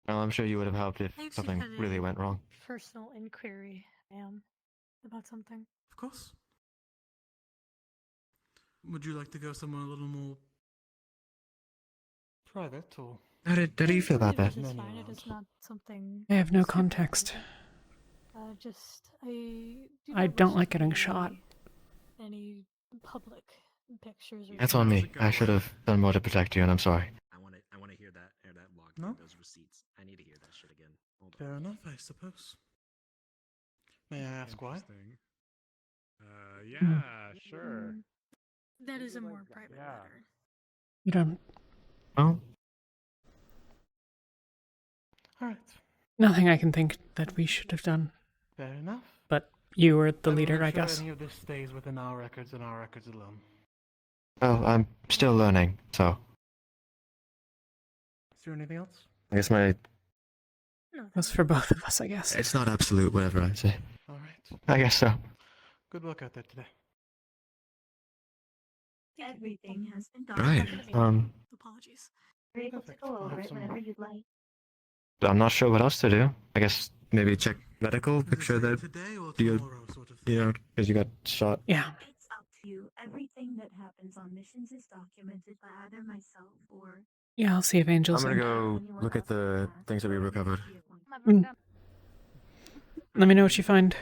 Well, I'm sure you would have helped if I actually something had a really went wrong. Personal inquiry, ma'am, about something. Of course. Would you like to go somewhere a little more private, or? How do you feel about that? It's fine. It is not something. I have no super context. Just I. I not don't wish like to getting convey shot. Any public pictures. Or That's on me. I should have done more to protect you, and I'm sorry. I want to hear that log. No? Those receipts. I need to hear that shit again. Hold on. Fair enough, I suppose. May I ask why? Interesting. Yeah, sure. That is a more private Yeah. matter. You don't. Oh, All right. Nothing I can think that we should have done. Fair enough. But you were the I will leader, make I sure guess. Any of this stays within our records and our records alone. well, I'm still learning, so Is there anything else? I guess my That's for both of us, I guess. it's not absolute, whatever I say. All right. I guess so. Good luck out there today. Everything has been done. Right. Apologies. You're able to go over it whenever you'd like. I'm not sure what else to do. I guess maybe check medical, make sure that Today or you, tomorrow, sort of. because you got shot. Yeah. It's up to you. Everything that happens on missions is documented by either myself or Yeah, I'll see if Angel's I'm in. gonna go look at the things that we recovered. Mm. Let me know what you find.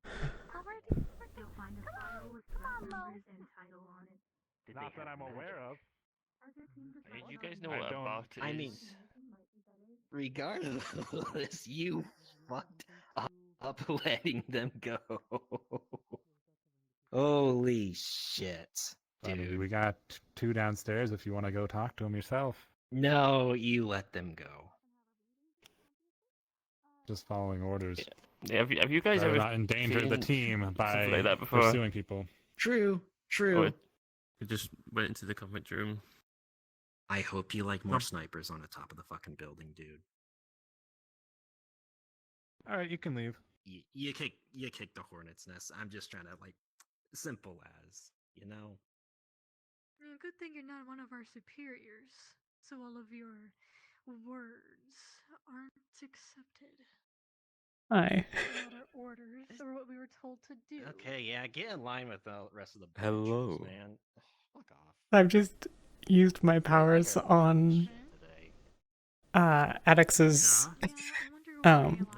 You'll find a file with rep numbers and title on it. Not that I'm aware of. Hey, you guys know I what a don't- bot is? I mean, regardless, you fucked up letting them go. Holy shit, I dude. mean, we got 2 downstairs if you want to go talk to them yourself. No, you let them go. Just following orders. Yeah, have you guys Try to ever not endanger the seen team by something like that before? pursuing people. True. Or we just went into the conference room. I hope you like more snipers on the top of the fucking building, dude. All right, you can leave. You kick the hornet's nest. I'm just trying to like simple as, you know. Good thing you're not one of our superiors, so all of your words aren't accepted. Hi. They're not our orders or what we were told to do. Okay, yeah, get in line with the rest of the Hello. bitches, man. Fuck off. I've just used my powers on Alexis'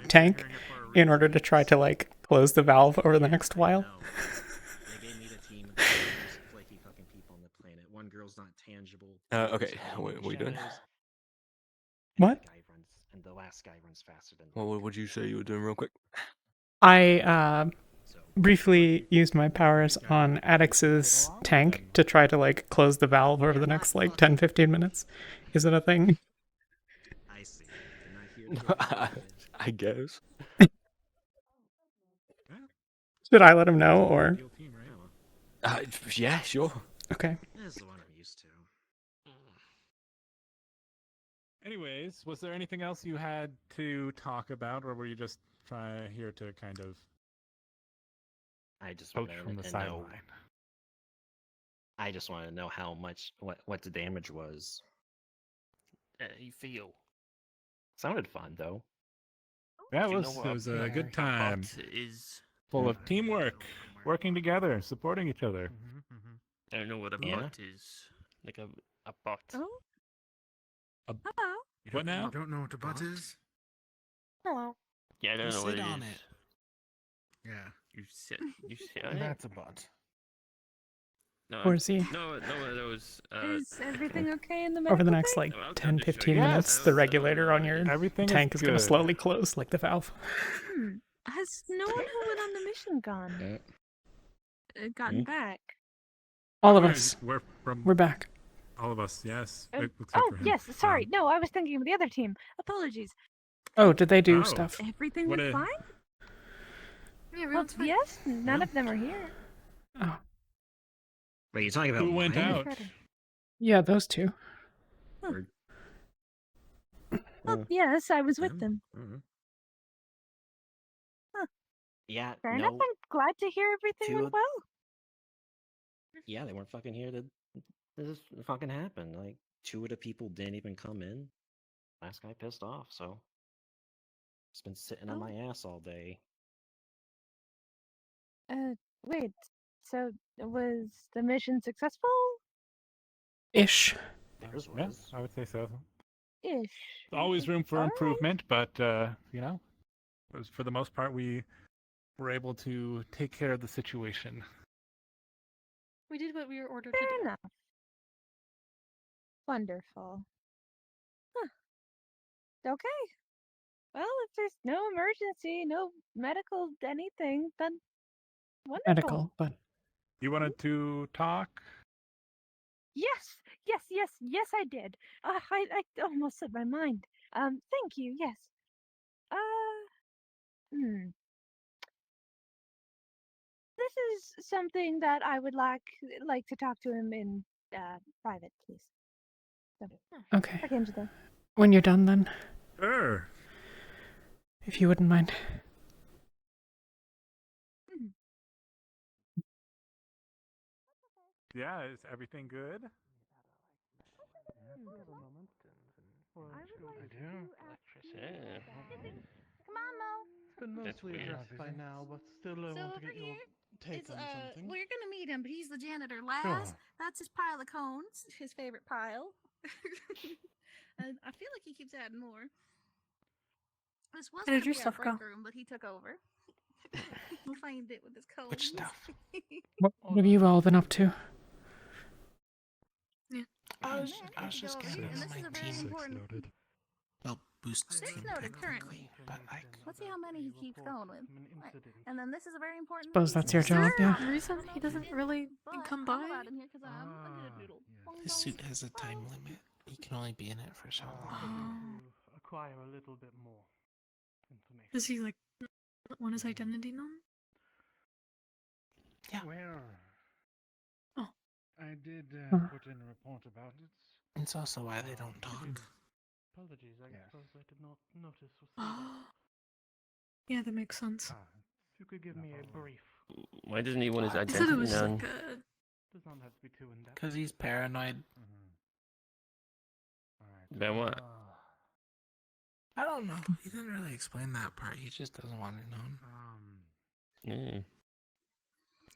tank in order to try to like close the valve over the next while. They gave me the team of the most flaky fucking people on the planet. One girl's not tangible. Okay, what are you doing? What? And the last guy runs faster than. What would you say you were doing real quick? I briefly used my powers on Alexis' tank to try to like close the valve over the next like 10-15 minutes. Is it a thing? I see. Did not hear I guess. Should I let him know or? Yeah, sure. Okay. This is what I'm used to. Anyways, was there anything else you had to talk about, or were you just here to kind of I just coach wanted from the to know. sideline? I just want to know how much what the damage was. You feel? Sounded fun though. Yeah, Do it you know was, what it was a a good time. bot is? Full of teamwork, working together, supporting each other. I don't know what a Yeah. bot is. Like a bot. Oh. A, Hello. what now? You don't know what a bot is? Hello. Yeah, I don't You know what sit it on is. it. Yeah. You sit on it? That's a bot. No, Or is he? No, one of those. Is everything okay in the medical Over the next bay? like 10-15 minutes, the regulator on your Everything tank is going to good. slowly close like the valve. Has no one who went on the mission gone? Gotten back? All of us. We're back. All of us, yes. Except Oh, for him. yes, sorry. No, I was thinking of the other team. Apologies. Oh, did they do Oh. stuff? Everything What was a- fine? Yeah, Well, yes, none of them are here. Oh. Wait, you talking about Who went mine? out? Yeah, those two. Or- Oh, yes, I was with them. Mhm. Huh. Yeah, Fair no. enough. I'm glad to hear everything Two went of- well. Yeah, they weren't fucking here to this fucking happen. Like 2 of the people didn't even come in. Last guy pissed off, so just been sitting on my ass all day. Wait. So, was the mission successful? Ish. Theirs Yeah, was. I would say so. Ish. Always room for All right. improvement, but you know, for the most part, we were able to take care of the situation. We did what we were ordered to Fair do. enough. Wonderful. Huh. Okay. Well, if there's no emergency, no medical anything, then wonderful. Medical, but You wanted to talk? Yes, I did. I almost slipped my mind. Thank you. Yes. This is something that I would like to talk to him in private, please. So, okay. Angela. When you're done, then, Sure. if you wouldn't mind. Yeah, is everything good? Come on, Mo. It's been mostly weird. addressed by now, but still I want to get your take on something. Well, you're gonna meet him, but he's the janitor. Laz, that's his pile of cones, his favorite pile. And I feel like he keeps adding more. This was How going did to your be our stuff break go? room, but he took over. We'll find it with his cones. Which stuff? What have you all been up to? Yeah. I was Go just over getting here, and on this my is a very team. important. Well, boosts Six team noted technically, currently. but like, Let's see how many he keeps going with. Right. And then this is a very important. Suppose that's your Is there job, yeah. a reason he doesn't really come by? his suit has a time limit. He can only be in it for so long. Acquire a little bit more information. Does he like want his identity known? Yeah. Well, Oh. I did put in a report about it. It's also why they don't talk. Apologies, I suppose I did not notice. Oh. Yeah, that makes sense. If you could give me a brief. Why doesn't he want his I said it identity was known? like a... Does not have to be too in depth. Because he's paranoid. About what? I don't know. He didn't really explain that part. He just doesn't want it known. Yeah.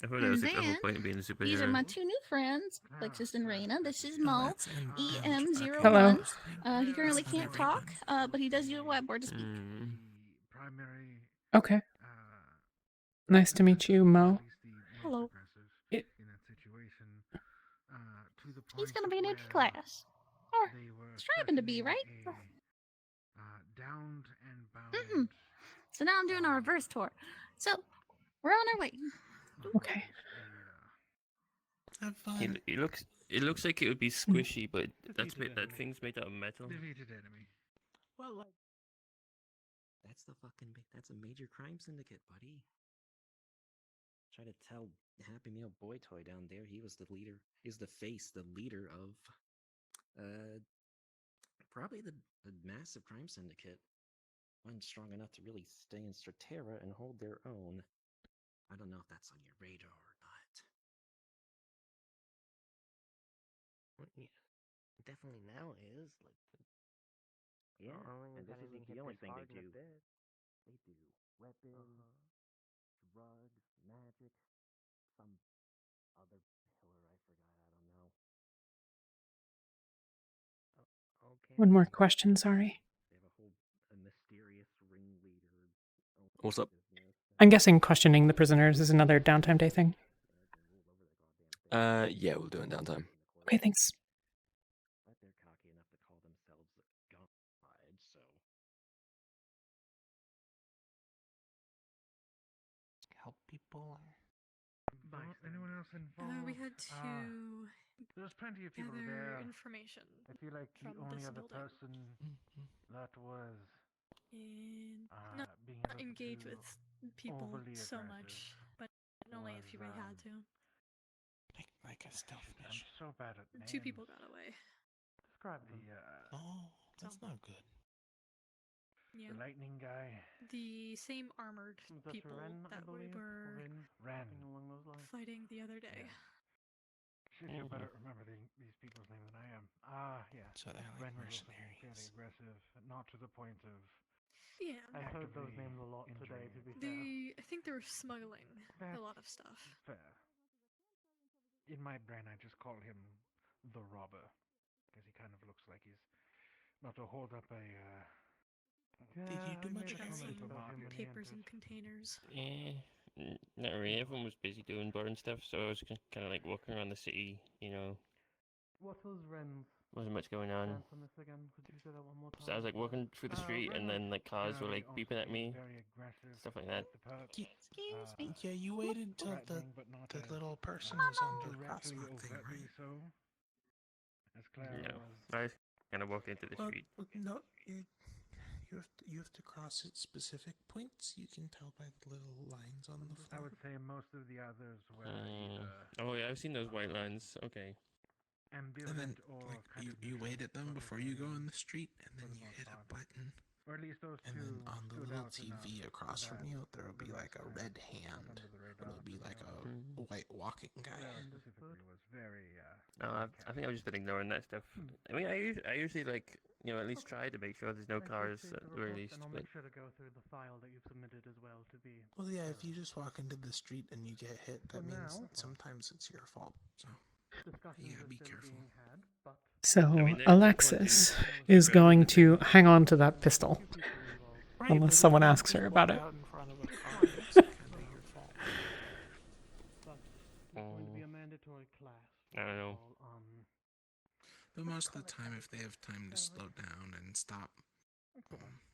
I thought that was the whole point of being a superhero. These are my two new friends, Alexis and Reyna. This is Mo, EM01. Hello. He currently can't talk, but he does use a whiteboard to speak. Okay. Nice to meet you, Mo. Hello. He's gonna be in each class. Or striving to be, right? Mm-mm. So now I'm doing a reverse tour. So, we're on our way. Okay. Have fun. It looks like it would be squishy, but that thing's made out of metal. Well, like, That's a major crime syndicate, buddy. Try to tell Happy Meal Boy Toy down there he was the leader. He's the face, the leader of probably the massive crime syndicate. One strong enough to really stay in Straterra and hold their own. I don't know if that's on your radar or not. Well, yeah, definitely now is like. Yeah, and this isn't the only thing they do. They do weapons, drugs, magic, some other pillar I forgot. I don't know. Okay. One more question, sorry. They have a mysterious ringleader. What's up? I'm guessing questioning the prisoners is another downtime day thing. Yeah, we'll do it in downtime. Okay, thanks. But they're cocky enough to call themselves God, so. help people. Anyone else involved? We had to There's plenty of people gather there. information I feel like the from only this other building. person that was and being able not to engage do with people overly so aggressive much, but only if you really had to. Like a stealth I'm mission. so bad at names. 2 people got away. Describe the Oh, that's not good. Yeah. the lightning guy. The same armored Was that people Ren, I that we believe? were Ren. along those lines. Fighting the other day. Shit, you better remember these people's names than I am. Yeah. So they're like Ren was also mercenaries. fairly aggressive, not to the point of. Yeah. I heard those names a lot today, to be fair. I think they were smuggling a lot of stuff. Fair. In my brain, I just call him the robber, because he kind of looks like he's about to hold up a. Did you do much Got some about papers and containers. Yeah, not really. Everyone was busy doing burn stuff, so I was kind of like walking around the city. What was Ren's Wasn't much going on. stance on this again? Could you say that one more time? So I was like walking through the street, and then like cars were like beeping at me, very aggressive. stuff like that. Excuse me. Yeah, you waited till the little person was under the crosswalk thing, right? So, as Clara No, was. I just kind of walked into the Well, street. no, you have to cross at specific points. You can tell by the little lines on the I floor. would say most of the others were either Oh yeah, I've seen those white lines. Okay. And ambivalent then or like, kind of you wait neutral, at them sort of before you go thing, on the street, and for then the you most hit a part. button. Or at least those And two then on the stood little out TV enough across from that you, there'll be the like a rest red went hand. under the radar, It'll be to like a honest. white walking guy. Clara specifically was very. No, I think I've just been ignoring that stuff. I mean, I usually like at least try to make sure there's no cars at the very least. And I'll But make sure to go through the file that you've submitted as well to be. Well, yeah, if you just walk into the street and you get hit, that For means now, sometimes it's your fault. So discussions you gotta are be still careful. being had, but So, I mean, Alexis is going to hang on to that pistol. unless someone asks her about it. Out in front of a car, it's kind of your fault. There's going to be a mandatory class. I don't know. But most of the time, if they have time to slow down and stop,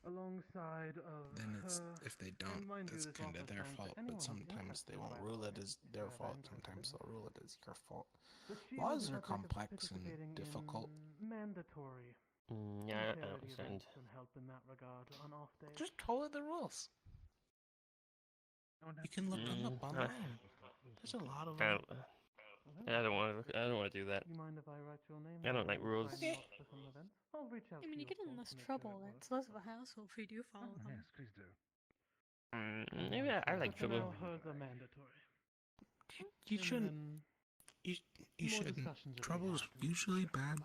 Alongside of then it's her, if they and don't, mind you, that's this kind of offer their sounds fault. like anyone But who's sometimes they interested, won't by the rule it way, as if their they're fault. interested. Sometimes they'll rule it as your fault. But she Laws would are partake of complex and participating difficult. in mandatory Yeah, I charity understand. events and help in that regard on off days. Just follow the rules. You can look them up online. There's a lot of them. I don't want to. I don't want to do that. You mind if I write your name? I don't like rules. Sign you up for some events? I'll reach out I mean, to you get of in course, less to make trouble. sure it It's works. less of a hassle if you do follow them. Yes, please do. Maybe I like But for trouble. now, hers are mandatory. You And shouldn't. then You more shouldn't. discussions will be Trouble's had to make usually sure. bad.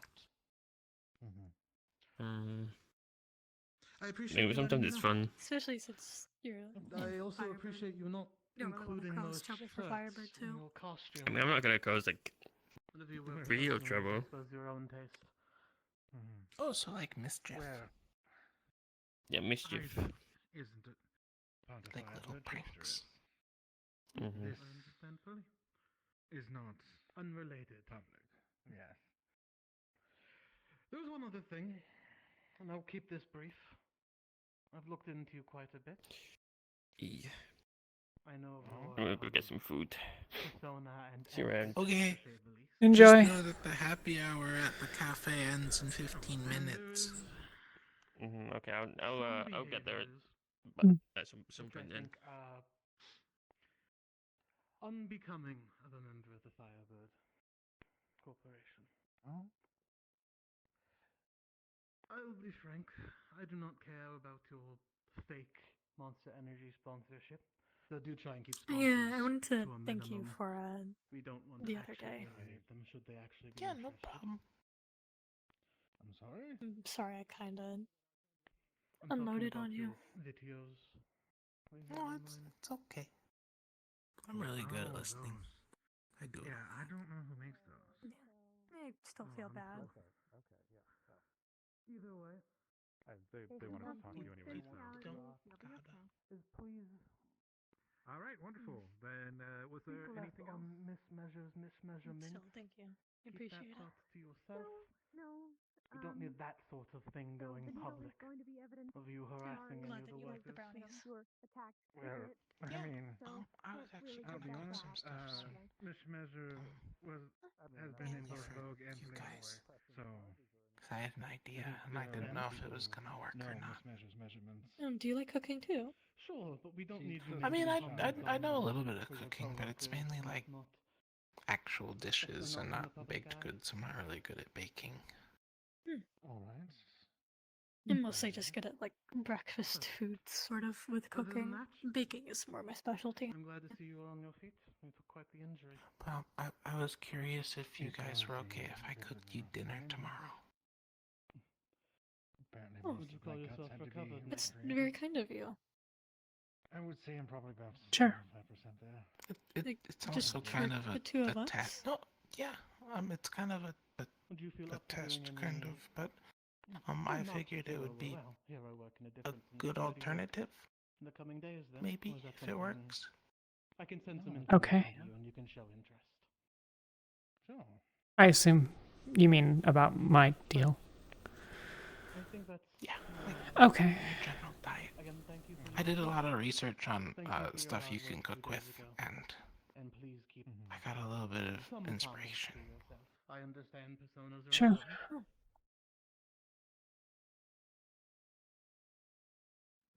I appreciate Maybe you sometimes letting it's me know. fun. Especially since you're. I also Firebird. appreciate you not You don't really want to including cause those trouble for shirts Firebird in too. your costume. I mean, I'm not gonna cause like But if you will real personally, I trouble. suppose your own taste. Oh, so like mischief. Yeah, mischief. Isn't it? Part of Like Firebird little pranks. This, Mhm. I understand fully, is not unrelated. Public. Yes. There was one other thing, and I'll keep this brief. I've looked into you quite a bit. Yeah. I know I'm gonna go get some food. persona and See you around. Okay. to say the least. Enjoy. Just know that the happy hour at the cafe ends in 15 minutes. Okay, I'll get there at some Which I point then. think are unbecoming of a member of the Firebird Corporation. I'll be frank, I do not care about your fake Monster Energy sponsorship. So do try and keep sponsors Yeah, I wanted to a thank you minimum. for We don't want the to other actually day. alienate them should they actually be Yeah, no interested. problem. I'm sorry? I'm sorry, I kind of I'm talking unloaded about on you. your videos. We have No, online. it's okay. I'm really good at Oh, listening. those. I do it. Yeah, I don't know who makes those. I still feel bad. Either way, They want to talk to you anyway. is please. All right, wonderful. Then was there anything on mismeasurement? So, thank you. I Keep appreciate that it. thought to yourself. No. We don't need that sort of thing going public. Going to be evidence Of you harassing any Glad of that the you like the workers. brownies. you were attacked. Well, I mean, I was actually I'll be gonna do honest. some stuff. Mismeasure has been in both Vogue and you Playboy. guys. So Cause I had an idea and I didn't know if it was gonna work or not. measurements. Do you like cooking too? Sure, but we don't need. I mean, I know a little bit of cooking, but it's mainly like actual dishes and not baked goods. I'm not really good at baking. All right. I'm mostly just good at like breakfast foods, sort of, with Other than cooking. that? Baking is more my specialty. I'm glad to see you are on your feet. You took quite the injury. Well, I was curious if you guys were okay if I cooked you dinner tomorrow. Apparently, Oh. would you call yourself recovered? That's very kind of you. I would say I'm probably about Sure. 5% there. It's Just also for kind of the two of a us? test. No, yeah, it's kind of a Would you feel a up to doing test, any, kind of, but I not figured it feel would be well, here I work in a a different and good steady work alternative, in the coming days then? maybe, Or is that if it something works. I can send some Okay. information to you and you can show interest. Sure. I assume you mean about my deal. I think that's Okay. Your general diet. Again, thank you for I did a lot of research on Thank you for your stuff hard you work can 2 cook with, days ago. and please keep I got a little bit of some comments inspiration. to yourself. I understand personas are Sure. important.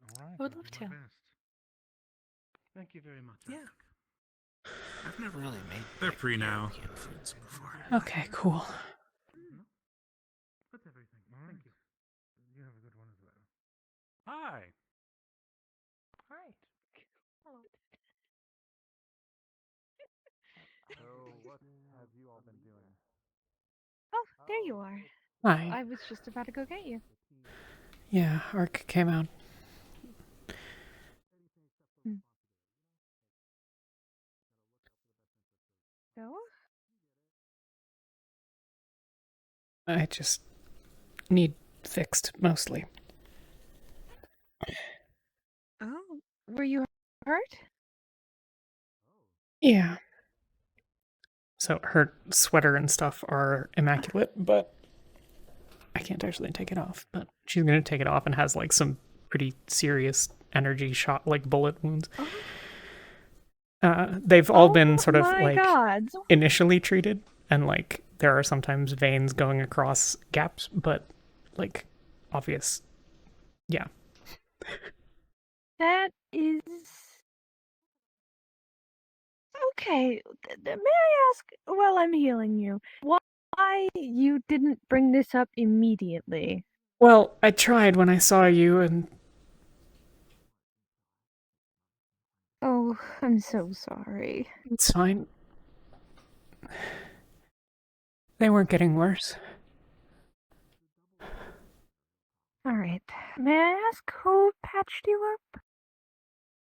All right. I would I'll love do my to. best. Thank you very much. Yeah. Alec. I've never really made They're free now. European foods before. Okay, cool. No? That's everything. Thank you. You have a good one as well. Hi. Right. Hello. So, what have you all been doing? Oh, there you are. Hi. I was just about to go get you. Yeah, Arc came out. So? I just need fixed mostly. Were you hurt? Yeah. So her sweater and stuff are immaculate, but I can't actually take it off. But she's gonna take it off and has like some pretty serious energy shot, like bullet wounds. They've all been sort of my like gods. initially treated, and like there are sometimes veins going across gaps, but like obvious. Yeah. That is okay. May I ask, while I'm healing you, why you didn't bring this up immediately? Well, I tried when I saw you, and Oh, I'm so sorry. it's fine. They weren't getting worse. All right. May I ask who patched you up?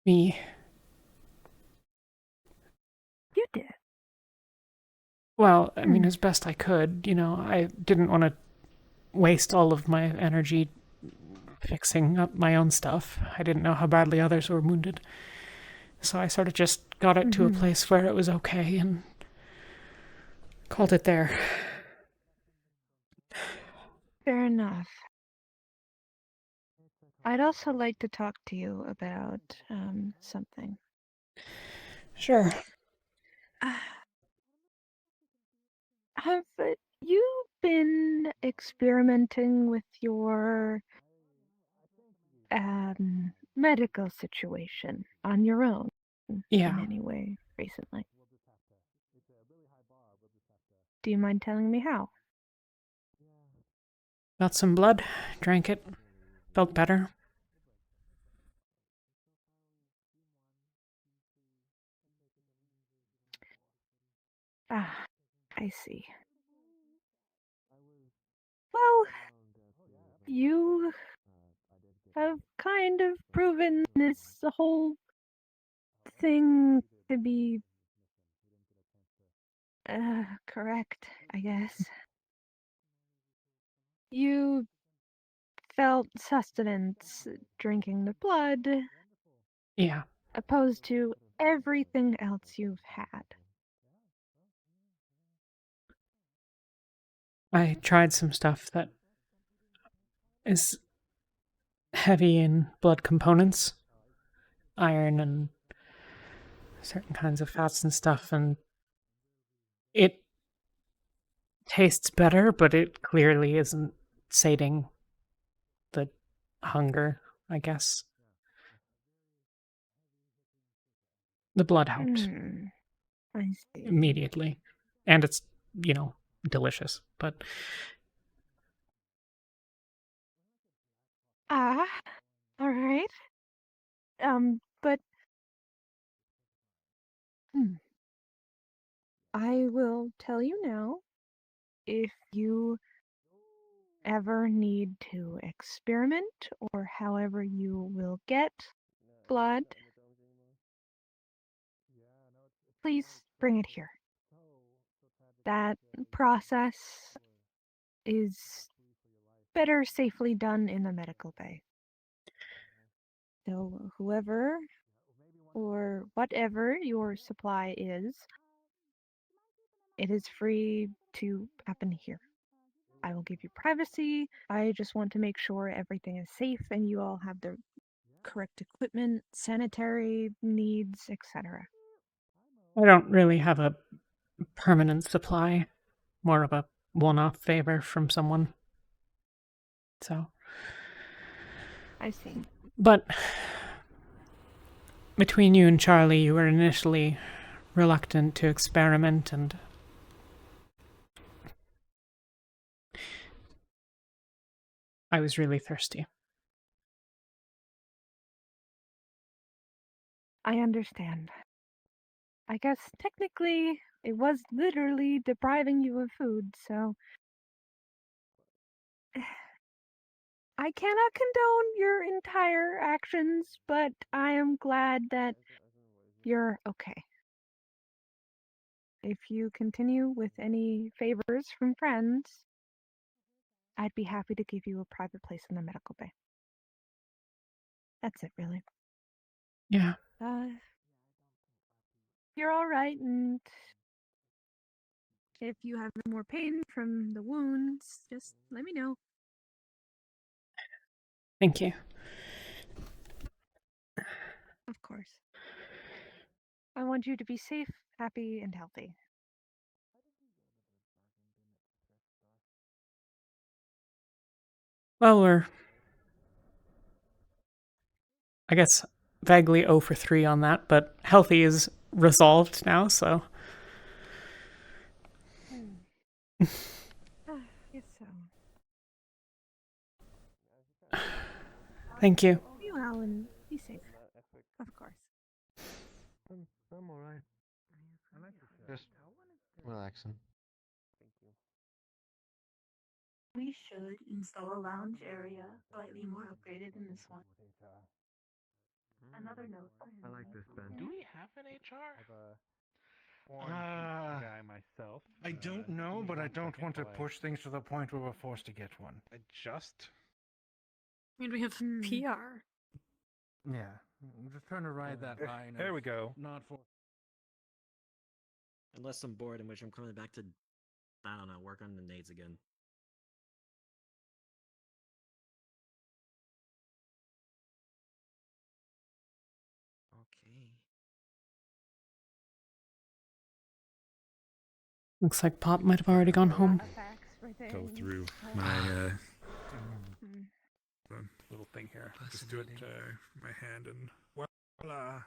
Me. You did. Well, I mean, as best I could. You know, I didn't want to waste all of my energy fixing up my own stuff. I didn't know how badly others were wounded. So I sort of just got it to a place where it was okay and called it there. Fair enough. I'd also like to talk to you about something. Sure. Have you been experimenting with your medical situation on your own Yeah. in any way recently? Do you mind telling me how? Got some blood, drank it, felt better. Ah, I see. Well, you have kind of proven this whole thing to be correct, I guess. You felt sustenance drinking the blood, Yeah. opposed to everything else you've had. I tried some stuff that is heavy in blood components, iron and certain kinds of fats and stuff, and it tastes better, but it clearly isn't sating the hunger, I guess. The blood helps I see. immediately, and it's, you know, delicious, but Ah, alright. But I will tell you now, if you ever need to experiment or however you will get blood, please bring it here. That process is better safely done in the medical bay. So whoever or whatever your supply is, it is free to happen here. I will give you privacy. I just want to make sure everything is safe and you all have the correct equipment, sanitary needs, etc. I don't really have a permanent supply, more of a one-off favor from someone. So, I see. but between you and Charlie, you were initially reluctant to experiment, and I was really thirsty. I understand. I guess technically it was literally depriving you of food, so I cannot condone your entire actions, but I am glad that you're okay. If you continue with any favors from friends, I'd be happy to give you a private place in the medical bay. That's it, really. Yeah. You're all right, and if you have more pain from the wounds, just let me know. Thank you. Of course. I want you to be safe, happy, and healthy. Well, we're, I guess, vaguely 0 for 3 on that, but healthy is resolved now, so. Yes, so. Thank you. Be well and be safe. Of course. I'm alright. Just relaxing. We should install a lounge area slightly more upgraded than this one. Another note. I like this bench. Do we have an HR? Guy myself. I don't know, but I don't want to push things to the point where we're forced to get one. I just. I mean, we have PR. Yeah. I'm just trying to ride that line. There we go. Not for. Unless I'm bored, in which I'm coming back to, I don't know, work on the nades again. Okay. Looks like Pop might have already gone home. Go through my little thing here. Just do it my hand and voila.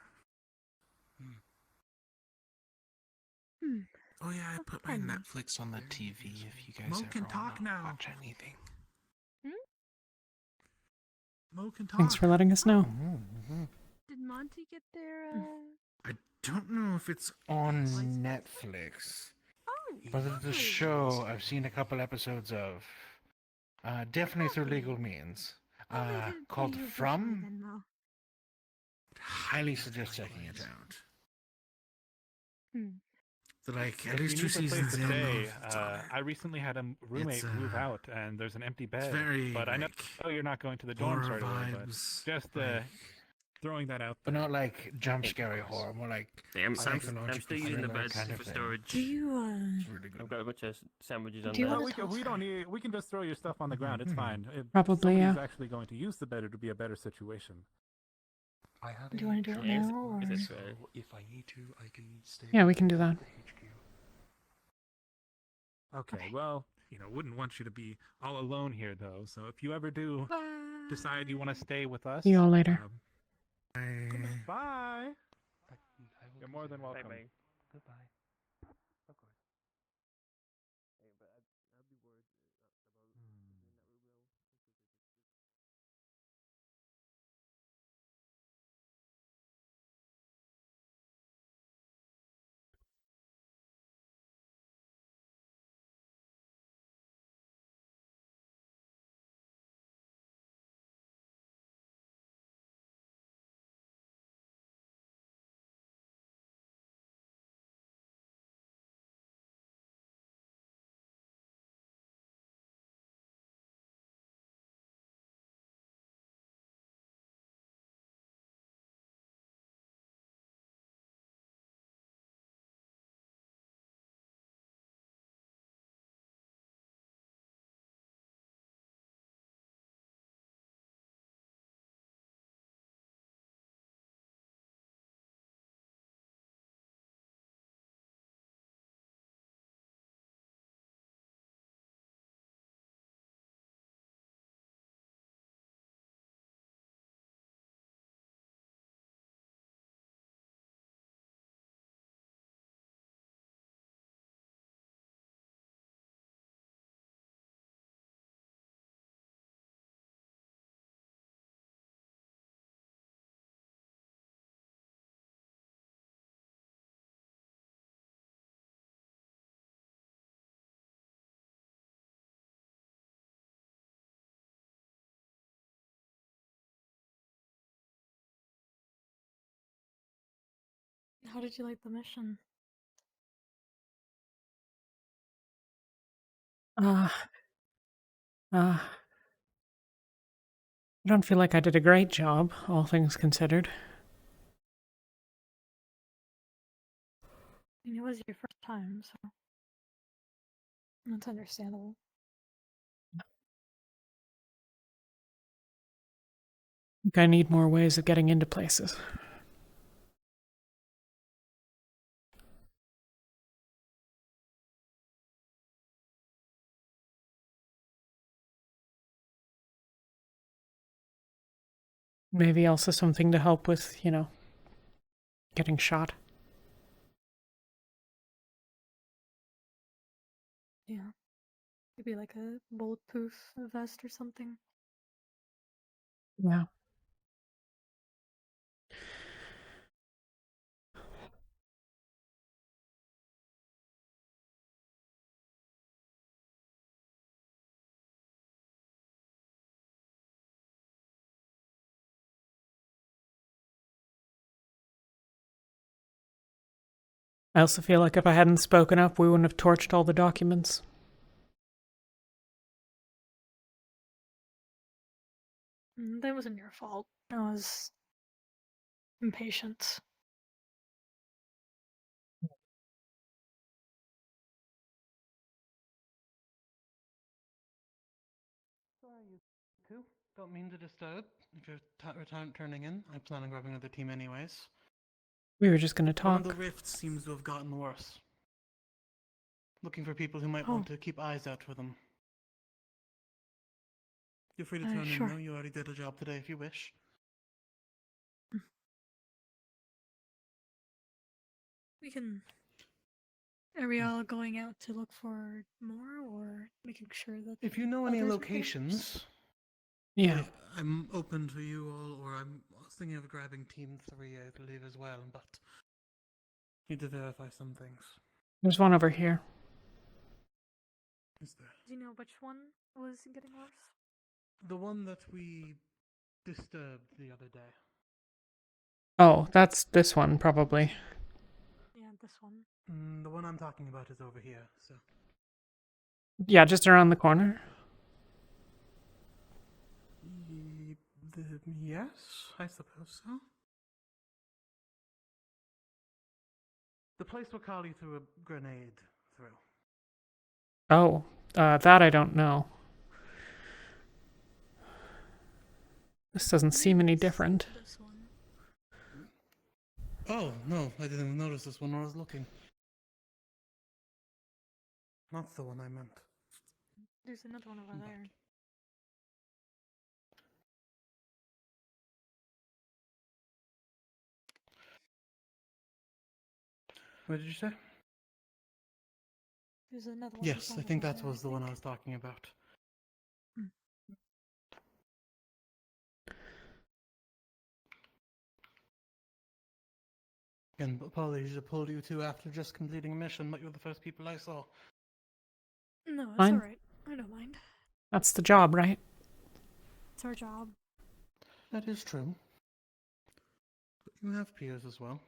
Oh yeah, I put my Netflix on the TV if you guys Mo ever can talk wanna now. watch anything. Mo can talk. Thanks for letting us know. Did Monty get there? I don't know if it's on Netflix, but it's a show I've seen a couple episodes of. Definitely through legal means. Called From. Highly suggest checking it out. Like at If least you 2 need the place seasons to in. stay, It's on it. I recently had a roommate It's, move out, and there's an empty bed. very, but I know you're not going to the dorms horror right away, but vibes, just throwing that out But there. not like jump scary horror, more like I'm psychological still using the thriller bed kind of for thing. storage. Do you, It's really good. I've got a bunch of sandwiches on Do you there. wanna We don't need. We can just throw your stuff on the ground. It's fine. If Probably, somebody's yeah. actually going to use the bed, it'll be a better situation. I have Do you want to do it now, or? so if I need to, I can stay. Yeah, we can do that. Okay. Well, wouldn't want you to be all alone here, though. So if you ever do decide you want to stay with us, See you all later. Bye. You're more than welcome. Bye-bye. Goodbye. Of course. How did you like the mission? I don't feel like I did a great job, all things considered. And it was your first time, so that's understandable. I think I need more ways of getting into places. Maybe also something to help with, getting shot. Yeah. Maybe like a bulletproof vest or something. Yeah. I also feel like if I hadn't spoken up, we wouldn't have torched all the documents. That wasn't your fault. That was impatience. Sorry, you two. Don't mean to disturb. If you're turning in, I plan on grabbing another team anyways. We were just going to One of talk. the rifts seems to have gotten worse. Looking for people who might want to keep eyes out for them. You're free to turn sure. in though. You already did a job today if you wish. We can. Are we all going out to look for more, or making sure that? If you know any others are getting locations, Yeah. I'm open to you all, or I'm thinking of grabbing Team 3, I believe, as well, but need to verify some things. There's one over here. Is there? Do you know which one was getting worse? The one that we disturbed the other day. Oh, that's this one, probably. Yeah, this one. The one I'm talking about is over here, so. Yeah, just around the corner. Yes, I suppose so. The place where Kali threw a grenade through. Oh, that I don't know. This doesn't seem any different. This one. Oh, no, I didn't even notice this one when I was looking. Not the one I meant. There's another one over there. What did you say? There's another one. Yes, I think that was the one I was talking about. And apologies to pull you two after just completing a mission, but you're the first people I saw. No, it's Fine. alright. I don't mind. That's the job, right? It's our job. That is true. But you have peers as well.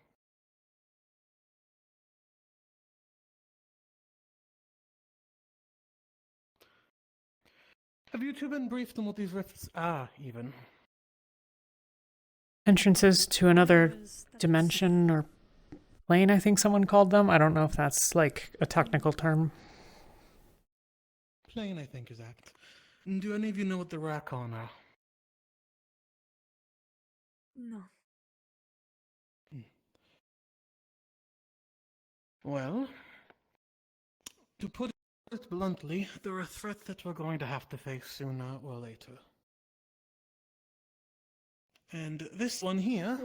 Have you two been briefed on what these rifts are, even? Entrances to another dimension or plane, I think someone called them. I don't know if that's like a technical term. Plane, I think, is apt. Do any of you know what the Racon are? No. Well, to put it bluntly, they're a threat that we're going to have to face sooner or later. And this one here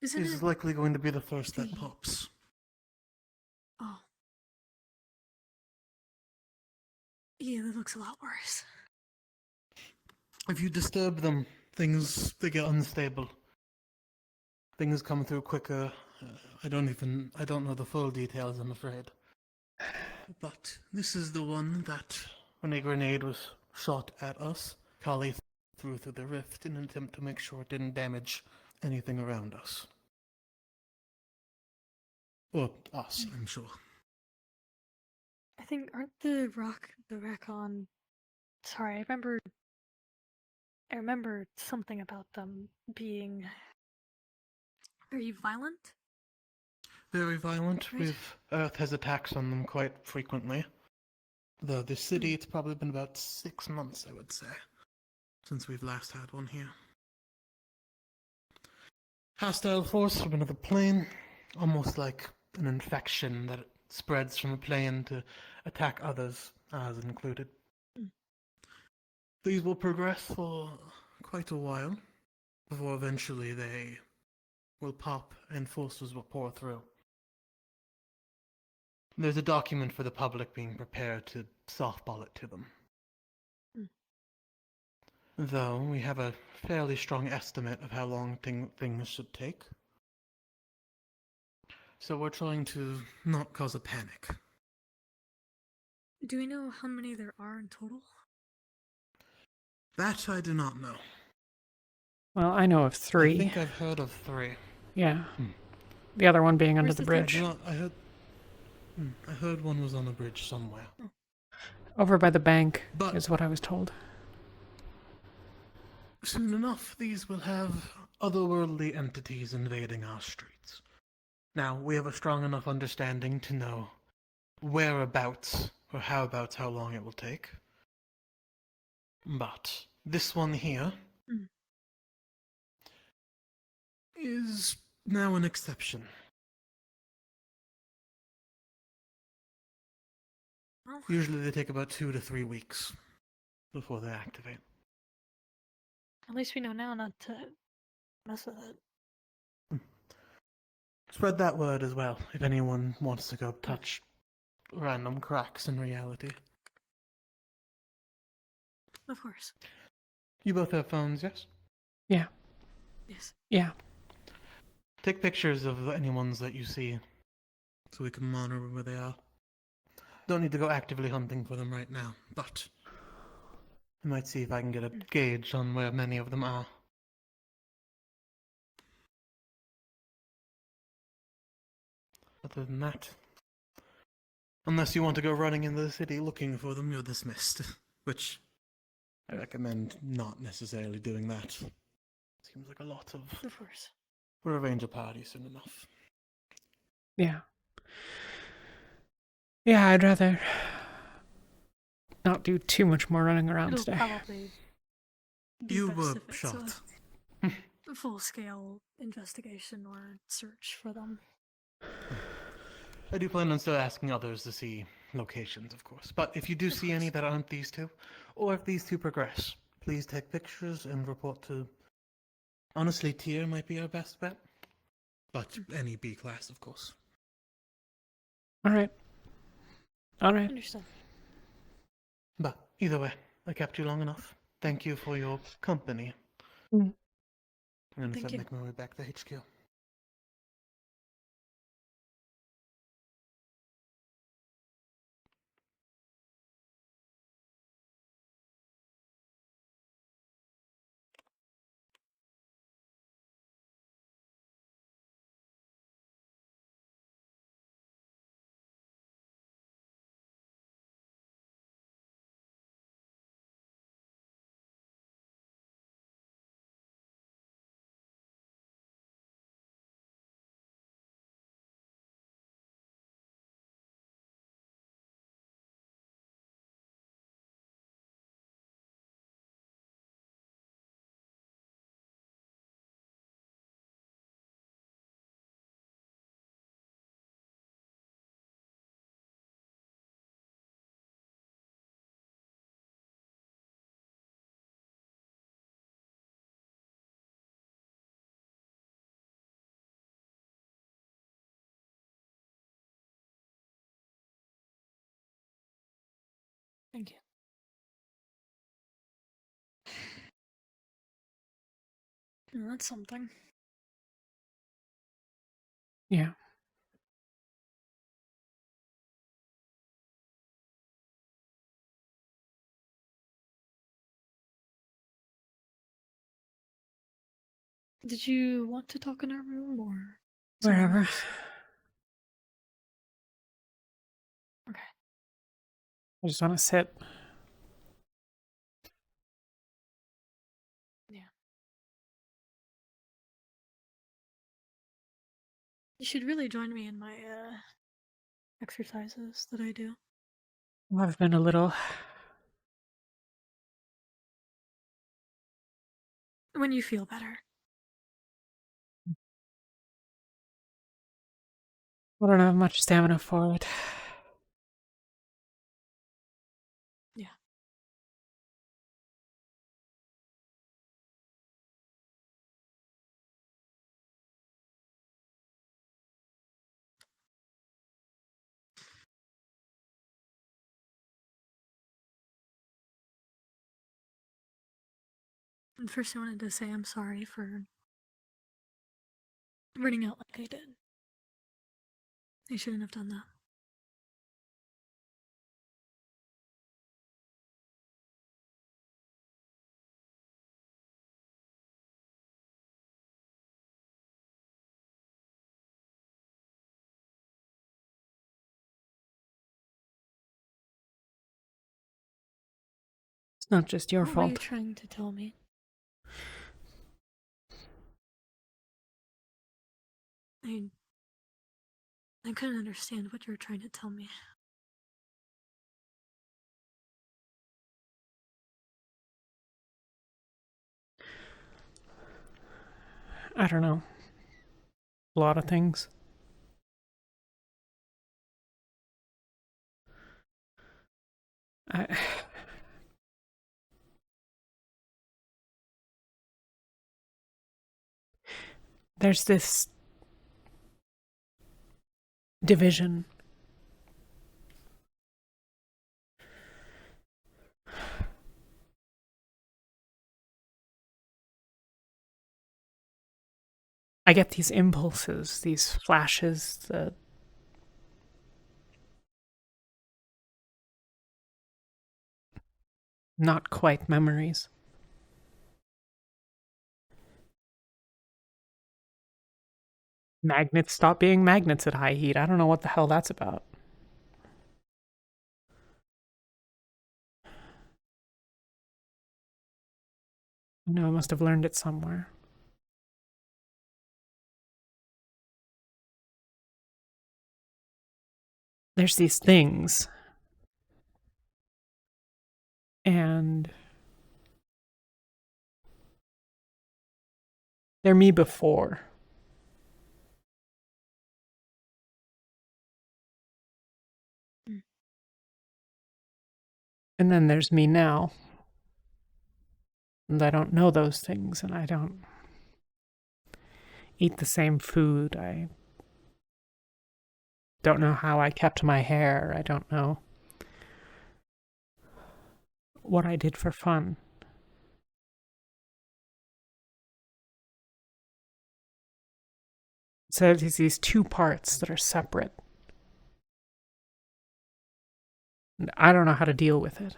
is likely going to be the first that pops. Oh. Yeah, that looks a lot worse. If you disturb them, they get unstable. Things come through quicker. I don't know the full details, I'm afraid. But this is the one that, when a grenade was shot at us, Kali threw through the rift in an attempt to make sure it didn't damage anything around us. Or us, I'm sure. I think, aren't the Racon... Sorry, I remember something about them being... Very violent? Very violent. Right. Earth has attacks on them quite frequently. Though the city, it's probably been about 6 months, I would say, since we've last had one here. Hostile force from another plane, almost like an infection that spreads from a plane to attack others, as included. These will progress for quite a while, before eventually they will pop and forces will pour through. There's a document for the public being prepared to softball it to them. Though we have a fairly strong estimate of how long things should take. So we're trying to not cause a panic. Do we know how many there are in total? That I do not know. Well, I know of 3. I think I've heard of 3. Yeah. The other one being under Where's the the bridge. third? Well, I heard one was on a bridge somewhere. Over by the bank, But- is what I was told. Soon enough, these will have otherworldly entities invading our streets. Now, we have a strong enough understanding to know whereabouts or howabouts how long it will take. But this one here is now an exception. Well, Usually they take about 2 to 3 weeks before they activate. at least we know now not to mess with it. Spread that word as well, if anyone wants to go touch random cracks in reality. Of course. You both have phones, yes? Yeah. Yes. Yeah. Take pictures of any ones that you see, so we can monitor where they are. Don't need to go actively hunting for them right now, but I might see if I can get a gauge on where many of them are. Other than that, unless you want to go running into the city looking for them, you're dismissed. Which I recommend not necessarily doing that. Seems like a lot of... Of course. We'll arrange a party soon enough. Yeah. Yeah, I'd rather not do too much more running around It'll today. probably be You best were if it's shot. a full-scale investigation or search for them. I do plan on still asking others to see locations, of course. But if you do see any that aren't these two, or if these two progress, please take pictures and report to... Honestly, tier might be our best bet. But any B class, of course. Alright. Alright. Understood. But either way, I kept you long enough. Thank you for your company. Mm. I'm gonna Thank start you. making my way back to HQ. Thank you. Well, that's something. Yeah. Did you want to talk in our room or somewhere Wherever. else? Okay. I just want to sit. Yeah. You should really join me in my exercises that I do. I've been a little. When you feel better. I don't have much stamina for it. Yeah. And first I wanted to say I'm sorry for running out like I did. I shouldn't have done that. It's not just your What were you fault. trying to tell me? I couldn't understand what you were trying to tell me. I don't know. A lot of things. There's this division. I get these impulses, these flashes that not quite memories. Magnets stop being magnets at high heat. I don't know what the hell that's about. No, I must have learned it somewhere. There's these things. And they're me before. And then there's me now. And I don't know those things, and I don't eat the same food. I don't know how I kept my hair. I don't know what I did for fun. So there's these two parts that are separate. And I don't know how to deal with it.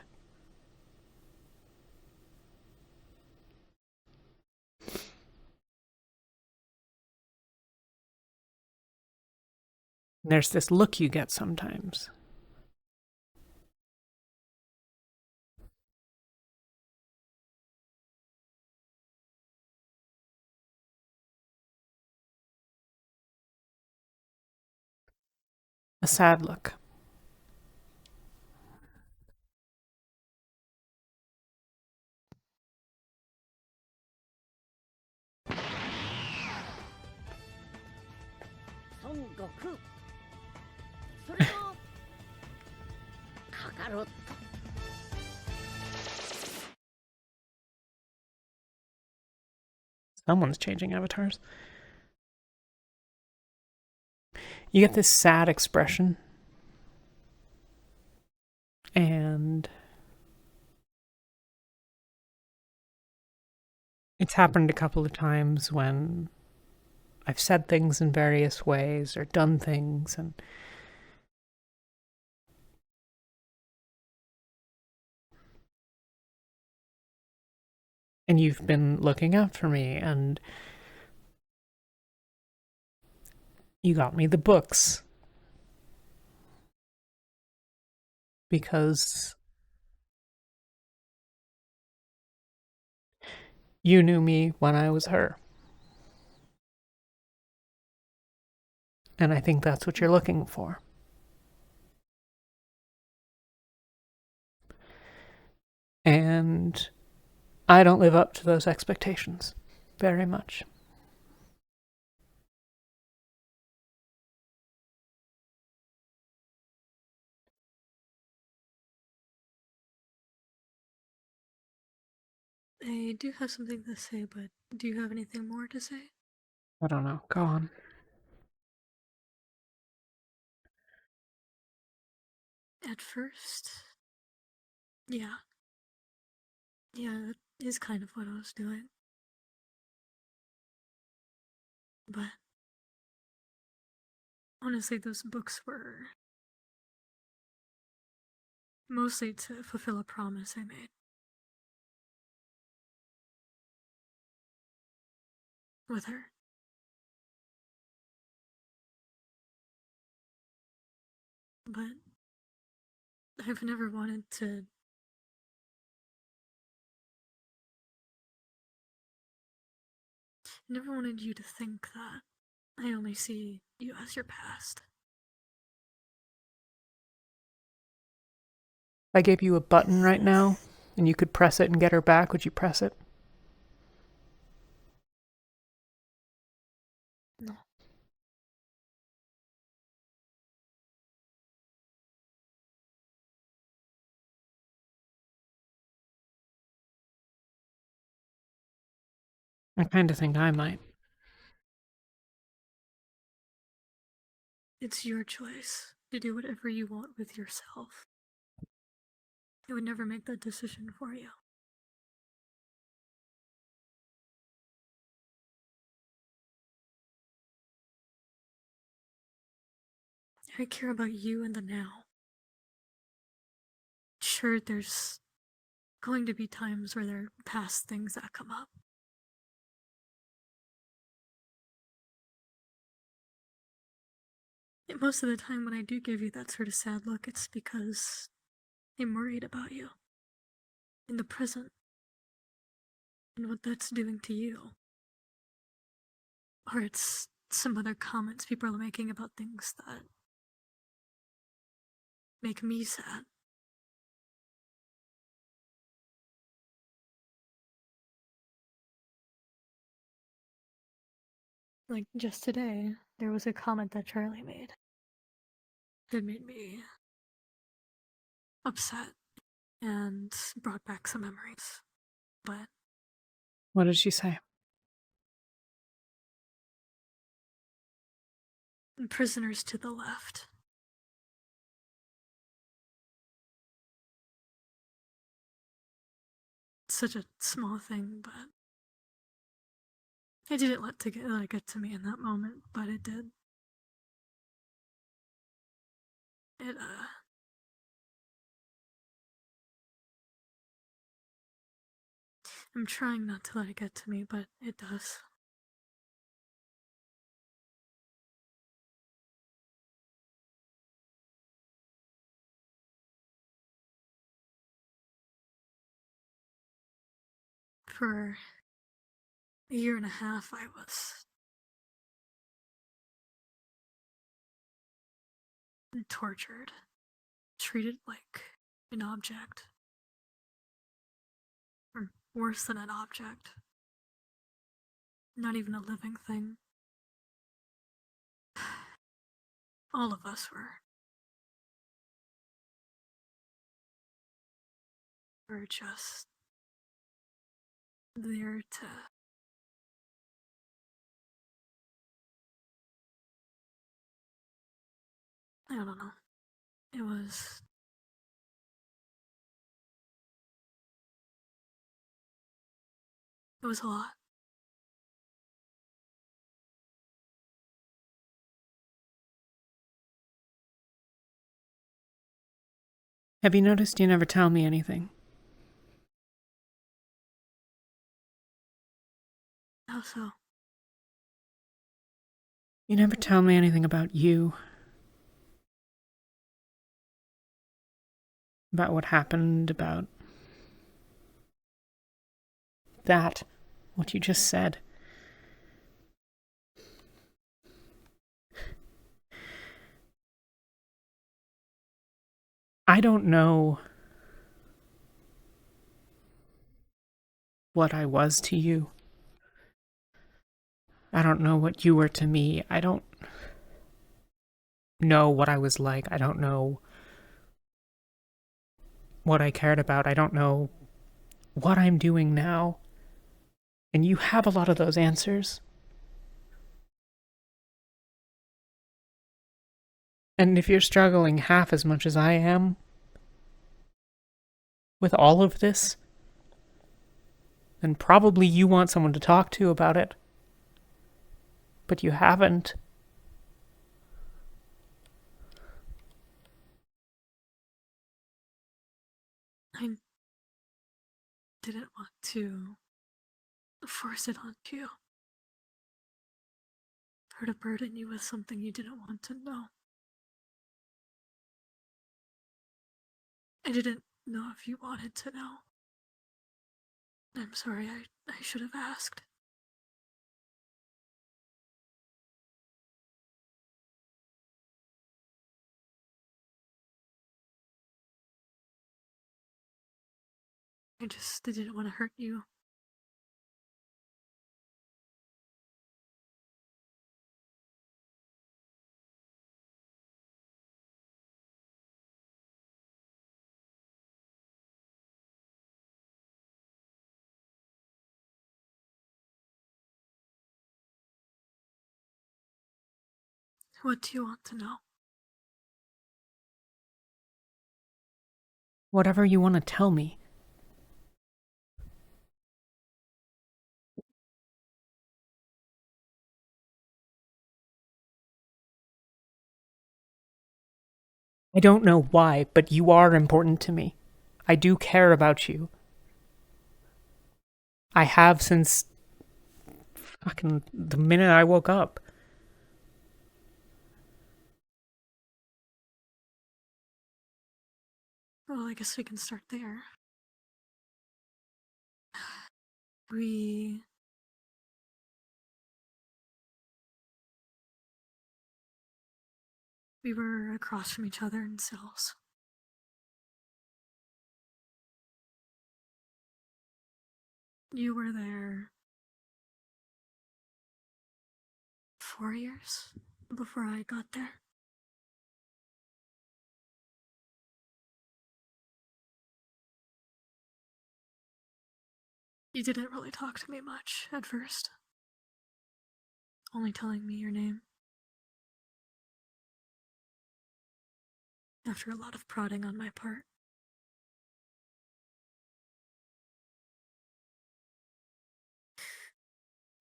There's this look you get sometimes. A sad look. Someone's changing avatars. You get this sad expression. And it's happened a couple of times when I've said things in various ways or done things, and you've been looking out for me, and you got me the books because you knew me when I was her. And I think that's what you're looking for. And I don't live up to those expectations very much. I do have something to say, but do you have anything more to say? I don't know. Go on. At first, yeah. Yeah, that is kind of what I was doing. But honestly, those books were mostly to fulfill a promise I made. With her. But I've never wanted to. I never wanted you to think that I only see you as your past. If I gave you a button right now, and you could press it and get her back, would you press it? No. I kind of think I might. It's your choice to do whatever you want with yourself. I would never make that decision for you. I care about you in the now. Sure, there's going to be times where there are past things that come up. And most of the time when I do give you that sort of sad look, it's because I'm worried about you. In the present. And what that's doing to you. Or it's some other comments people are making about things that make me sad. Like just today, there was a comment that Charlie made. That made me upset and brought back some memories. But What did she say? prisoners to the left. It's such a small thing, but I didn't let it get to me in that moment, but it did. It I'm trying not to let it get to me, but it does. For a year and a half, I was tortured, treated like an object. Or worse than an object. Not even a living thing. All of us were. We're just there to I don't know. It was a lot. Have you noticed you never tell me anything? How so? You never tell me anything about you. About what happened, about that, what you just said. I don't know what I was to you. I don't know what you were to me. I don't know what I was like. I don't know what I cared about. I don't know what I'm doing now. And you have a lot of those answers. And if you're struggling half as much as I am with all of this, then probably you want someone to talk to about it. But you haven't. I didn't want to force it onto you. Or to burden you with something you didn't want to know. I didn't know if you wanted to know. I'm sorry, I should have asked. I didn't want to hurt you. What do you want to know? Whatever you want to tell me. I don't know why, but you are important to me. I do care about you. I have since fucking the minute I woke up. Well, I guess we can start there. We were across from each other in cells. You were there 4 years before I got there. You didn't really talk to me much at first, only telling me your name. After a lot of prodding on my part.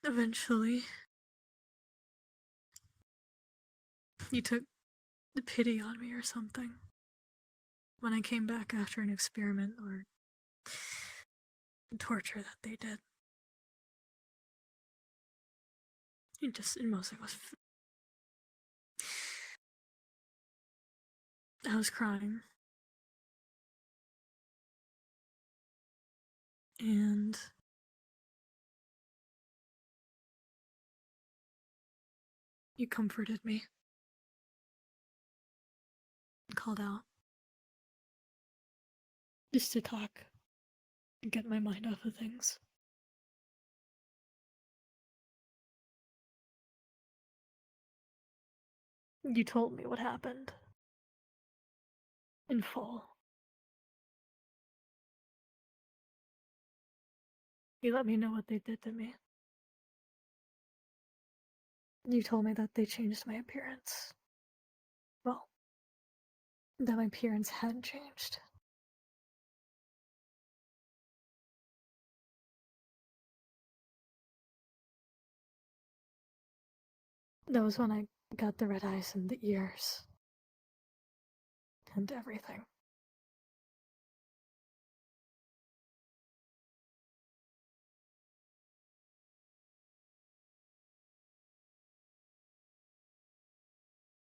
Eventually, you took the pity on me or something. When I came back after an experiment or torture that they did. It mostly was. I was crying. And you comforted me. Called out. Just to talk. And get my mind off of things. You told me what happened. In full. You let me know what they did to me. You told me that they changed my appearance. Well, that my appearance had changed. That was when I got the red eyes and the ears. And everything.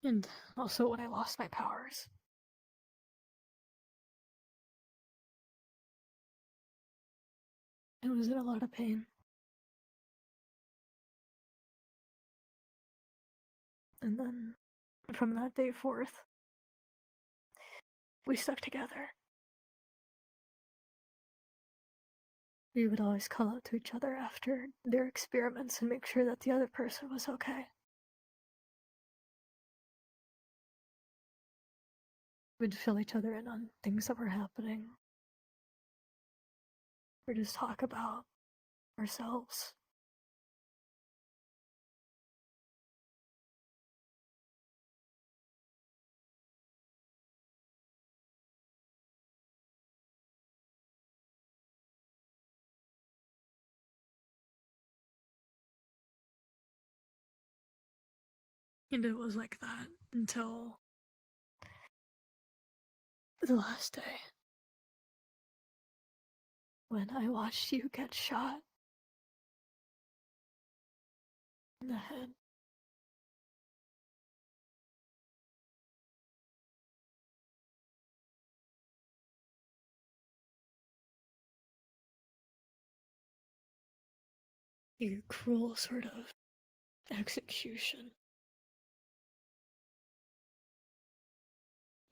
And also when I lost my powers. I was in a lot of pain. And then, from that day forth, we stuck together. We would always call out to each other after their experiments and make sure that the other person was okay. We'd fill each other in on things that were happening. Or just talk about ourselves. And it was like that until the last day. When I watched you get shot in the head. Your cruel sort of execution.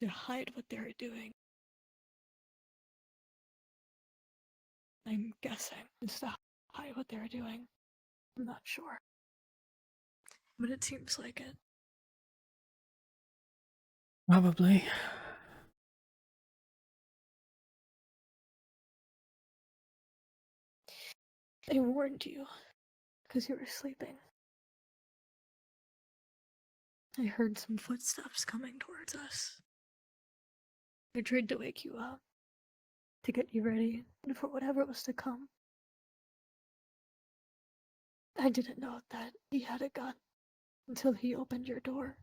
To hide what they were doing. I'm guessing it's to hide what they were doing. I'm not sure. But it seems like it. Probably. I warned you, because you were sleeping. I heard some footsteps coming towards us. I tried to wake you up, to get you ready for whatever was to come. I didn't know that he had a gun until he opened your door.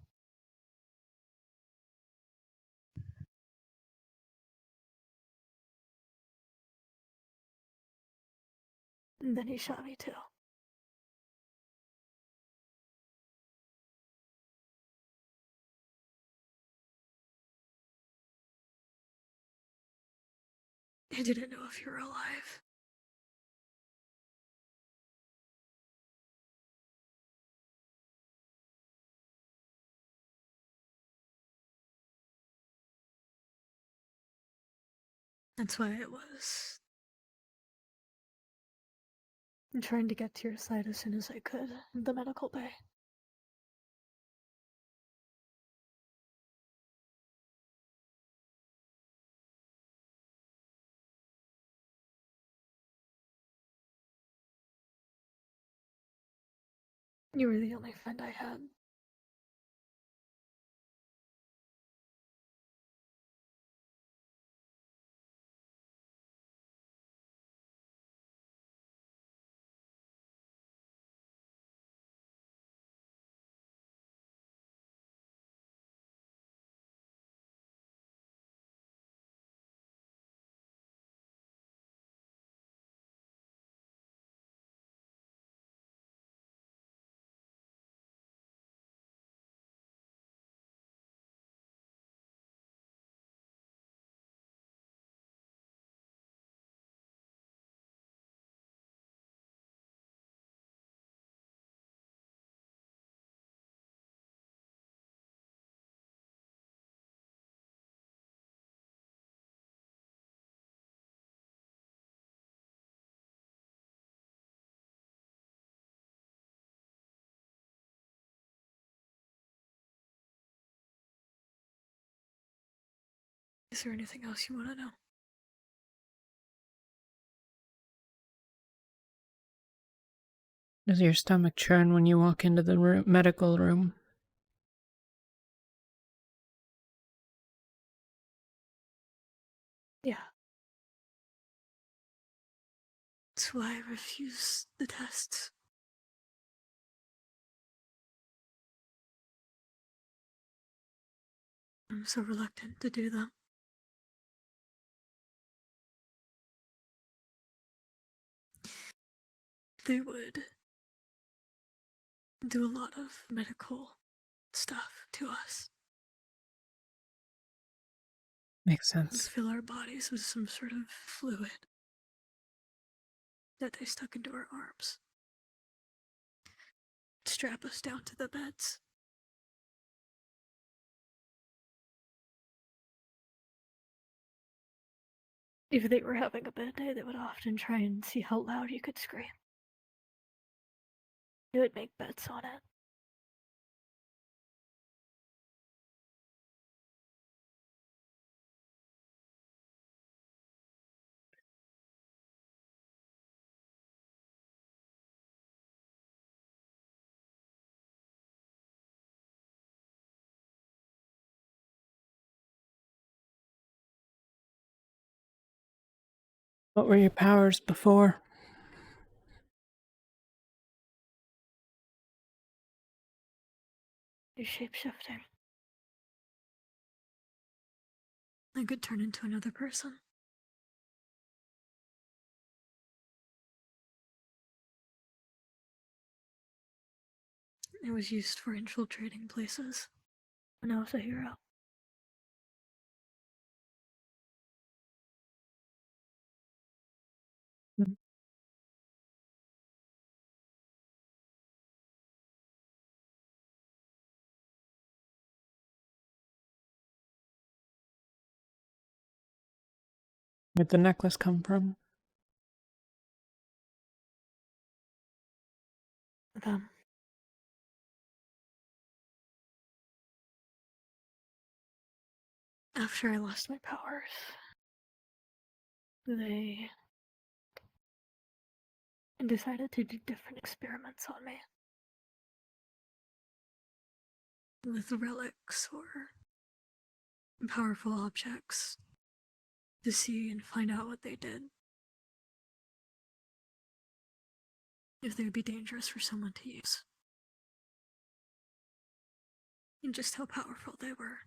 And then he shot me too. I didn't know if you were alive. That's why I was trying to get to your side as soon as I could in the medical bay. You were the only friend I had. Is there anything else you want to know? Does your stomach churn when you walk into the medical room? Yeah. That's why I refuse the tests. I'm so reluctant to do them. They would do a lot of medical stuff to us. Makes sense. Fill our bodies with some sort of fluid that they stuck into our arms. Strap us down to the beds. If they were having a bad day, they would often try and see how loud you could scream. They would make bets on it. What were your powers before? You're shape-shifting. I could turn into another person. It was used for infiltrating places when I was a hero. Where'd the necklace come from? Them. After I lost my powers, they decided to do different experiments on me. With relics or powerful objects to see and find out what they did. If they would be dangerous for someone to use. And just how powerful they were.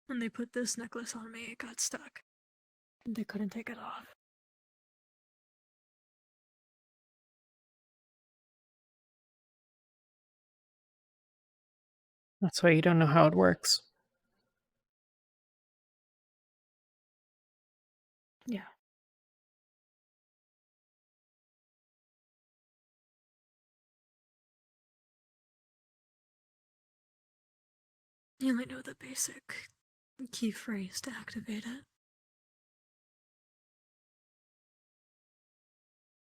When they put this necklace on me, it got stuck. And they couldn't take it off. That's why you don't know how it works. Yeah. You only know the basic key phrase to activate it.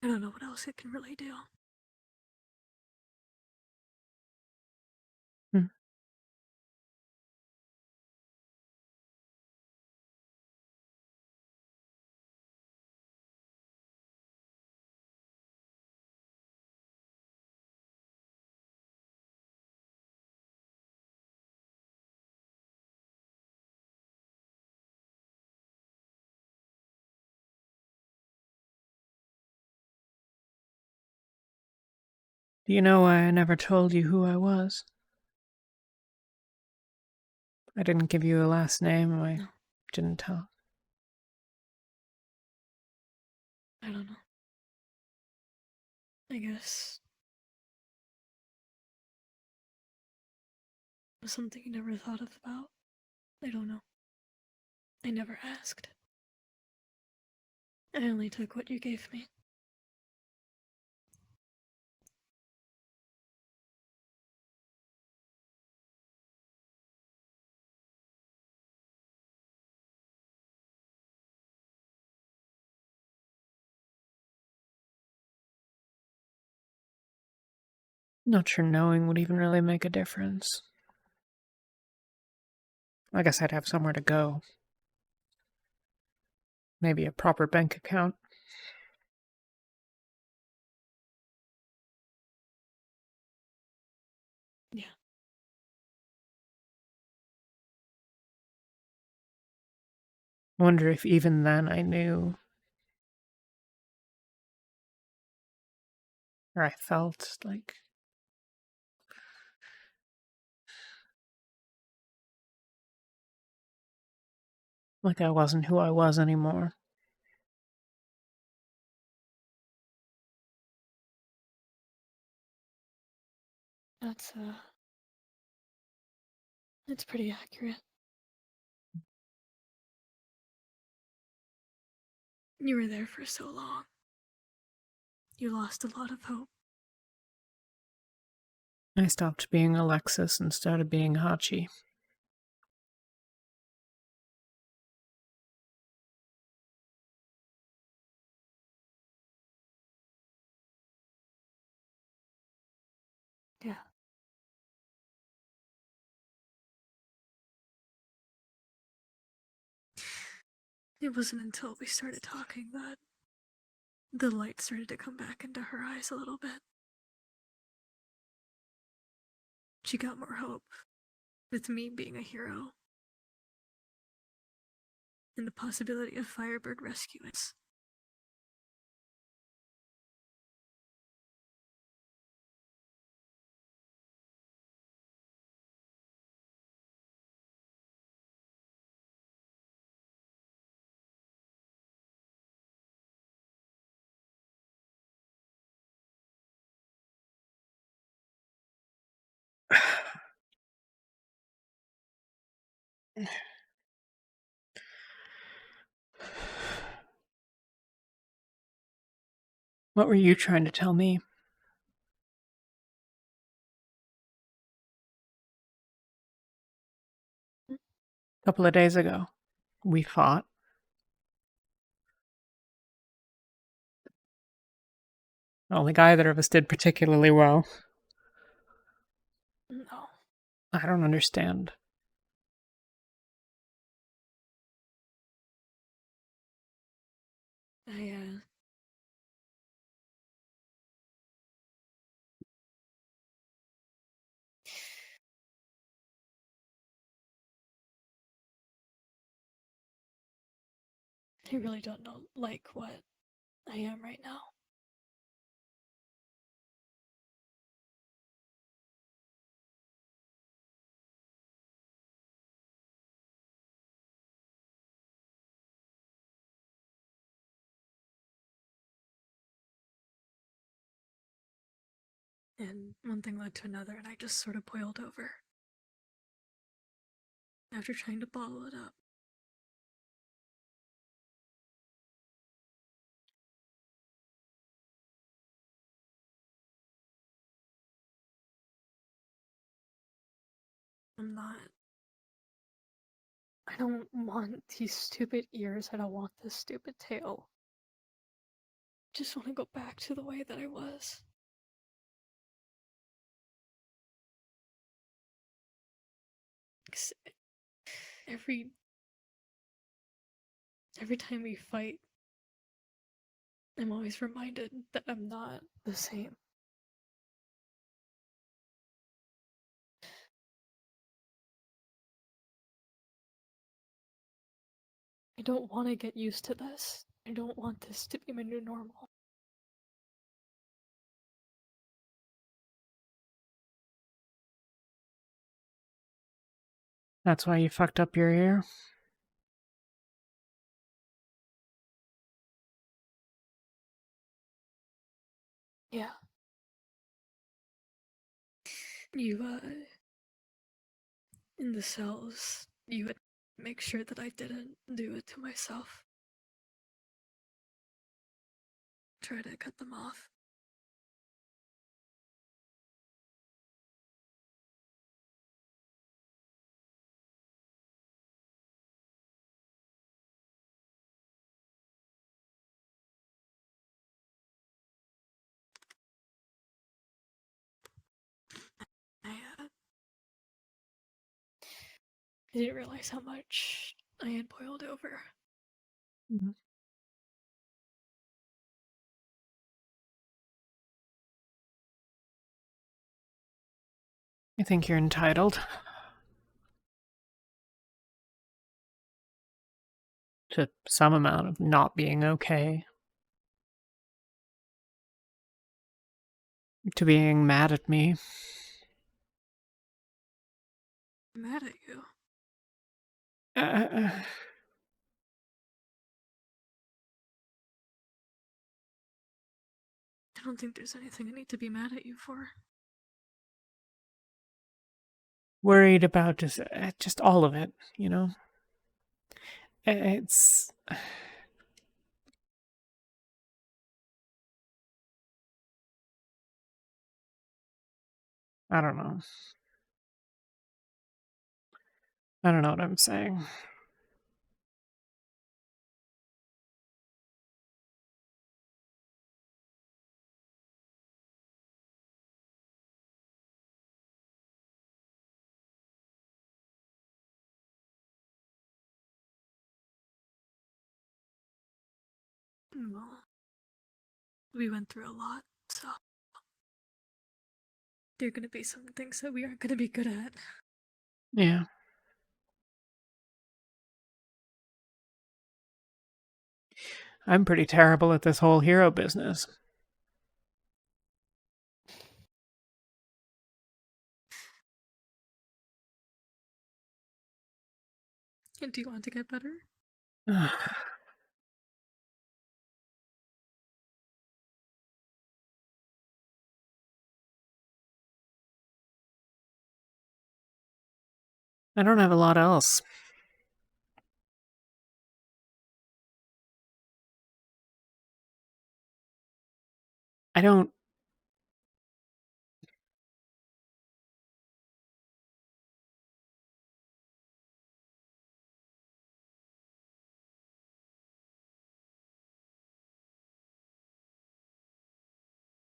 I don't know what else it can really do. Do you know why I never told you who I was? I didn't give you a last name. I didn't tell. I don't know. I guess it was something you never thought of about. I don't know. I never asked. I only took what you gave me. Not sure knowing would even really make a difference. I guess I'd have somewhere to go. Maybe a proper bank account. Yeah. I wonder if even then I knew. Or I felt like I wasn't who I was anymore. That's pretty accurate. You were there for so long. You lost a lot of hope. I stopped being Alexis and started being Hachi. It wasn't until we started talking that the light started to come back into her eyes a little bit. She got more hope with me being a hero and the possibility of Firebird rescuing us. What were you trying to tell me? A couple of days ago, we fought. Only either of us did particularly well. No. I don't understand. I really don't know, like, what I am right now. And one thing led to another, and I just sort of boiled over. After trying to bottle it up. I'm not. I don't want these stupid ears. I don't want this stupid tail. I just want to go back to the way that I was. 'Cause every time we fight, I'm always reminded that I'm not the same. I don't want to get used to this. I don't want this to be my new normal. That's why you fucked up your ear? Yeah. You, in the cells, you would make sure that I didn't do it to myself. Try to cut them off. I didn't realize how much I had boiled over. Mhm. I think you're entitled to some amount of not being okay. To being mad at me. I'm mad at you. I don't think there's anything I need to be mad at you for. Worried about just all of it, you know? It's... I don't know. I don't know what I'm saying. Well, we went through a lot, so there are gonna be some things that we aren't gonna be good at. Yeah. I'm pretty terrible at this whole hero business. And do you want to get better? I don't have a lot else. I don't...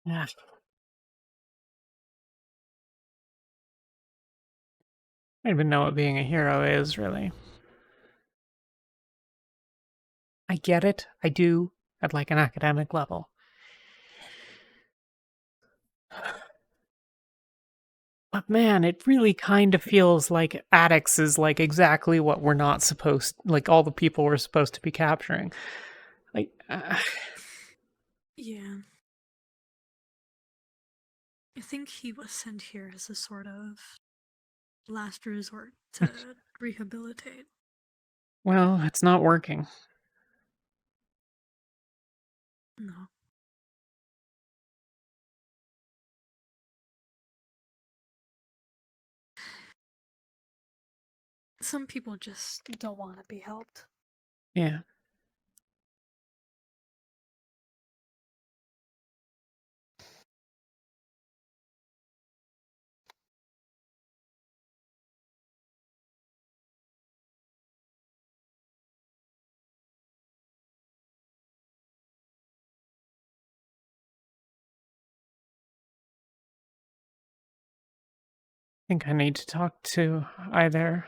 Yeah. I don't even know what being a hero is, really. I get it. I do, at like an academic level. But man, it really kind of feels like addicts is like exactly what we're not supposed, like all the people we're supposed to be capturing. Like, Yeah. I think he was sent here as a sort of last resort to rehabilitate. well, it's not working. No. Some people just don't want to be helped. Yeah. I think I need to talk to either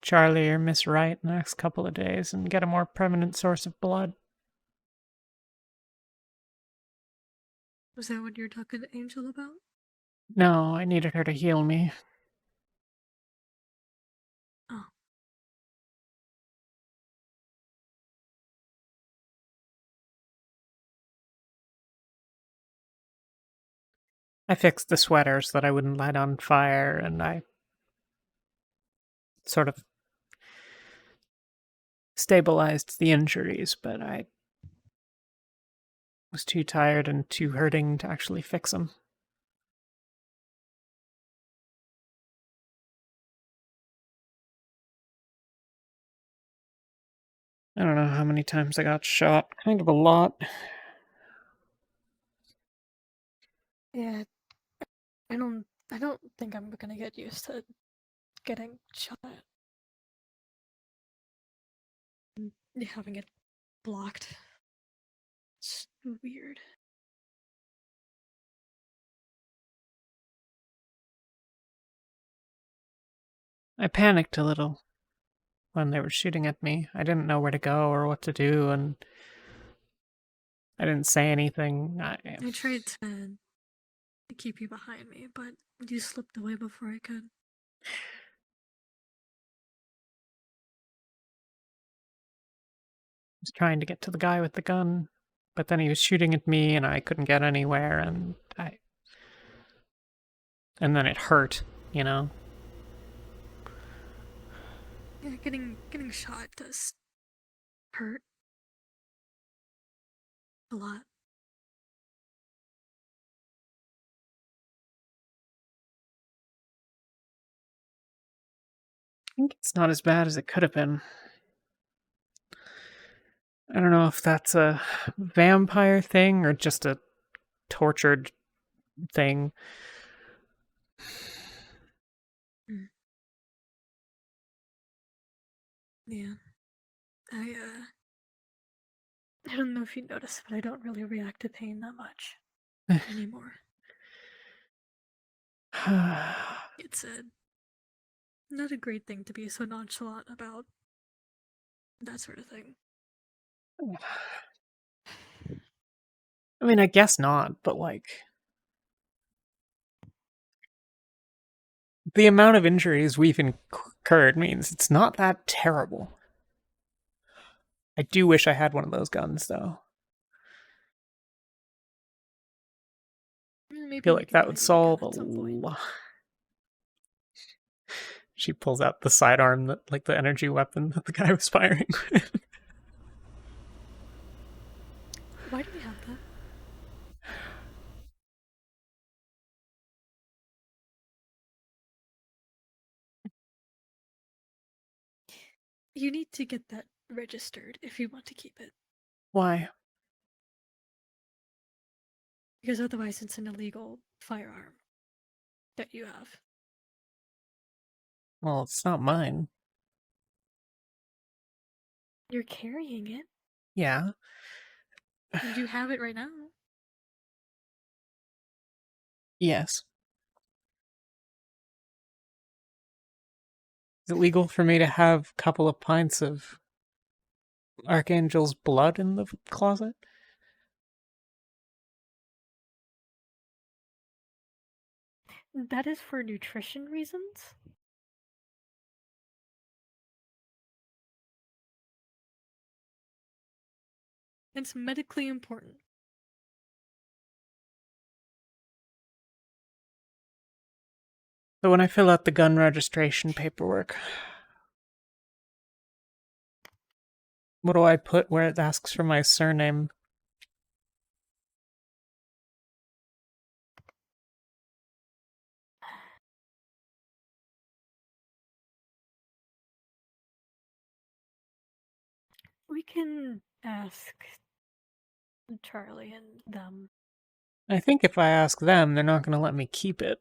Charlie or Miss Wright in the next couple of days and get a more permanent source of blood. Was that what you're talking to Angel about? No, I needed her to heal me. Oh. I fixed the sweater so that I wouldn't light on fire, and I sort of stabilized the injuries, but I was too tired and too hurting to actually fix them. I don't know how many times I got shot. Kind of a lot. Yeah. I don't think I'm gonna get used to getting shot at. And having it blocked. It's weird. I panicked a little when they were shooting at me. I didn't know where to go or what to do, and I didn't say anything. I tried to keep you behind me, but you slipped away before I could. was trying to get to the guy with the gun, but then he was shooting at me and I couldn't get anywhere, and then it hurt, you know? Yeah, getting shot does hurt a lot. I think it's not as bad as it could have been. I don't know if that's a vampire thing or just a tortured thing. Yeah. I don't know if you noticed, but I don't really react to pain that much anymore. It's not a great thing to be so nonchalant about that sort of thing. I mean, I guess not, but like the amount of injuries we've incurred means it's not that terrible. I do wish I had one of those guns, though. I Maybe feel we like can that buy would you a gun solve a at some point. lot. She pulls out the sidearm, that, like the energy weapon that the guy was firing with. Why do we have that? You need to get that registered if you want to keep it. Why? Because otherwise it's an illegal firearm that you have. Well, it's not mine. You're carrying it. Yeah. And you have it right now. Yes. Is it legal for me to have a couple of pints of Archangel's blood in the closet? That is for nutrition reasons. It's medically important. So when I fill out the gun registration paperwork, what do I put where it asks for my surname? We can ask Charlie and them. I think if I ask them, they're not going to let me keep it.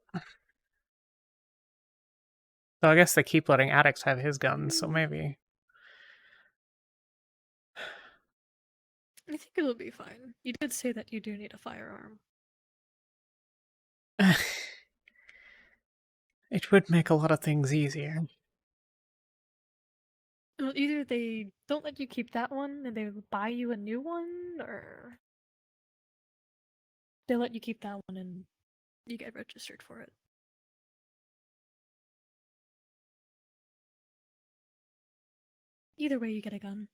So I guess they keep letting addicts have his guns, so maybe. I think it'll be fine. You did say that you do need a firearm. It would make a lot of things easier. Well, either they don't let you keep that one and they buy you a new one, or they let you keep that one and you get registered for it. Either way, you get a gun.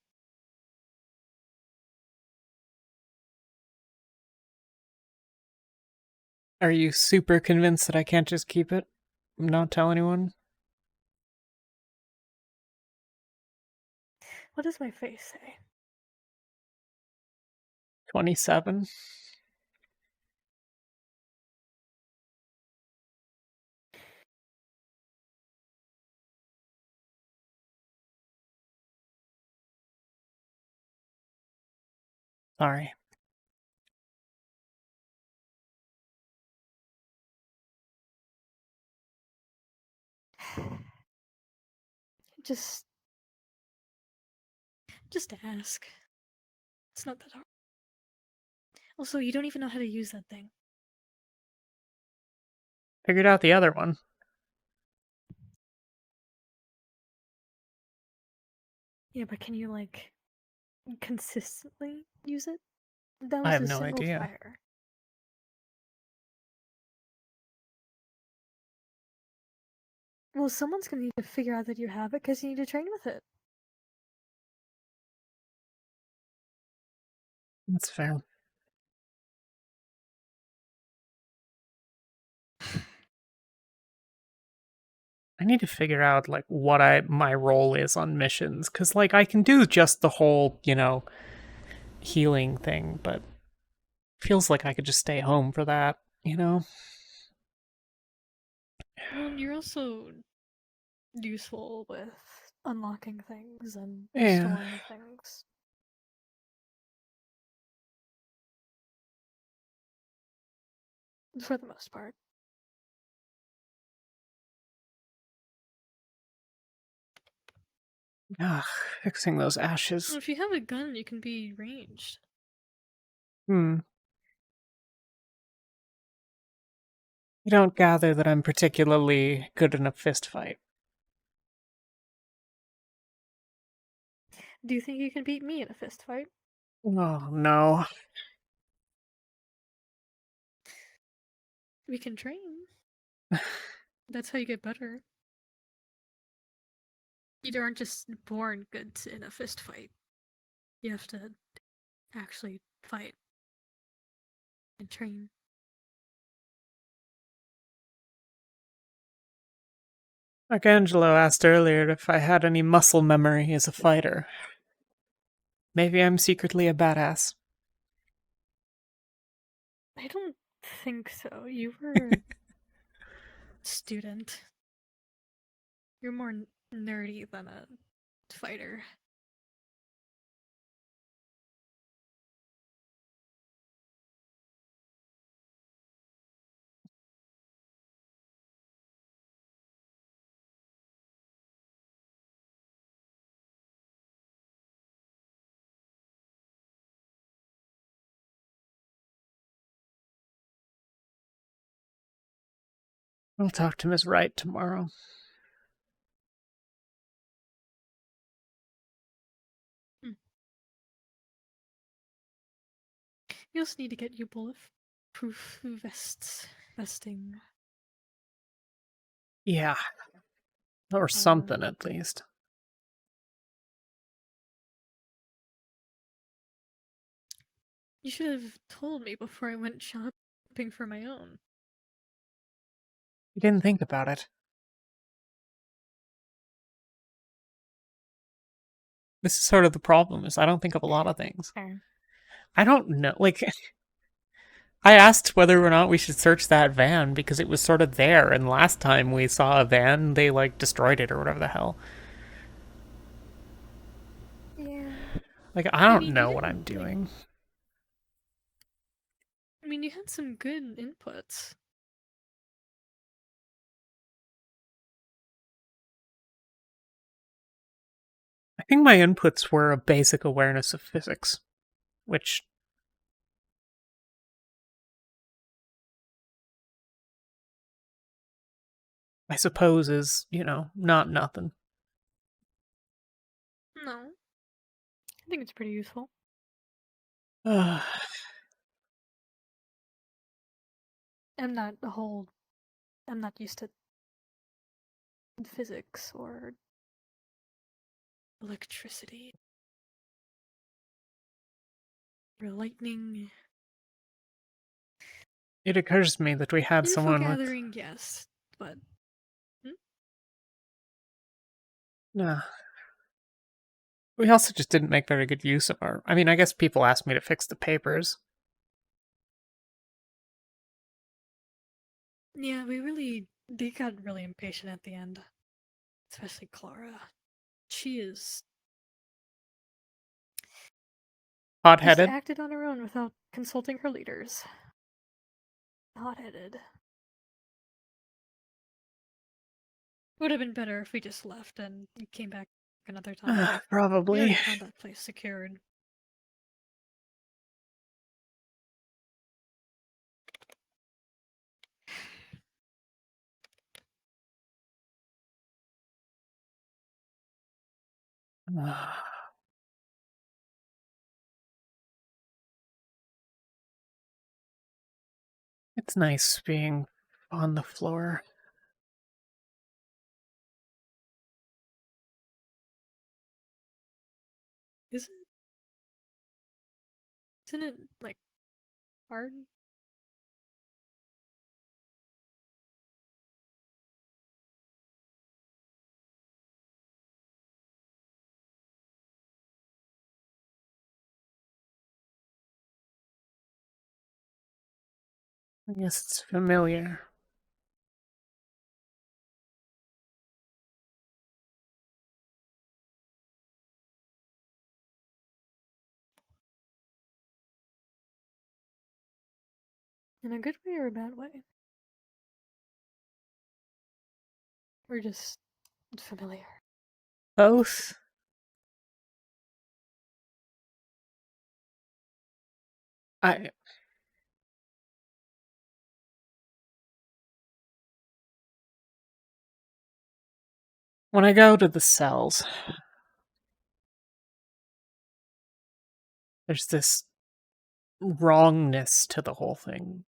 Are you super convinced that I can't just keep it? Not tell anyone? What does my face say? 27? Sorry. Just ask. It's not that hard. Also, you don't even know how to use that thing. Figured out the other one. Yeah, but can you, like, consistently use it? That I was have a no single idea. fire. Well, someone's gonna need to figure out that you have it because you need to train with it. That's fair. I need to figure out like what my role is on missions, cuz like I can do just the whole, healing thing, but feels like I could just stay home for that, Well, you're also useful with unlocking things and Yeah. restoring things. For the most part. Ugh, fixing those ashes. Well, if you have a gun, you can be ranged. I don't gather that I'm particularly good in a fist fight. Do you think you can beat me in a fist fight? Oh, no. We can train. That's how you get better. You aren't just born good in a fist fight. You have to actually fight and train. Like Angelo asked earlier if I had any muscle memory as a fighter. Maybe I'm secretly a badass. I don't think so. You were a student. You're more nerdy than a fighter. I'll talk to Miss Wright tomorrow. You also need to get your bulletproof vesting. Yeah. Or something, at least. You should have told me before I went shopping for my own. You didn't think about it. This is sort of the problem, is I don't think of a lot of things. Fair. I don't know, like... I asked whether or not we should search that van because it was sort of there, and last time we saw a van, they, like, destroyed it or whatever the hell. Yeah. Like, I don't know what I'm doing. I mean, you had some good inputs. I think my inputs were a basic awareness of physics, which... I suppose is, you know, not nothing. No. I think it's pretty useful. Uh, I'm not used to physics or electricity or lightning. it occurs to me that we had Info someone with... gathering, yes, but Nah. We also just didn't make very good use of our... I mean, I guess people asked me to fix the papers. yeah, they got really impatient at the end. Especially Clara. She is... Hot-headed? Just acted on her own without consulting her leaders. Hot-headed. Would have been better if we just left and you came back another time. Probably. We already found that place secured. It's nice being on the floor. Isn't it, like, hard? I guess it's familiar. In a good way or a bad way? Or just familiar? Both? When I go to the cells, there's this wrongness to the whole thing.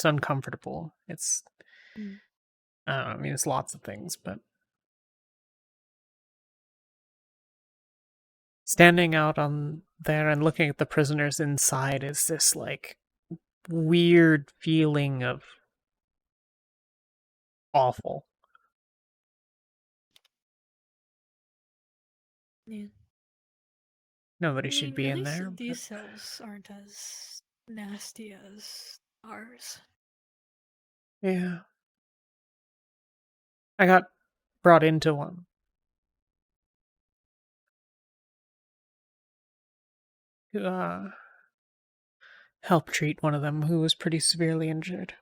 It's uncomfortable. It's Mm. I mean, it's lots of things, but standing out on there and looking at the prisoners inside is this like weird feeling of awful. Yeah. Nobody I should mean, be at in least there. these cells aren't as nasty as ours. Yeah. I got brought into one. To help treat one of them who was pretty severely injured.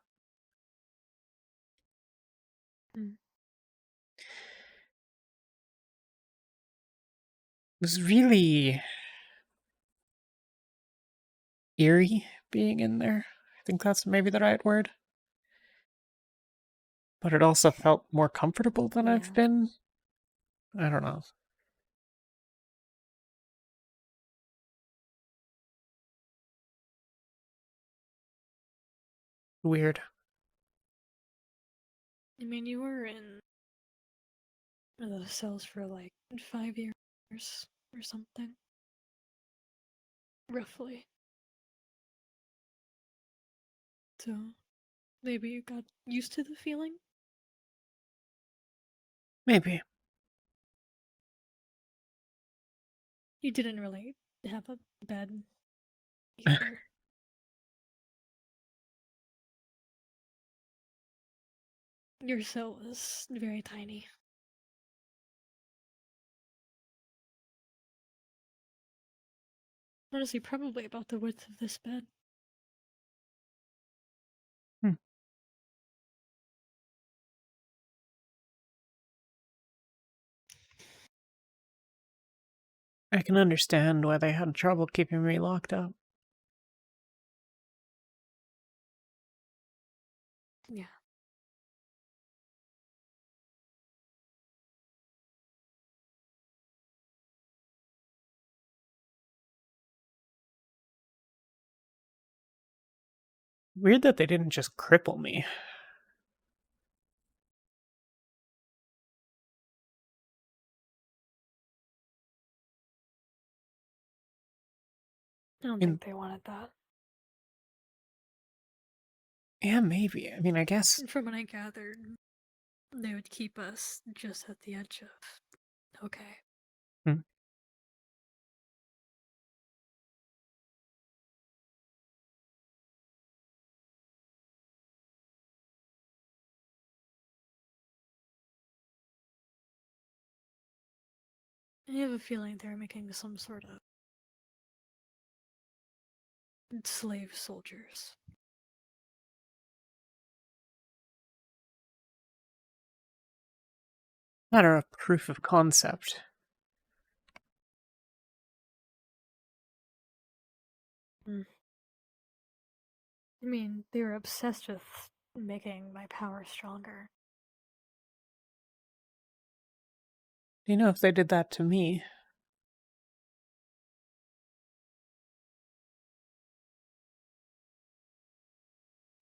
Mm. It was really eerie being in there. I think that's maybe the right word. But it also felt more comfortable than I've been. I don't know. Weird. I mean, you were in one of those cells for like 5 years or something. Roughly. So, maybe you got used to the feeling? Maybe. You didn't really have a bed either. Your cell was very tiny. Honestly, probably about the width of this bed. I can understand why they had trouble keeping me locked up. Yeah. Weird that they didn't just cripple me. I don't think they wanted that. Yeah, maybe. I mean, I guess. From what I gathered, they would keep us just at the edge of okay. I have a feeling they're making some sort of slave soldiers. Matter of proof of concept. I mean, they were obsessed with making my power stronger. Do you know if they did that to me?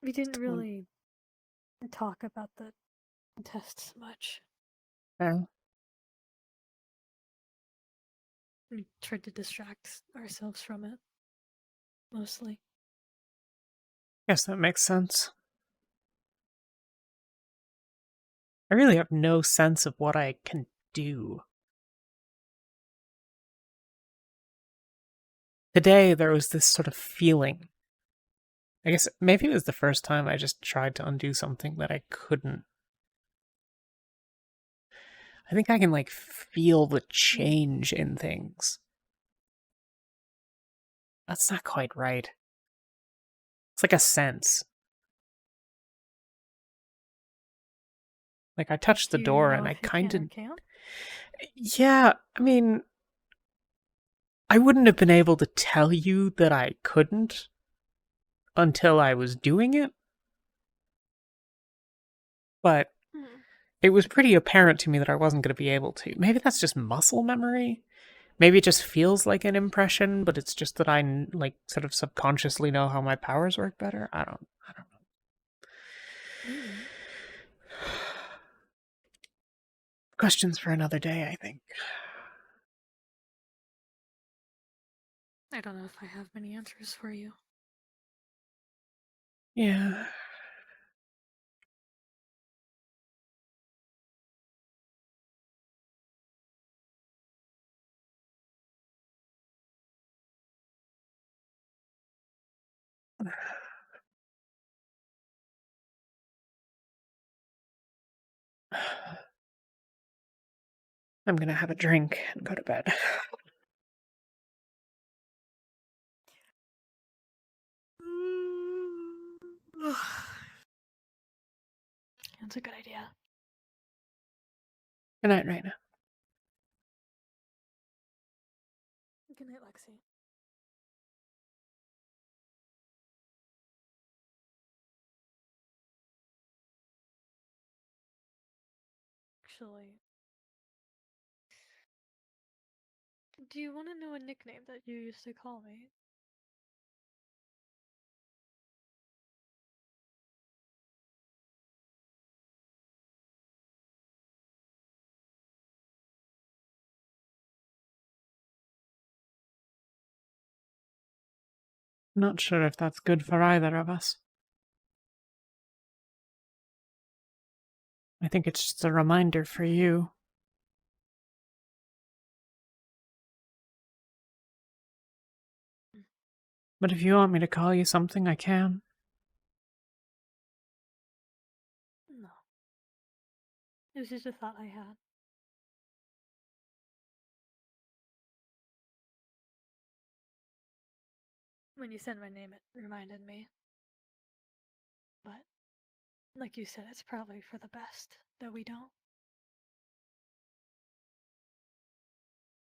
We didn't really talk about the tests much. No. We tried to distract ourselves from it. Mostly. Guess that makes sense. I really have no sense of what I can do. Today, there was this sort of feeling. I guess maybe it was the first time I just tried to undo something that I couldn't. I think I can, like, feel the change in things. That's not quite right. It's like a sense. Like, I touched the Do you door know and I if you kind can of. or can't? Yeah, I mean, I wouldn't have been able to tell you that I couldn't until I was doing it. But it was pretty apparent to me that I wasn't going to be able to. Maybe that's just muscle memory. Maybe it just feels like an impression, but it's just that I, like, sort of subconsciously know how my powers work better. I don't know. Questions for another day, I think. I don't know if I have many answers for you. Yeah. I'm gonna have a drink and go to bed. That's a good idea. Good night, Reyna. Good night, Lexi. Actually, do you want to know a nickname that you used to call me? Not sure if that's good for either of us. I think it's just a reminder for you. But if you want me to call you something, I can. No. It was just a thought I had. When you said my name, it reminded me. But, like you said, it's probably for the best that we don't.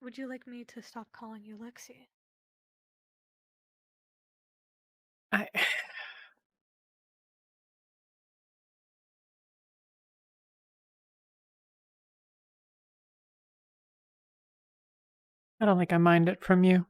Would you like me to stop calling you Lexi? I don't think I mind it from you.